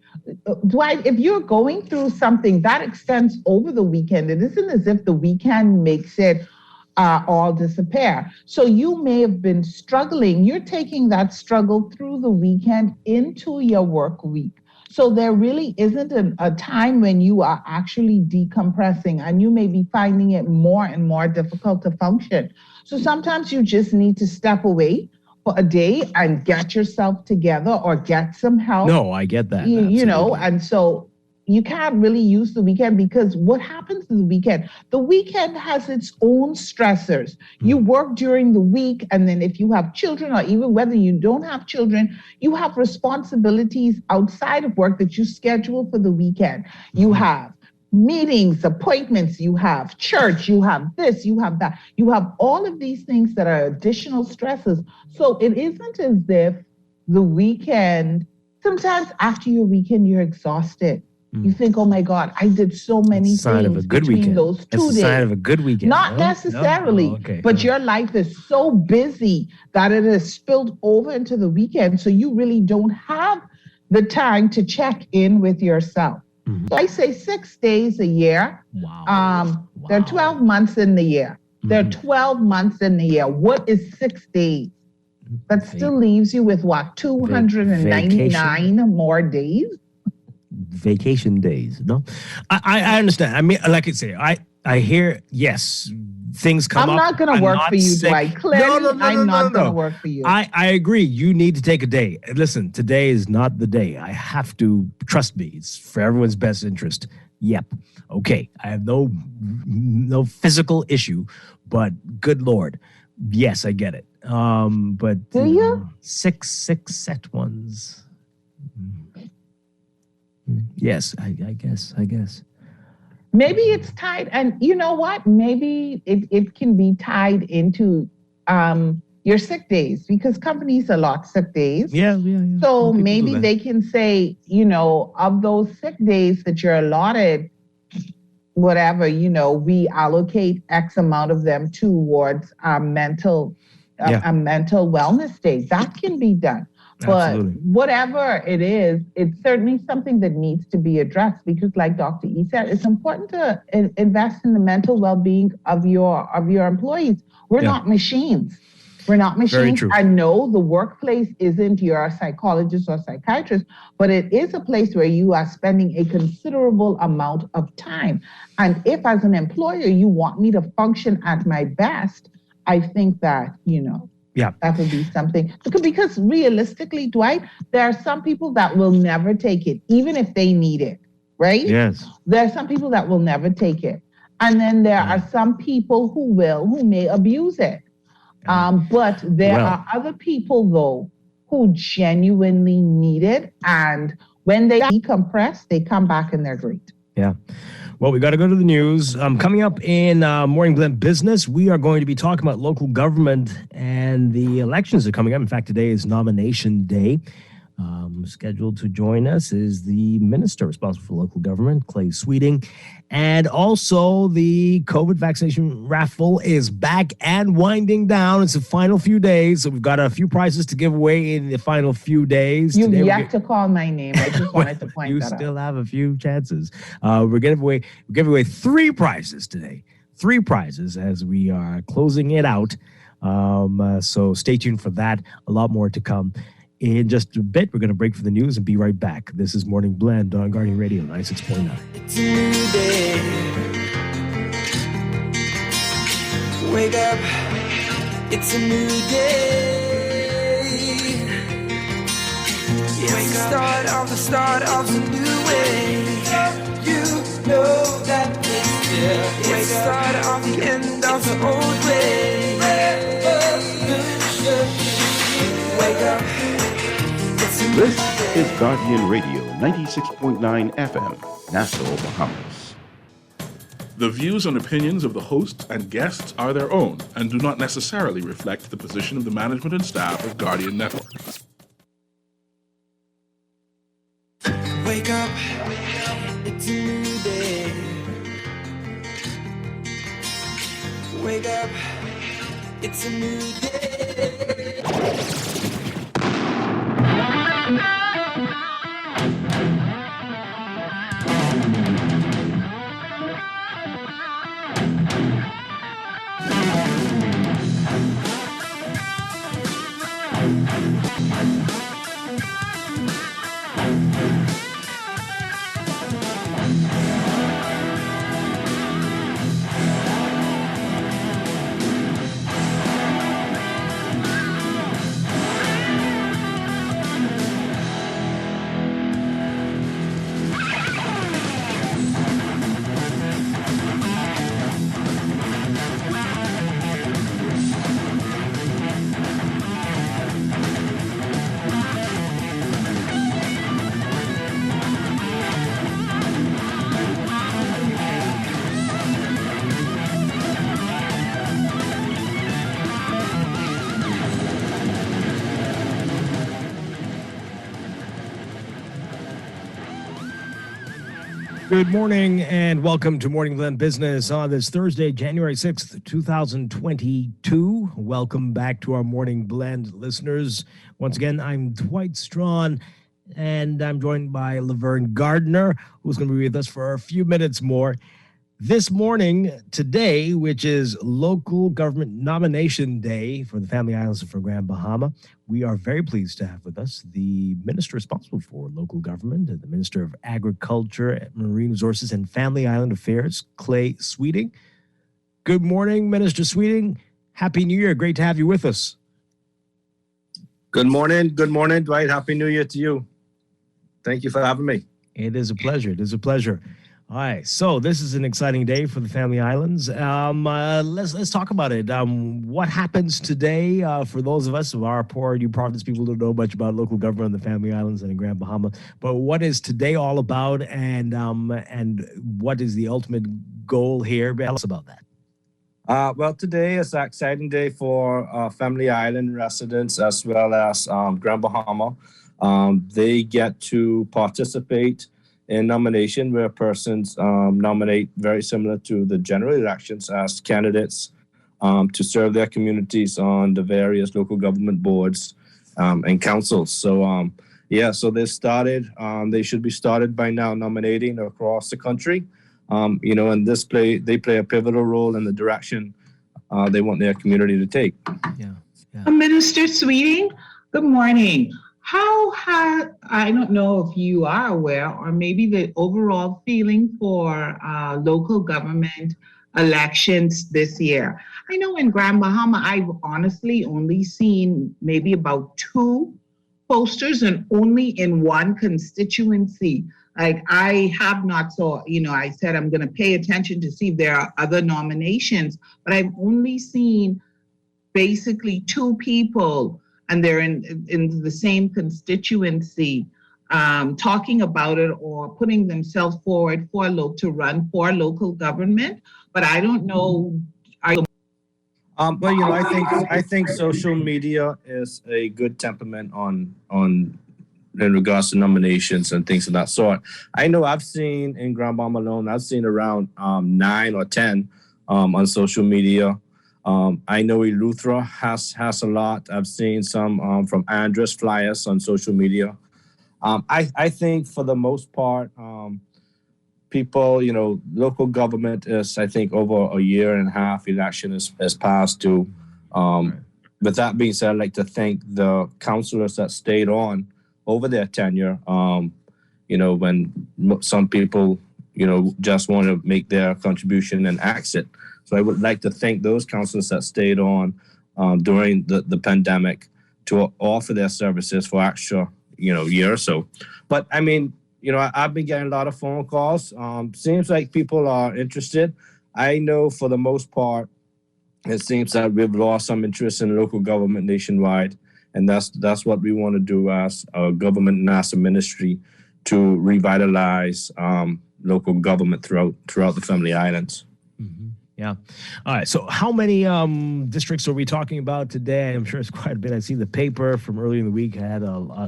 Dwight, if you're going through something that extends over the weekend, it isn't as if the weekend makes it all disappear. So you may have been struggling. You're taking that struggle through the weekend into your work week. So there really isn't a time when you are actually decompressing, and you may be finding it more and more difficult to function. So sometimes you just need to step away for a day and get yourself together or get some help. No, I get that. You know, and so you can't really use the weekend, because what happens in the weekend has its own stressors. You work during the week, and then if you have children, or even whether you don't have children, you have responsibilities outside of work that you schedule for the weekend. You have meetings, appointments, you have church, you have this, you have that. You have all of these things that are additional stresses. So it isn't as if the weekend, sometimes after your weekend, you're exhausted. You think, oh my God, I did so many things between those 2 days. It's a sign of a good weekend. Not necessarily, but your life is so busy that it has spilled over into the weekend. So you really don't have the time to check in with yourself. So I say 6 days a year. Wow. There are 12 months in the year. There are 12 months in the year. What is 6 days? That still leaves you with what, 299 more days? Vacation days. No, I understand. I mean, like I say, I hear, yes, things come up. I'm not going to work for you, Dwight. Clearly, I'm not going to work for you. I agree. You need to take a day. Listen, today is not the day. I have to, trust me, it's for everyone's best interest. Yep. Okay. I have no physical issue, but good Lord. Yes, I get it. But do you? 6 set ones. Yes, I guess. Maybe it's tied, and you know what? Maybe it can be tied into your sick days, because companies allot sick days. Yeah. So maybe they can say, you know, of those sick days that you're allotted, whatever, you know, we allocate X amount of them towards a mental wellness day. That can be done. But whatever it is, it's certainly something that needs to be addressed, because like Dr. E said, it's important to invest in the mental well-being of your employees. We're not machines. We're not machines. I know the workplace isn't your psychologist or psychiatrist, but it is a place where you are spending a considerable amount of time. And if as an employer, you want me to function at my best, I think that, you know, that would be something. Because realistically, Dwight, there are some people that will never take it, even if they need it, right? Yes. There are some people that will never take it. And then there are some people who may abuse it. But there are other people, though, who genuinely need it. And when they decompress, they come back and they're great. Yeah. Well, we got to go to the news. Coming up in Morning Blend Business, we are going to be talking about local government, and the elections are coming up. In fact, today is nomination day. Scheduled to join us is the minister responsible for local government, Clay Sweeting. And also the COVID vaccination raffle is back and winding down. It's the final few days. So we've got a few prizes to give away in the final few days. You've yet to call my name. I just wanted to point that out. You still have a few chances. We're giving away 3 prizes today. 3 prizes as we are closing it out. So stay tuned for that. A lot more to come. In just a bit, we're going to break for the news and be right back. This is Morning Blend on Guardian Radio 96.9. It's a new day. Wake up. It's a new day. It's the start of the new way. You know that it's the start of the end of the old way. Wake up. This is Guardian Radio 96.9 FM, Nassau, Bahamas. The views and opinions of the hosts and guests are their own and do not necessarily reflect the position of the management and staff of Guardian Network. Wake up, it's a new day. Wake up, it's a new day. Good morning and welcome to Morning Blend Business on this Thursday, January 6th, 2022. Welcome back to our Morning Blend listeners. Once again, I'm Dwight Strachan and I'm joined by Laverne Gardner, who's going to be with us for a few minutes more. This morning, today, which is Local Government Nomination Day for the Family Islands and for Grand Bahama, we are very pleased to have with us the Minister responsible for local government, the Minister of Agriculture, Marine Resources, and Family Island Affairs, Clay Sweeting. Good morning, Minister Sweeting. Happy New Year. Great to have you with us. Good morning. Good morning, Dwight. Happy New Year to you. Thank you for having me. It is a pleasure. It is a pleasure. All right, so this is an exciting day for the Family Islands. Let's talk about it. What happens today for those of us who are poor New Providence people who don't know much about local government on the Family Islands and in Grand Bahama? But what is today all about, and what is the ultimate goal here? Tell us about that. Well, today is an exciting day for Family Island residents as well as Grand Bahama. They get to participate in nomination where persons nominate very similar to the general elections as candidates to serve their communities on the various local government boards and councils. So, so they started, they should be started by now nominating across the country. And they play a pivotal role in the direction they want their community to take. Minister Sweeting, good morning. I don't know if you are aware, or maybe the overall feeling for local government elections this year. I know in Grand Bahama, I've honestly only seen maybe about 2 posters and only in one constituency. Like I have not saw, I said I'm going to pay attention to see if there are other nominations, but I've only seen basically 2 people and they're in the same constituency, talking about it or putting themselves forward to run for local government. But I don't know. I think social media is a good temperament on in regards to nominations and things of that sort. I know I've seen in Grand Bahama alone, I've seen around 9 or 10 on social media. I know Eleuthera has a lot. I've seen some from Andres flyers on social media. I think for the most part, people, local government is, I think, over a year and a half election has passed to. With that being said, I'd like to thank the councillors that stayed on over their tenure. When some people, just want to make their contribution and exit. So I would like to thank those councillors that stayed on during the pandemic to offer their services for extra, year or so. But I mean, I've been getting a lot of phone calls. Seems like people are interested. I know for the most part, it seems that we've lost some interest in local government nationwide. And that's what we want to do as a government and as a ministry to revitalize local government throughout the Family Islands. Yeah. All right. So how many districts are we talking about today? I'm sure it's quite a bit. I see the paper from earlier in the week had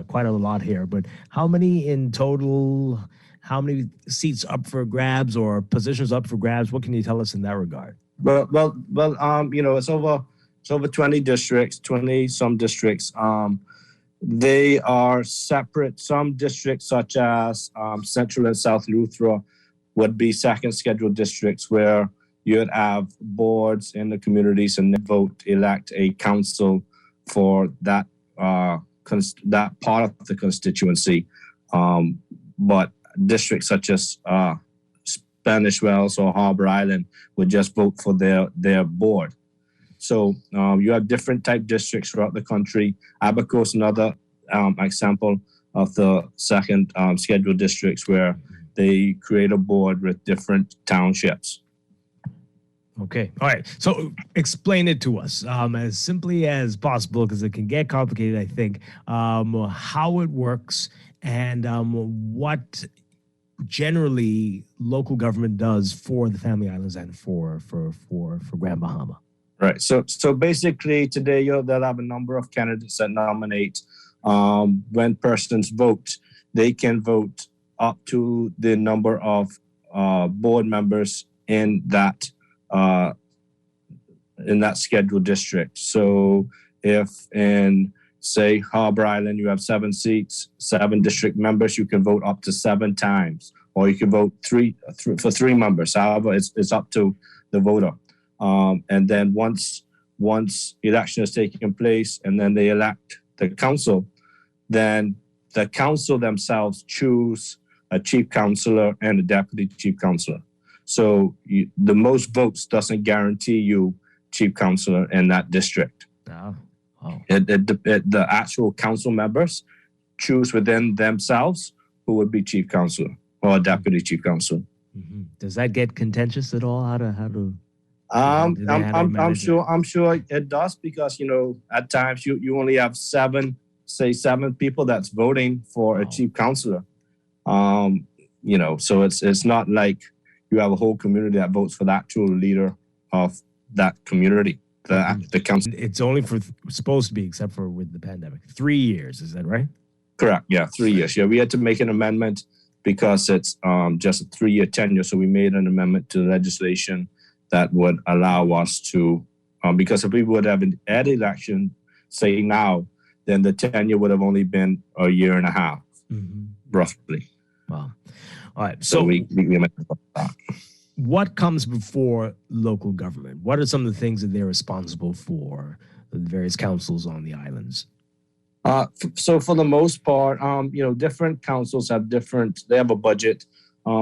quite a lot here, but how many in total? How many seats up for grabs or positions up for grabs? What can you tell us in that regard? Well, it's over 20 districts, 20 some districts. They are separate. Some districts, such as Central and South Luthra, would be second scheduled districts where you'd have boards in the communities and then elect a council for that that part of the constituency. But districts such as Spanish Wells or Harbor Island would just vote for their board. So you have different type districts throughout the country. Abaco is another example of the second scheduled districts where they create a board with different townships. Okay. All right. So explain it to us as simply as possible, because it can get complicated, I think, how it works and what generally local government does for the Family Islands and for Grand Bahama. Right. So basically today they'll have a number of candidates that nominate. When persons vote, they can vote up to the number of board members in that scheduled district. So if in, say, Harbor Island, you have 7 seats, 7 district members, you can vote up to 7 times, or you can vote for 3 members. However, it's up to the voter. And then once election has taken place and then they elect the council, then the council themselves choose a chief councilor and a deputy chief councilor. So the most votes doesn't guarantee you chief councilor in that district. Oh. The actual council members choose within themselves who would be chief councilor or deputy chief councilor. Does that get contentious at all? How to? I'm sure it does, because at times you only have 7 people that's voting for a chief councilor. So it's not like you have a whole community that votes for the actual leader of that community, the council. It's only supposed to be, except for with the pandemic, 3 years. Is that right? Correct. Yeah, 3 years. Yeah, we had to make an amendment because it's just a 3-year tenure. So we made an amendment to the legislation that would allow us to, because if we would have had election, say now, then the tenure would have only been a year and a half, roughly. Wow. All right. So we what comes before local government? What are some of the things that they're responsible for, the various councils on the islands? So for the most part, different councils have they have a budget.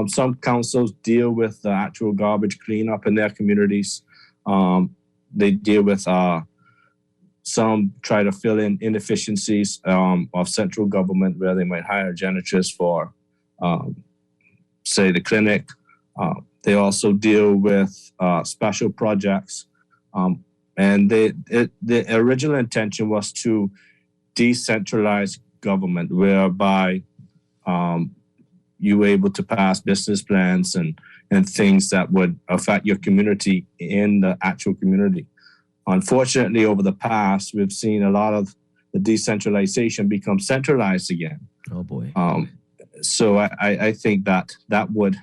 Some councils deal with the actual garbage cleanup in their communities. They deal with some try to fill in inefficiencies of central government, where they might hire janitors for, say, the clinic. They also deal with special projects. And the original intention was to decentralize government, whereby you were able to pass business plans and things that would affect your community in the actual community. Unfortunately, over the past, we've seen a lot of the decentralization become centralized again. Oh, boy. So I think that would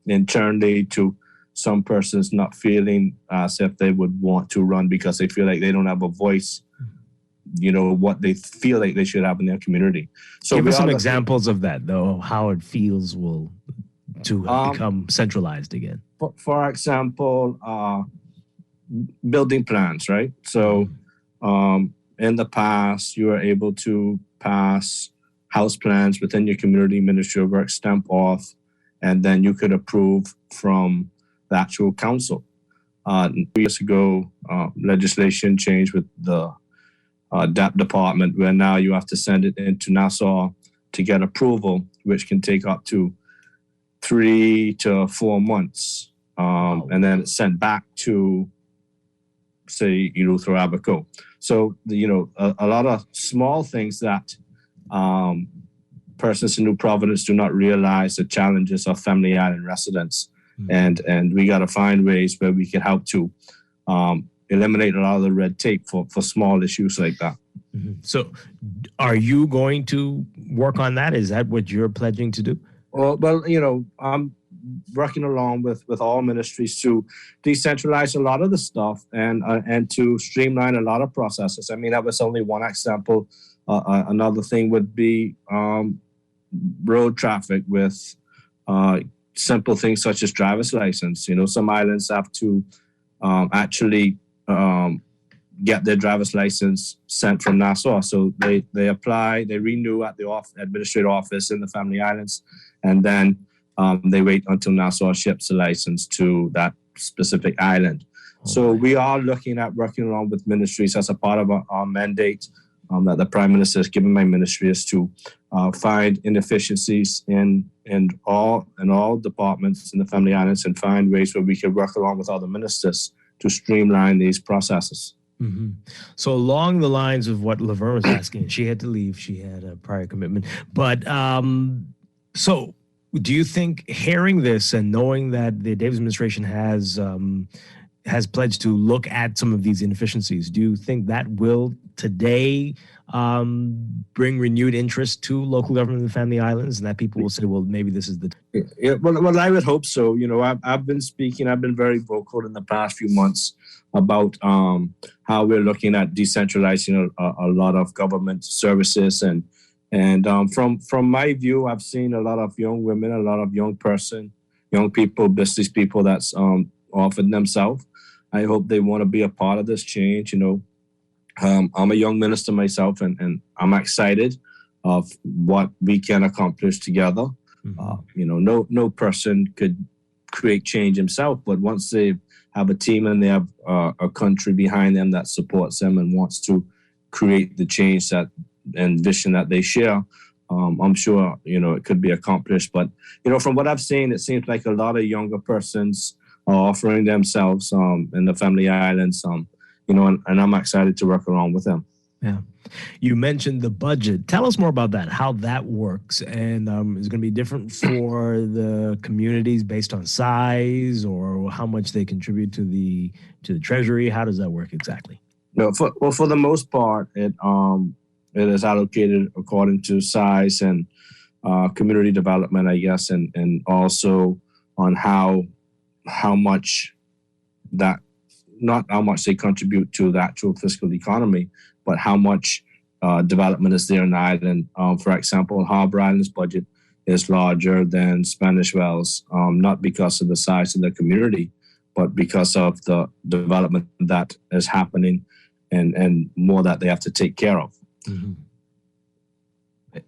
in turn lead to some persons not feeling as if they would want to run because they feel like they don't have a voice, what they feel like they should have in their community. So give us some examples of that, though, how it feels to become centralized again. For example, building plans, right? So in the past, you were able to pass house plans within your community, Ministry of Work, stamp off, and then you could approve from the actual council. 2 years ago, legislation changed with the DAP department, where now you have to send it into Nassau to get approval, which can take up to 3 to 4 months. And then it's sent back to, say, through Abaco. So, a lot of small things that persons in New Providence do not realize the challenges of Family Island residents and we got to find ways where we can help to eliminate a lot of the red tape for small issues like that. So, are you going to work on that? Is that what you're pledging to do? Well, I'm working along with all ministries to decentralize a lot of the stuff and to streamline a lot of processes. I mean, that was only one example. Another thing would be road traffic with simple things such as driver's license. Some islands have to actually get their driver's license sent from Nassau. So they apply, they renew at the administrative office in the Family Islands, and then they wait until Nassau ships the license to that specific island. So we are looking at working along with ministries as a part of our mandate that the Prime Minister has given my ministry, is to find inefficiencies in all departments in the Family Islands and find ways where we can work along with other ministers to streamline these processes. So along the lines of what Laverne was asking, she had to leave. She had a prior commitment. But so do you think, hearing this and knowing that the Davis administration has pledged to look at some of these inefficiencies, do you think that will today bring renewed interest to local government in the Family Islands, and that people will say, well, maybe this is the Well, I would hope so. I've been very vocal in the past few months about how we're looking at decentralizing a lot of government services, and from my view, I've seen a lot of young women, a lot of young people, business people that's offered themselves. I hope they want to be a part of this change. I'm a young minister myself, and I'm excited of what we can accomplish together. No person could create change himself, but once they have a team and they have a country behind them that supports them and wants to create the change and vision that they share, I'm sure it could be accomplished. But from what I've seen, it seems like a lot of younger persons are offering themselves in the Family Islands, and I'm excited to work along with them. Yeah. You mentioned the budget. Tell us more about that, how that works. And is it going to be different for the communities based on size, or how much they contribute to the treasury? How does that work exactly? No, for the most part, it is allocated according to size and community development, I guess, and also on how much that, not how much they contribute to the actual fiscal economy, but how much development is there in the island. For example, Harbour Island's budget is larger than Spanish Wells, not because of the size of the community, but because of the development that is happening and more that they have to take care of.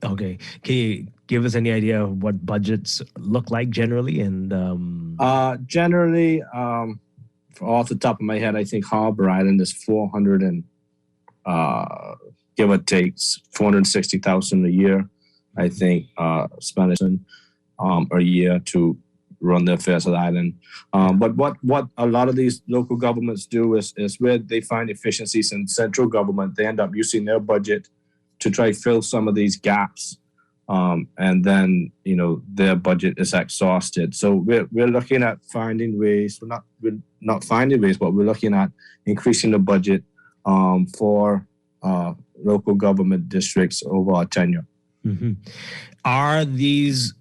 Okay. Can you give us any idea of what budgets look like generally? And generally, off the top of my head, I think Harbour Island is 400 and give or take 460,000 a year. I think Spanish a year to run the affairs of the island. But what a lot of these local governments do is where they find efficiencies in central government, they end up using their budget to try to fill some of these gaps. And then, their budget is exhausted. So we're looking at finding ways, we're not finding ways, but we're looking at increasing the budget for local government districts over our tenure. Are these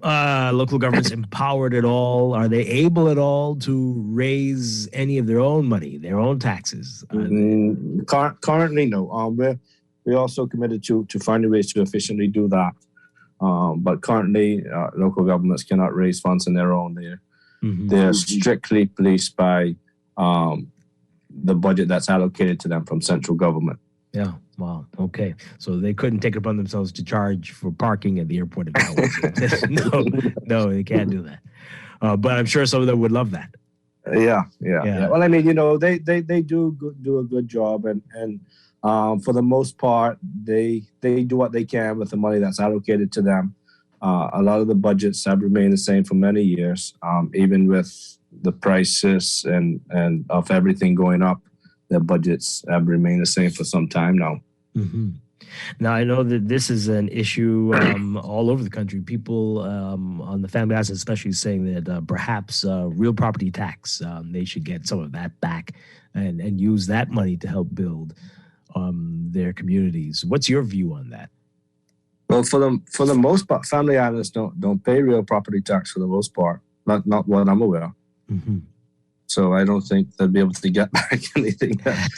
local governments empowered at all? Are they able at all to raise any of their own money, their own taxes? Currently, no. We're also committed to finding ways to efficiently do that. But currently, local governments cannot raise funds on their own. They're strictly policed by the budget that's allocated to them from central government. Yeah. Wow. Okay. So they couldn't take it upon themselves to charge for parking at the airport. No, they can't do that. But I'm sure some of them would love that. Yeah. Well, I mean, they do a good job, and for the most part, they do what they can with the money that's allocated to them. A lot of the budgets have remained the same for many years, even with the prices and of everything going up. Their budgets have remained the same for some time now. Now, I know that this is an issue all over the country. People on the family assets, especially, saying that perhaps real property tax, they should get some of that back and use that money to help build their communities. What's your view on that? Well, for the most part, family islands don't pay real property tax for the most part. Not what I'm aware of. Mm-hmm. So I don't think they'll be able to get back anything that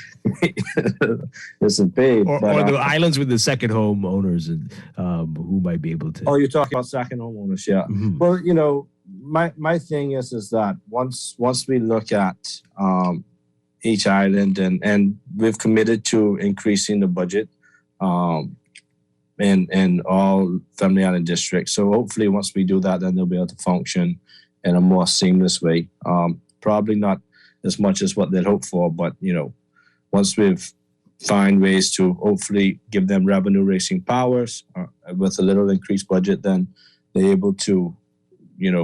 isn't paid. Or the islands with the second home owners who might be able to. Oh, you're talking about second homeowners, yeah. Mm-hmm. Well, my thing is that once we look at each island and we've committed to increasing the budget in all family island districts. So hopefully once we do that, then they'll be able to function in a more seamless way. Probably not as much as what they'd hope for, but once we've find ways to hopefully give them revenue raising powers with a little increased budget, then they're able to,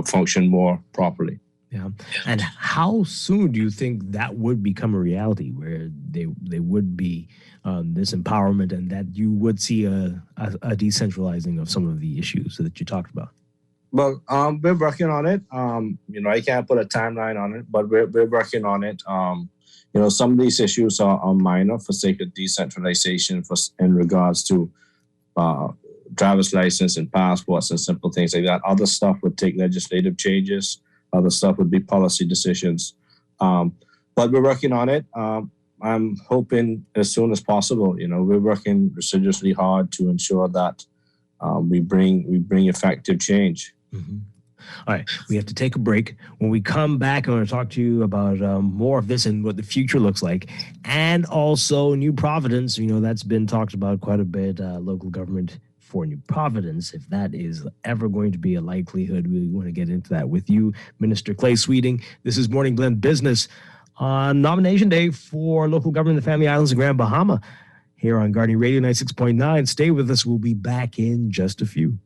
function more properly. Yeah. And how soon do you think that would become a reality, where they would be this empowerment, and that you would see a decentralizing of some of the issues that you talked about? Well, we're working on it. I can't put a timeline on it, but we're working on it. Some of these issues are minor for sake of decentralization in regards to driver's license and passports and simple things like that. Other stuff would take legislative changes. Other stuff would be policy decisions. But we're working on it. I'm hoping as soon as possible. We're working assiduously hard to ensure that we bring effective change. Mm-hmm. All right, we have to take a break. When we come back, I want to talk to you about more of this and what the future looks like, and also New Providence. That's been talked about quite a bit. Local government for New Providence, if that is ever going to be a likelihood. We want to get into that with you, Minister Clay Sweeting. This is Morning Blend Business on nomination day for local government in the Family Islands and Grand Bahama here on Guardian Radio 96.9. Stay with us. We'll be back in just a few.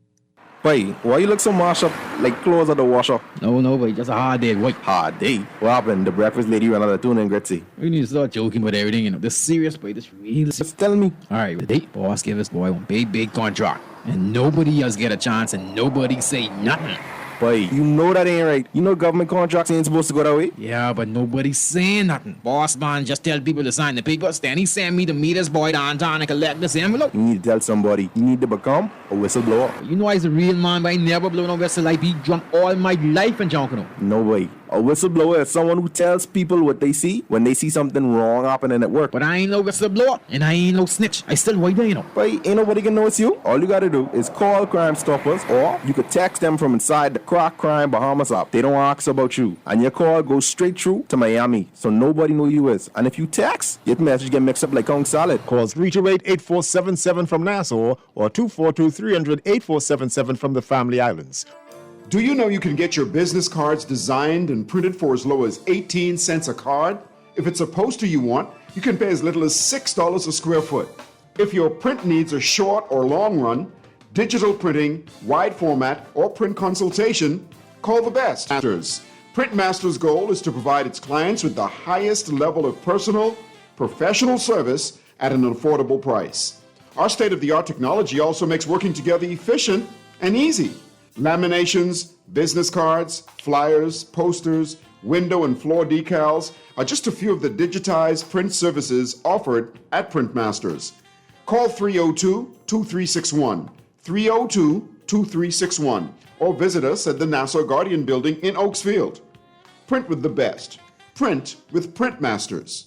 Boy, why you look so mashed up, like clothes at the washer? No, boy, just a hard day, boy. Hard day? What happened? The breakfast lady ran out of tuna and gritty. We need to start joking with everything, This serious, boy, this real. Just tell me. All right, the date boss gave us, boy, one big contract. And nobody else get a chance and nobody say nothing. Boy, you know that ain't right. Government contracts ain't supposed to go that way. Yeah, but nobody's saying nothing. Boss man just tell people to sign the papers. Then he send me to meet his boy downtown and collect this envelope. You need to tell somebody. You need to become a whistleblower. You know I's a real man, but I never blow no whistle. I be drunk all my life in Jonkono. No way. A whistleblower is someone who tells people what they see when they see something wrong happening at work. But I ain't no whistleblower, and I ain't no snitch. I still white there, But ain't nobody can know it's you. All you gotta do is call Crime Stoppers, or you could text them from inside the Crack Crime Bahamas app. They don't ask about you, and your call goes straight through to Miami, so nobody know you is. And if you text, your message get mixed up like Kong Salad. Call 328-8477 from Nassau, or 242-300-8477 from the Family Islands. Do you know you can get your business cards designed and printed for as low as 18 cents a card? If it's a poster you want, you can pay as little as $6 a square foot. If your print needs are short or long run, digital printing, wide format, or print consultation, call the best. Printmaster's goal is to provide its clients with the highest level of personal, professional service at an affordable price. Our state-of-the-art technology also makes working together efficient and easy. Laminations, business cards, flyers, posters, window and floor decals are just a few of the digitized print services offered at Printmasters. Call 302-2361, 302-2361, or visit us at the Nassau Guardian Building in Oaksfield. Print with the best. Print with Printmasters.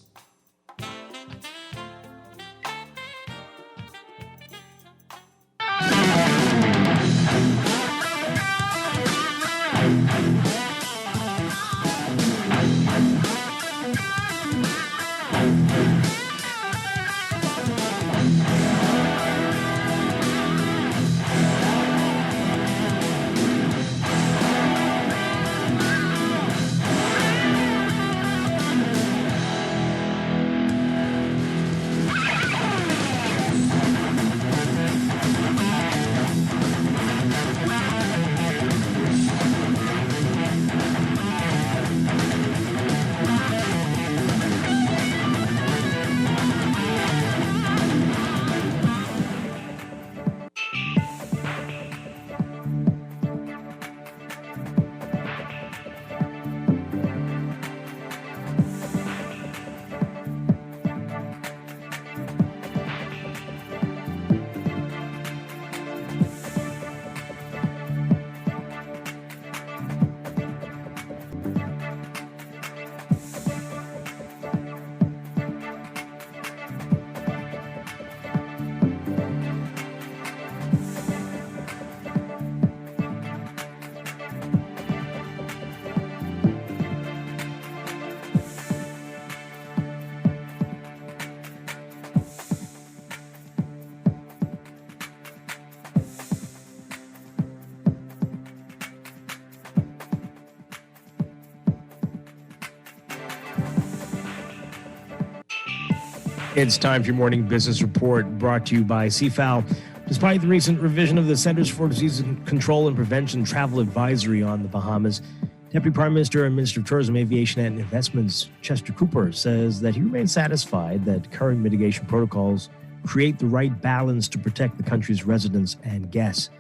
It's time for your morning business report brought to you by CFAL. Despite the recent revision of the Centers for Disease Control and Prevention travel advisory on the Bahamas, Deputy Prime Minister and Minister of Tourism, Aviation and Investments Chester Cooper says that he remains satisfied that current mitigation protocols create the right balance to protect the country's residents and guests.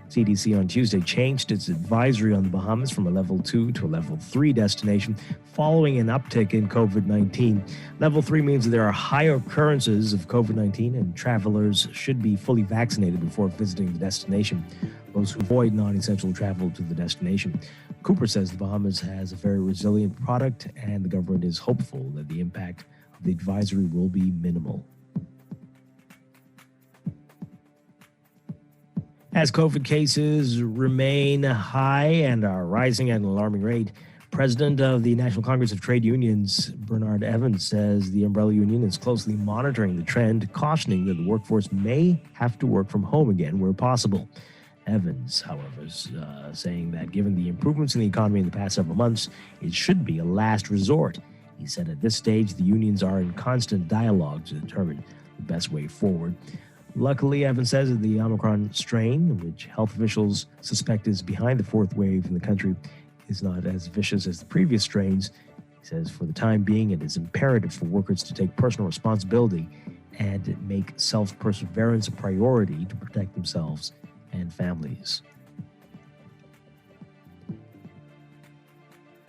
CDC on Tuesday changed its advisory on the Bahamas from a level 2 to a level 3 destination following an uptick in COVID-19. Level 3 means that there are higher occurrences of COVID-19 and travelers should be fully vaccinated before visiting the destination. Those who avoid non-essential travel to the destination. Cooper says the Bahamas has a very resilient product and the government is hopeful that the impact of the advisory will be minimal. As COVID cases remain high and are rising at an alarming rate, President of the National Congress of Trade Unions, Bernard Evans, says the umbrella union is closely monitoring the trend, cautioning that the workforce may have to work from home again where possible. Evans, however, is saying that given the improvements in the economy in the past several months, it should be a last resort. He said at this stage, the unions are in constant dialogue to determine the best way forward. Luckily, Evans says that the Omicron strain, which health officials suspect is behind the fourth wave in the country, is not as vicious as the previous strains. He says for the time being, it is imperative for workers to take personal responsibility and make self-perseverance a priority to protect themselves and families.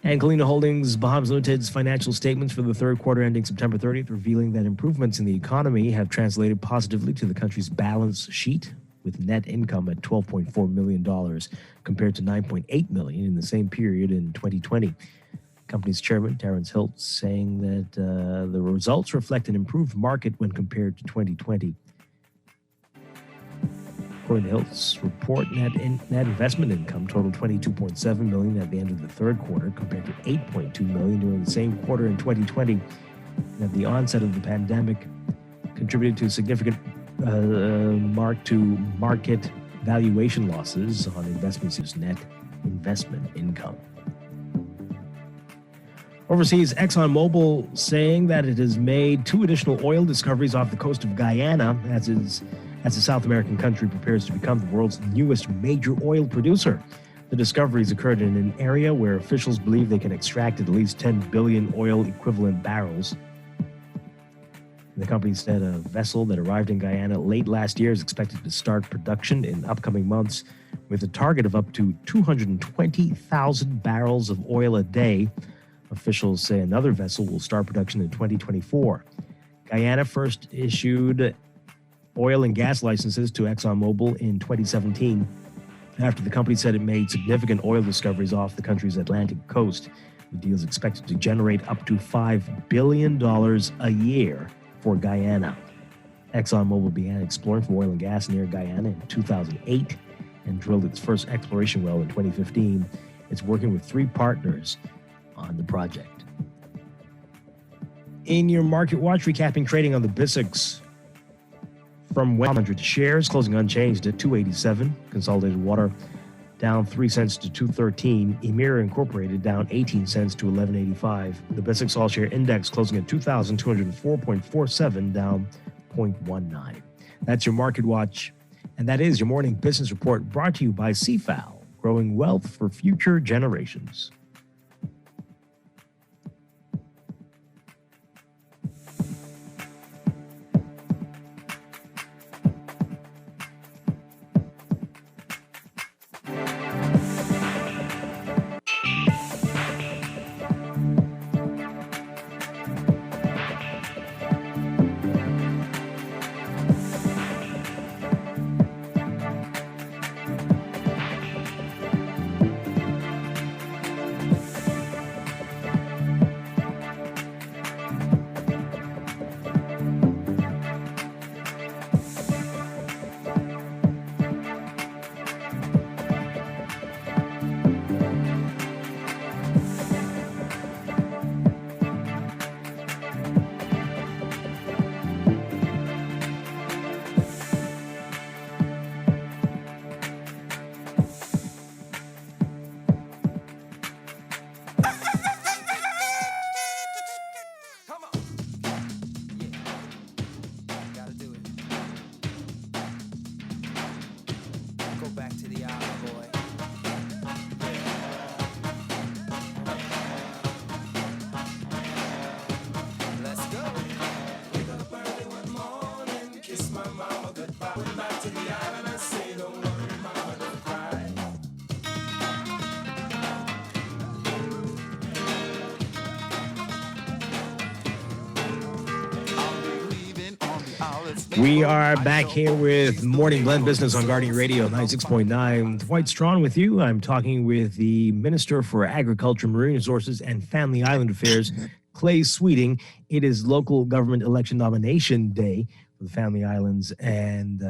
And Kalina Holdings Bahamas Limited's financial statements for the third quarter ending September 30th revealing that improvements in the economy have translated positively to the country's balance sheet, with net income at $12.4 million compared to $9.8 million in the same period in 2020. Company's chairman, Terrence Hilt, saying that the results reflect an improved market when compared to 2020. According to Hilt's report, net investment income totaled $22.7 million at the end of the third quarter, compared to $8.2 million during the same quarter in 2020. And at the onset of the pandemic, contributed to significant mark-to-market valuation losses on investments as net investment income. Overseas, ExxonMobil saying that it has made 2 additional oil discoveries off the coast of Guyana as the South American country prepares to become the world's newest major oil producer. The discoveries occurred in an area where officials believe they can extract at least 10 billion oil equivalent barrels. The company said a vessel that arrived in Guyana late last year is expected to start production in upcoming months with a target of up to 220,000 barrels of oil a day. Officials say another vessel will start production in 2024. Guyana first issued oil and gas licenses to ExxonMobil in 2017 after the company said it made significant oil discoveries off the country's Atlantic coast. The deal is expected to generate up to $5 billion a year for Guyana. ExxonMobil began exploring for oil and gas near Guyana in 2008 and drilled its first exploration well in 2015. It's working with 3 partners on the project. In your market watch, recapping trading on the BISX from 100 shares, closing unchanged at 287. Consolidated Water down 3 cents to 213. Emira Incorporated down 18 cents to 1185. The BISX All Share Index closing at 2,204.47, down 0.19. That's your market watch, and that is your morning business report brought to you by CFAL, growing wealth for future generations. We are back here with Morning Blend Business on Guardian Radio 96.9. Dwight Strachan with you. I'm talking with the Minister for Agriculture, Marine Resources, and Family Island Affairs, Clay Sweeting. It is local government election nomination day for the Family Islands and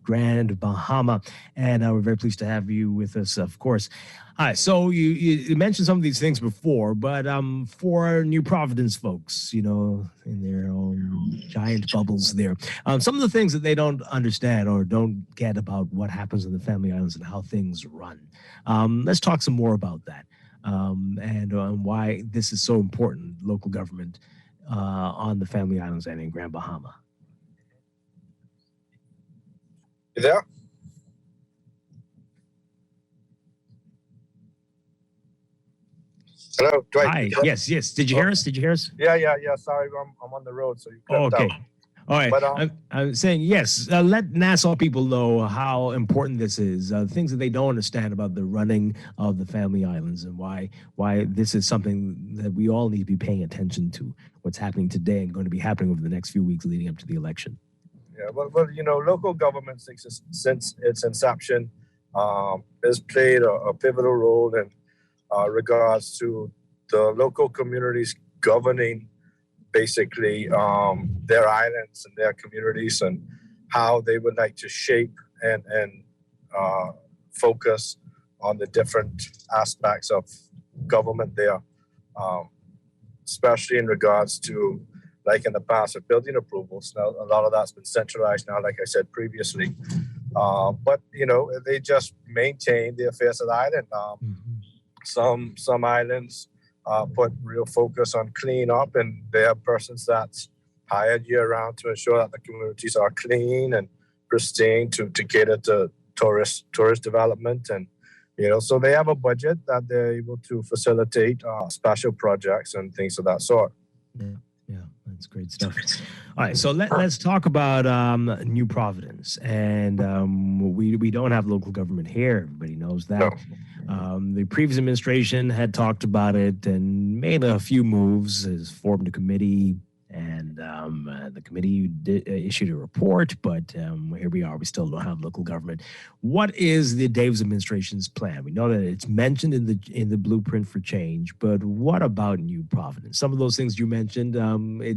Grand Bahama. And we're very pleased to have you with us, of course. Hi. So you mentioned some of these things before, but for New Providence folks, you know, in their own giant bubbles there, some of the things that they don't understand or don't get about what happens in the Family Islands and how things run. Let's talk some more about that and why this is so important, local government on the Family Islands and in Grand Bahama. You there? Hello, Dwight. Hi. Yes. Did you hear us? Yeah. Sorry, I'm on the road, so you cut okay. out. All right. But, I'm saying yes. Let Nassau people know how important this is. Things that they don't understand about the running of the Family Islands and why this is something that we all need to be paying attention to. What's happening today and going to be happening over the next few weeks leading up to the election. Yeah. Well, you know, local government since its inception has played a pivotal role in regards to the local communities governing basically their islands and their communities and how they would like to shape and focus on the different aspects of government there, especially in regards to, like in the past, of building approvals. Now, a lot of that's been centralized now, like I said previously. But, you know, they just maintain the affairs of the island. Some islands put real focus on clean up, and they have persons that's hired year-round to ensure that the communities are clean and pristine to cater to tourist development. And, you know, so they have a budget that they're able to facilitate special projects and things of that sort. Yeah, that's great stuff. All right, so let's talk about New Providence. And we don't have local government here. Everybody knows that. No. The previous administration had talked about it and made a few moves, has formed a committee, and the committee issued a report, but here we are. We still don't have local government. What is the Davis administration's plan? We know that it's mentioned in the blueprint for change, but what about New Providence? Some of those things you mentioned,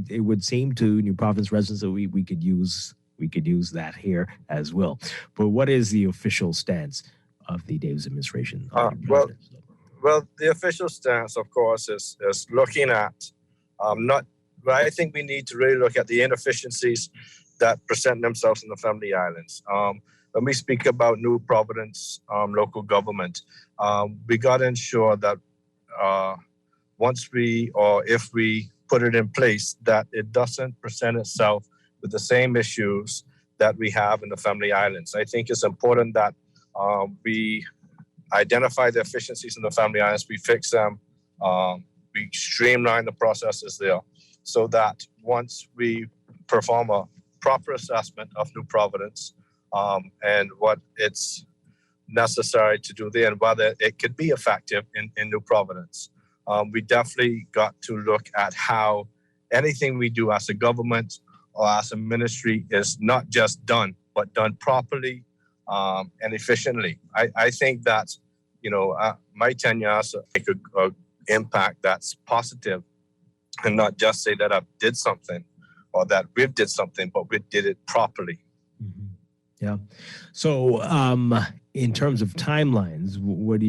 it would seem to New Providence residents that we could use that here as well. But what is the official stance of the Davis administration? Well, the official stance, of course, is looking at but I think we need to really look at the inefficiencies that present themselves in the Family Islands. When we speak about New Providence local government, we got to ensure that if we put it in place, that it doesn't present itself with the same issues that we have in the Family Islands. I think it's important that we identify the efficiencies in the Family Islands, we fix them, we streamline the processes there, so that once we perform a proper assessment of New Providence and what it's necessary to do there and whether it could be effective in New Providence, we definitely got to look at how anything we do as a government or as a ministry is not just done, but done properly and efficiently. I think that, you know, my tenure has to make an impact that's positive, and not just say that I did something or that we did something, but we did it properly. Mm-hmm. Yeah. So, in terms of timelines, what are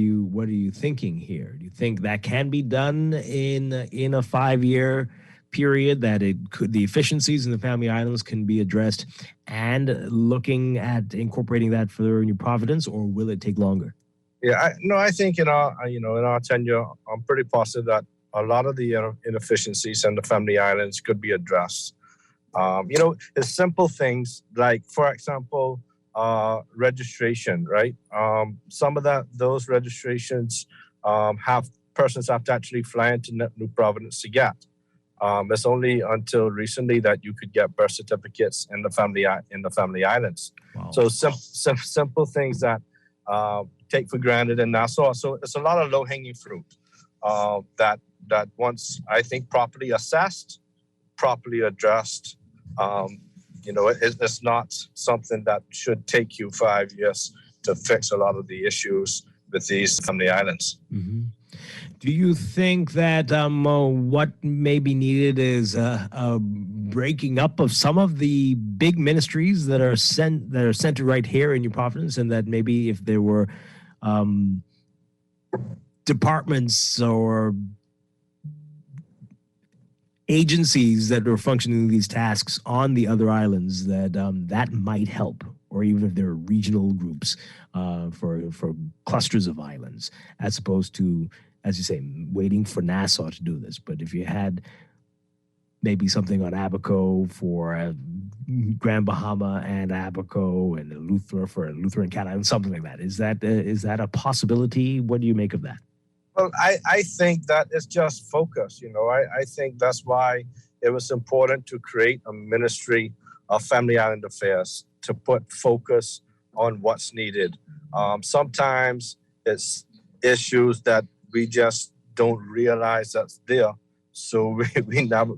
you thinking here? Do you think that can be done in a 5-year period? That the efficiencies in the Family Islands can be addressed, and looking at incorporating that for New Providence, or will it take longer? Yeah, I think in our tenure, I'm pretty positive that a lot of the inefficiencies in the Family Islands could be addressed. It's simple things like, for example, registration, right? Some of those registrations persons have to actually fly into New Providence to get. It's only until recently that you could get birth certificates in the Family Islands. Wow. So simple things that take for granted in Nassau. So it's a lot of low-hanging fruit that once, I think, properly assessed, properly addressed, it's not something that should take you 5 years to fix a lot of the issues with these family islands. Mm-hmm. Do you think that what may be needed is a breaking up of some of the big ministries that are centered right here in your province, and that maybe if there were departments or agencies that are functioning these tasks on the other islands, that that might help, or even if there are regional groups for clusters of islands, as opposed to, as you say, waiting for Nassau to do this. But if you had maybe something on Abaco for Grand Bahama and Abaco and Eleuthera for Eleuthera and Cat Island, something like that, is that a possibility? What do you make of that? Well, I think that it's just focus. I think that's why it was important to create a Ministry of Family Island Affairs to put focus on what's needed. Sometimes it's issues that we just don't realize that's there. So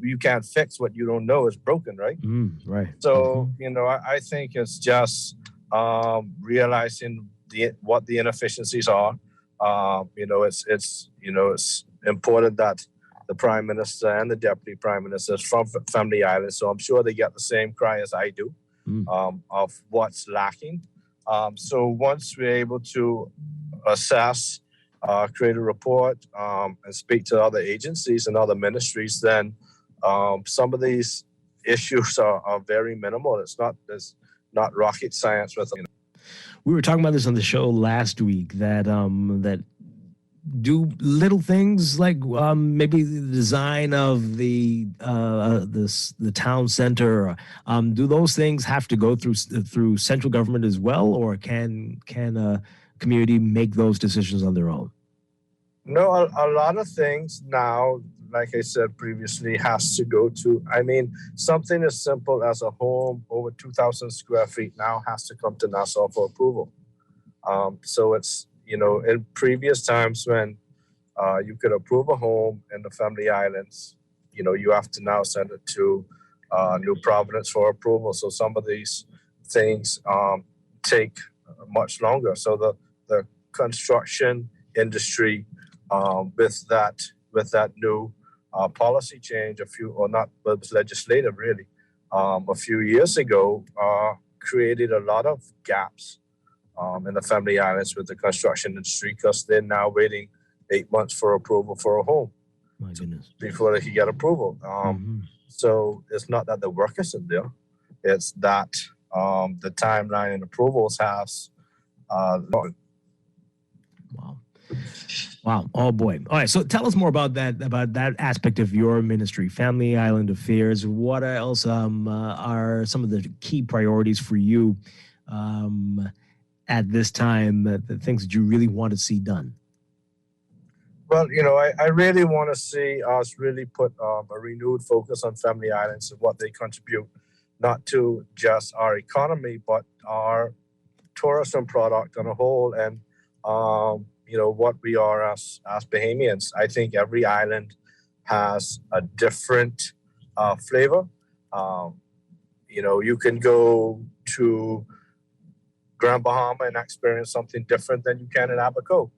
you can't fix what you don't know is broken, right? Right. So, I think it's just realizing what the inefficiencies are. It's important that the Prime Minister and the Deputy Prime Minister is from Family Island, so I'm sure they get the same cry as I do of what's lacking. So once we're able to assess, create a report, and speak to other agencies and other ministries, then some of these issues are very minimal. It's not rocket science with them. We were talking about this on the show last week, that that do little things like maybe the design of the town center. Do those things have to go through central government as well, or can a community make those decisions on their own? No, a lot of things now, like I said previously, has to go to, something as simple as a home over 2,000 square feet now has to come to Nassau for approval. So it's, in previous times when you could approve a home in the Family Islands, you have to now send it to New Providence for approval. So some of these things take much longer. So the construction industry, with that new policy change, legislative really, a few years ago, created a lot of gaps in the Family Islands with the construction industry, because they're now waiting 8 months for approval for a home. My goodness. Before they can get approval. So it's not that the work isn't there, it's that the timeline and approvals has Wow. Oh boy. All right. So tell us more about that aspect of your ministry, Family Island Affairs. What else are some of the key priorities for you at this time, the things that you really want to see done? Well, I really want to see us really put a renewed focus on Family Islands and what they contribute, not to just our economy, but our tourism product on a whole, and what we are as Bahamians. I think every island has a different flavor. You can go to Grand Bahama and experience something different than you can in Abaco.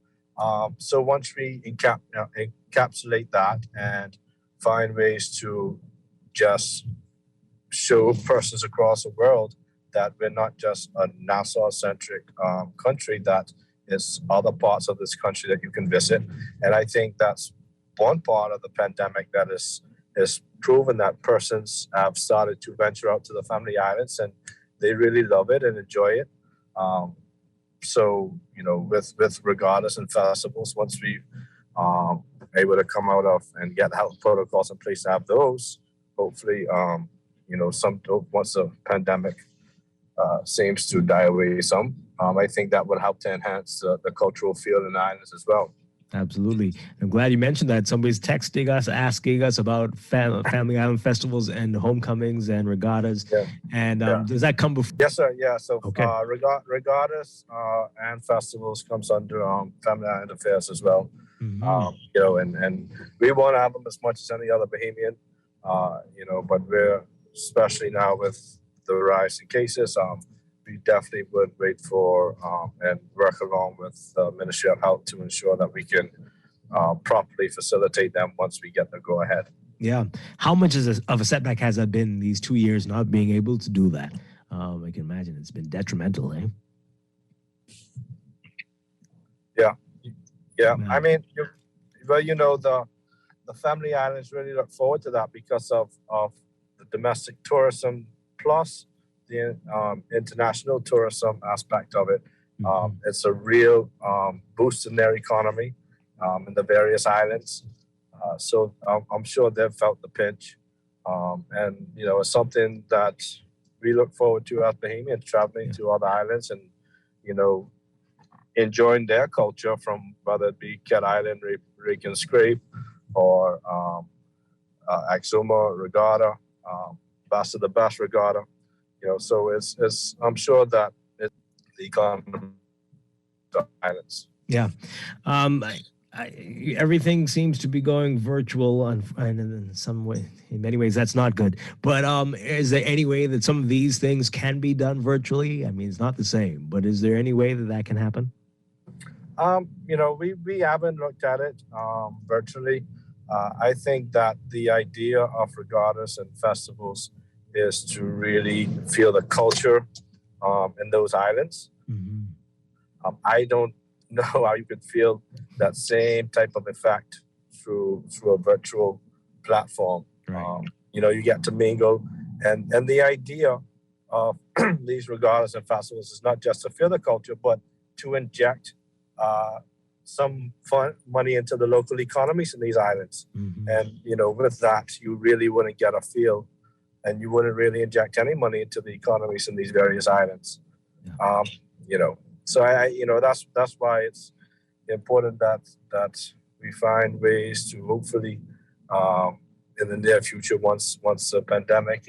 So once we encapsulate that and find ways to just show persons across the world that we're not just a Nassau-centric country, that is other parts of this country that you can visit. And I think that's one part of the pandemic that is proven that persons have started to venture out to the Family Islands, and they really love it and enjoy it. So, with regattas and festivals, once we able to come out of and get health protocols in place to have those, hopefully, once the pandemic seems to die away some, I think that would help to enhance the cultural field in the islands as well. Absolutely. I'm glad you mentioned that. Somebody's texting us, asking us about Family Island festivals and homecomings and regattas. Yeah. And does that come before? Yes, sir. Yeah. So okay. Regattas and festivals comes under Family Island Affairs as well. Mm-hmm. And we want to have them as much as any other Bahamian, but we're, especially now with the rise in cases, we definitely would wait for and work along with the Ministry of Health to ensure that we can properly facilitate them once we get the go ahead. Yeah. How much of a setback has that been these 2 years not being able to do that? I can imagine it's been detrimental, eh? Yeah. I mean, the family islands really look forward to that because of the domestic tourism plus the international tourism aspect of it. It's a real boost in their economy in the various islands. So I'm sure they've felt the pinch. And, it's something that we look forward to as Bahamians, traveling to other islands and, enjoying their culture, from whether it be Cat Island, Rake and Scrape, or Axuma Regatta, Bass of the Bass Regatta. So it's I'm sure that it's the economy of the islands. Yeah. Everything seems to be going virtual, and in some way, in many ways, that's not good. But is there any way that some of these things can be done virtually? I mean, it's not the same, but is there any way that can happen? We haven't looked at it virtually. I think that the idea of regattas and festivals is to really feel the culture in those islands. I don't know how you could feel that same type of effect through a virtual platform. Right. You get to mingle, and the idea of these regattas and festivals is not just to feel the culture, but to inject some fun money into the local economies in these islands. And, with that, you really wouldn't get a feel, and you wouldn't really inject any money into the economies in these various islands. So that's why it's important that we find ways to hopefully in the near future, once the pandemic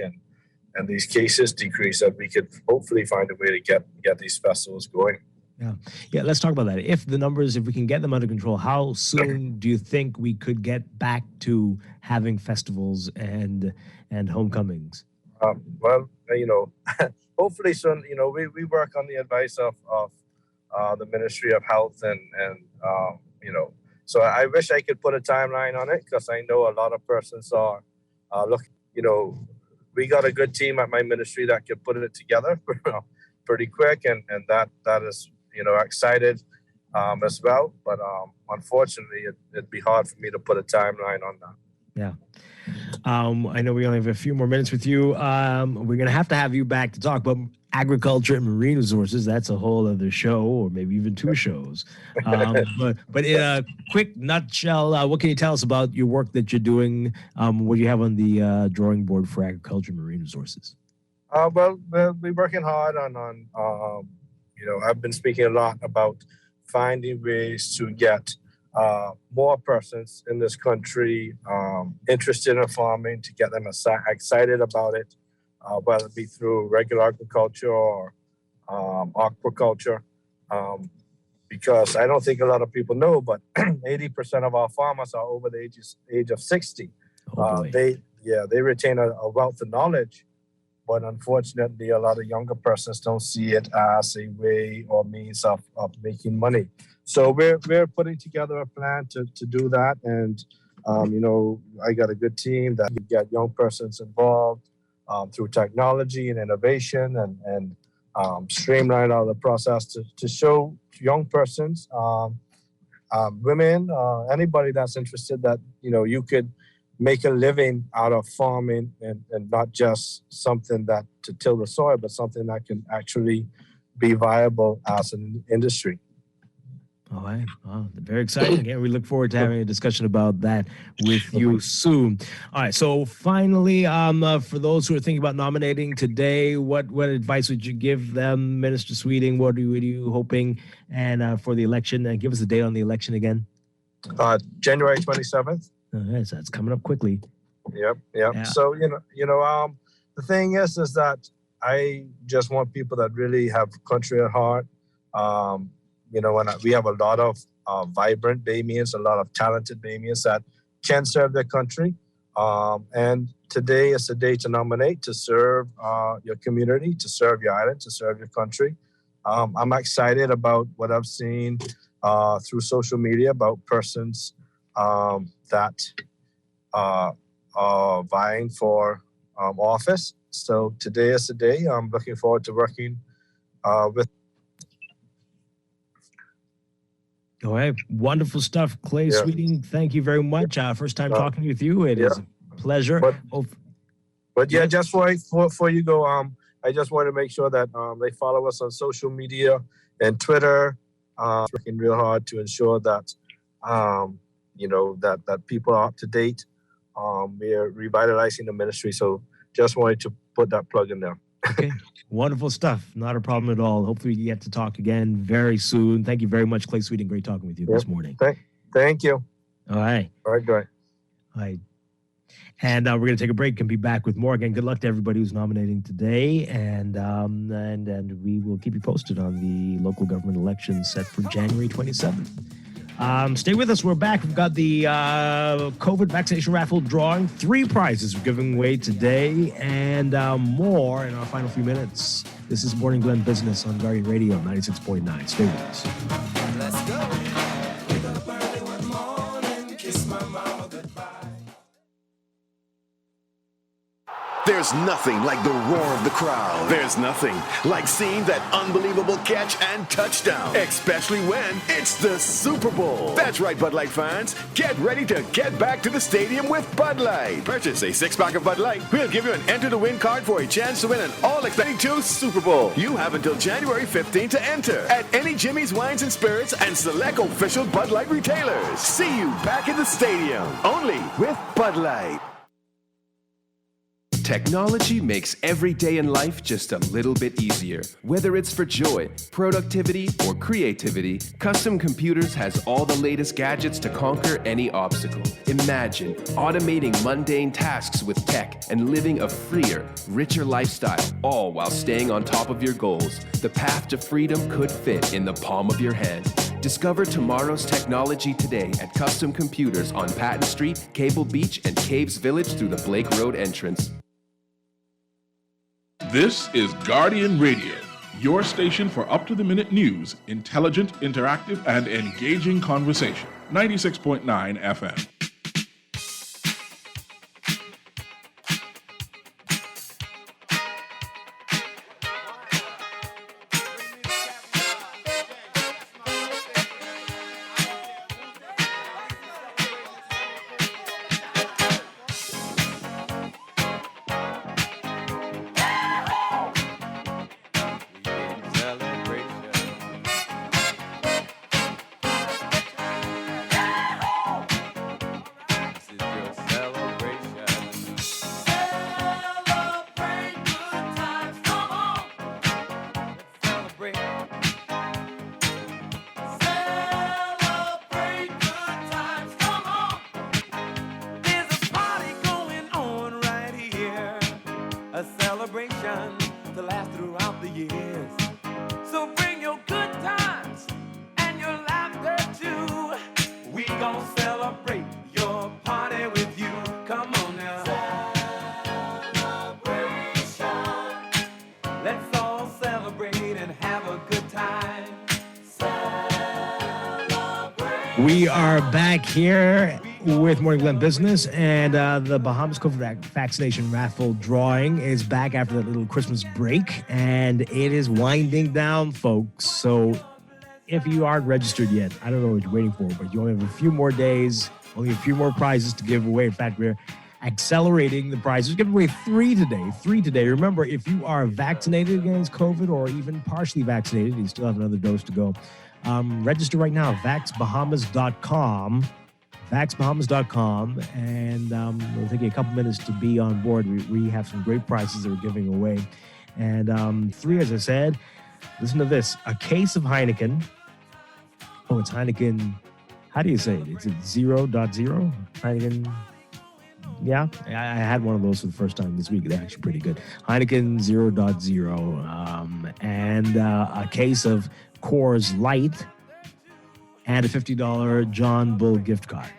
and these cases decrease, that we could hopefully find a way to get these festivals going. Yeah. Let's talk about that. If we can get them under control, how soon do you think we could get back to having festivals and homecomings? Hopefully soon. We work on the advice of the Ministry of Health and so I wish I could put a timeline on it, because I know a lot of persons are looking. We got a good team at my ministry that can put it together pretty quick, and that is excited as well. But unfortunately, it'd be hard for me to put a timeline on that. Yeah. I know we only have a few more minutes with you. We're going to have you back to talk about agriculture and marine resources. That's a whole other show, or maybe even two shows. But in a quick nutshell, what can you tell us about your work that you're doing? What do you have on the drawing board for agriculture and marine resources? We're working hard on I've been speaking a lot about finding ways to get more persons in this country interested in farming, to get them excited about it, whether it be through regular agriculture or aquaculture. Because I don't think a lot of people know, but 80% of our farmers are over the age of 60. They retain a wealth of knowledge, but unfortunately, a lot of younger persons don't see it as a way or means of making money. So we're putting together a plan to do that, and I got a good team that get young persons involved through technology and innovation, and streamline all the process to show young persons, women, anybody that's interested, that you could make a living out of farming, and not just something that to till the soil, but something that can actually be viable as an industry. All right. Wow. Very exciting. Again, we look forward to having a discussion about that with you soon. All right. So finally, for those who are thinking about nominating today, what advice would you give them, Minister Sweeting? What are you hoping and for the election? And give us the date on the election again. January 27th. All right, so it's coming up quickly. Yep. Yeah. So the thing is that I just want people that really have country at heart. We have a lot of vibrant Bahamians, a lot of talented Bahamians that can serve their country. And today is the day to nominate, to serve your community, to serve your island, to serve your country. I'm excited about what I've seen through social media about persons that are vying for office. So today is the day. I'm looking forward to working with. All right, wonderful stuff, Clay Sweeting. Thank you very much. First time talking with you. It is a pleasure. But yeah, just before you go, I just want to make sure that they follow us on social media and Twitter. Working real hard to ensure that that people are up to date. We are revitalizing the ministry, so just wanted to put that plug in there. Okay, wonderful stuff. Not a problem at all. Hopefully we get to talk again very soon. Thank you very much, Clay Sweeting. Great talking with you this morning. Thank you. All right. All right, Dwight. All right. And we're going to take a break and be back with more. Again, good luck to everybody who's nominating today. And we will keep you posted on the local government elections set for January 27th. Stay with us. We're back. We've got the COVID vaccination raffle drawing. 3 prizes we're giving away today and more in our final few minutes. This is Morning Glen Business on Guardian Radio 96.9. Stay with us. Let's go. Wake up early one morning, kiss my mama goodbye. There's nothing like the roar of the crowd. There's nothing like seeing that unbelievable catch and touchdown, especially when it's the Super Bowl. That's right, Bud Light fans. Get ready to get back to the stadium with Bud Light. Purchase a 6-pack of Bud Light. We'll give you an enter-to-win card for a chance to win an all-expecting Super Bowl. You have until January 15th to enter at any Jimmy's Wines and Spirits and select official Bud Light retailers. See you back in the stadium, only with Bud Light. Technology makes every day in life just a little bit easier. Whether it's for joy, productivity, or creativity, Custom Computers has all the latest gadgets to conquer any obstacle. Imagine automating mundane tasks with tech and living a freer, richer lifestyle, all while staying on top of your goals. The path to freedom could fit in the palm of your hand. Discover tomorrow's technology today at Custom Computers on Patton Street, Cable Beach, and Caves Village through the Blake Road entrance. This is Guardian Radio, your station for up-to-the-minute news, intelligent, interactive, and engaging conversation. 96.9 FM. We are back here with Morning Glen Business, and the Bahamas COVID vaccination raffle drawing is back after that little Christmas break, and it is winding down, folks. So if you aren't registered yet, I don't know what you're waiting for, but you only have a few more days, only a few more prizes to give away. In fact, we're accelerating the prizes. We're giving away 3 today. 3 today. Remember, if you are vaccinated against COVID or even partially vaccinated, you still have another dose to go. Register right now, vaxbahamas.com, vaxbahamas.com, and it'll take you a couple minutes to be on board. We have some great prizes that we're giving away. And 3, as I said, listen to this, a case of Heineken. Oh, it's Heineken, how do you say it? Is it 0.0? Heineken, yeah, I had one of those for the first time this week. They're actually pretty good. Heineken 0.0, and a case of Coors Light, and a $50 John Bull gift card.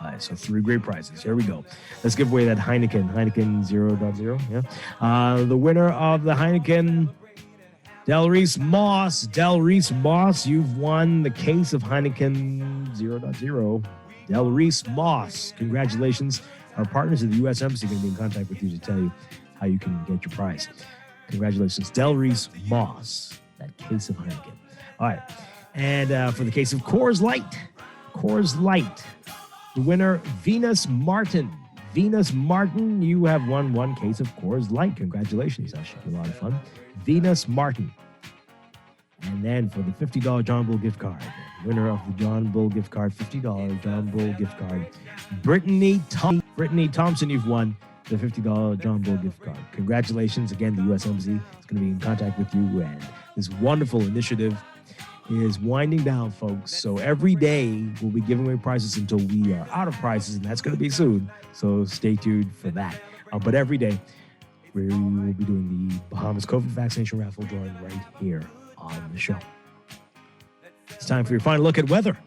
All right, so 3 great prizes. Here we go. Let's give away that Heineken 0.0. Yeah. The winner of the Heineken, Del Reese Moss. Del Reese Moss, you've won the case of Heineken 0.0. Del Reese Moss, congratulations. Our partners at the U.S. Embassy are going to be in contact with you to tell you how you can get your prize. Congratulations, Del Reese Moss, that case of Heineken. All right, and for the case of Coors Light, the winner, Venus Martin. Venus Martin, you have won 1 case of Coors Light. Congratulations, that should be a lot of fun. Venus Martin. And then for the $50 John Bull gift card, winner of the John Bull gift card, $50 John Bull gift card, Brittany Thompson, you've won the $50 John Bull gift card. Congratulations. Again, the U.S. Embassy is going to be in contact with you, and this wonderful initiative is winding down, folks. So every day we'll be giving away prizes until we are out of prizes, and that's going to be soon. So stay tuned for that. But every day we will be doing the Bahamas COVID vaccination raffle drawing right here on the show. It's time for your final look at weather.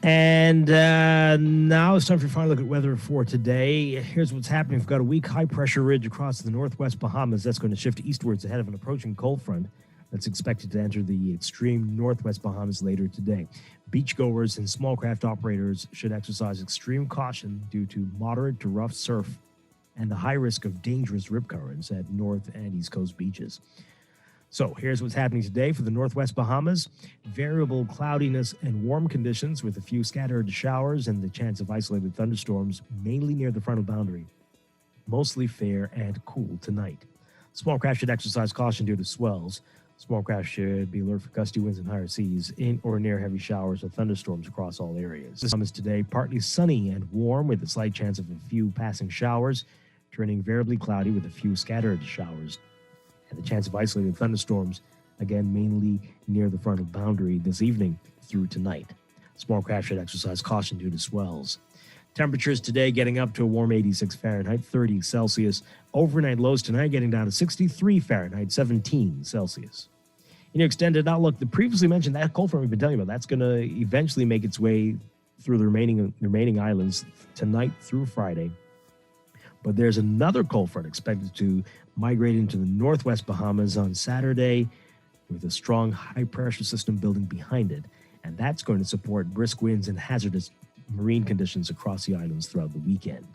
And now it's time for your final look at weather for today. Here's what's happening. We've got a weak high-pressure ridge across the northwest Bahamas that's going to shift eastwards ahead of an approaching cold front that's expected to enter the extreme northwest Bahamas later today. Beachgoers and small craft operators should exercise extreme caution due to moderate to rough surf and the high risk of dangerous rip currents at north and east coast beaches. So here's what's happening today for the northwest Bahamas. Variable cloudiness and warm conditions with a few scattered showers and the chance of isolated thunderstorms, mainly near the frontal boundary. Mostly fair and cool tonight. Small craft should exercise caution due to swells. Small craft should be alert for gusty winds and higher seas in or near heavy showers or thunderstorms across all areas. This is today partly sunny and warm with a slight chance of a few passing showers, turning variably cloudy with a few scattered showers. And the chance of isolated thunderstorms, again, mainly near the frontal boundary this evening through tonight. Small craft should exercise caution due to swells. Temperatures today getting up to a warm 86 Fahrenheit, 30 Celsius. Overnight lows tonight getting down to 63 Fahrenheit, 17 Celsius. In your extended outlook, the previously mentioned that cold front we've been telling you about, that's going to eventually make its way through the remaining islands tonight through Friday. But there's another cold front expected to migrate into the northwest Bahamas on Saturday with a strong high-pressure system building behind it. And that's going to support brisk winds and hazardous marine conditions across the islands throughout the weekend.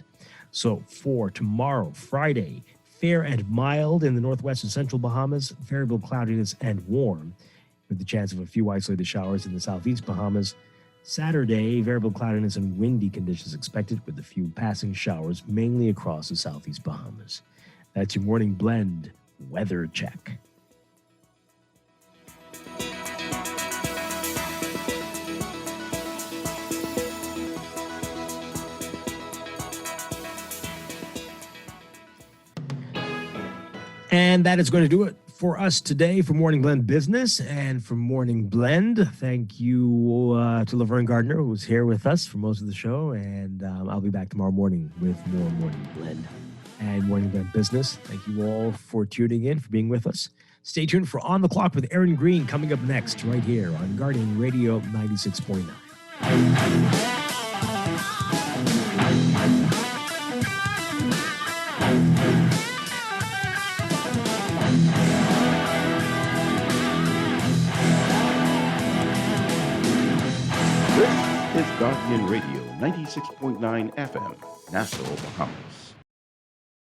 So for tomorrow, Friday, fair and mild in the northwest and central Bahamas, variable cloudiness and warm, with the chance of a few isolated showers in the southeast Bahamas. Saturday, variable cloudiness and windy conditions expected with a few passing showers, mainly across the southeast Bahamas. That's your morning blend weather check. And that is going to do it for us today for Morning Blend Business and for Morning Blend. Thank you to Laverne Gardner, who was here with us for most of the show. And I'll be back tomorrow morning with more Morning Blend and Morning Blend Business. Thank you all for tuning in, for being with us. Stay tuned for On the Clock with Aaron Green coming up next right here on Guardian Radio 96.9. This is Guardian Radio 96.9 FM, Nassau, Bahamas.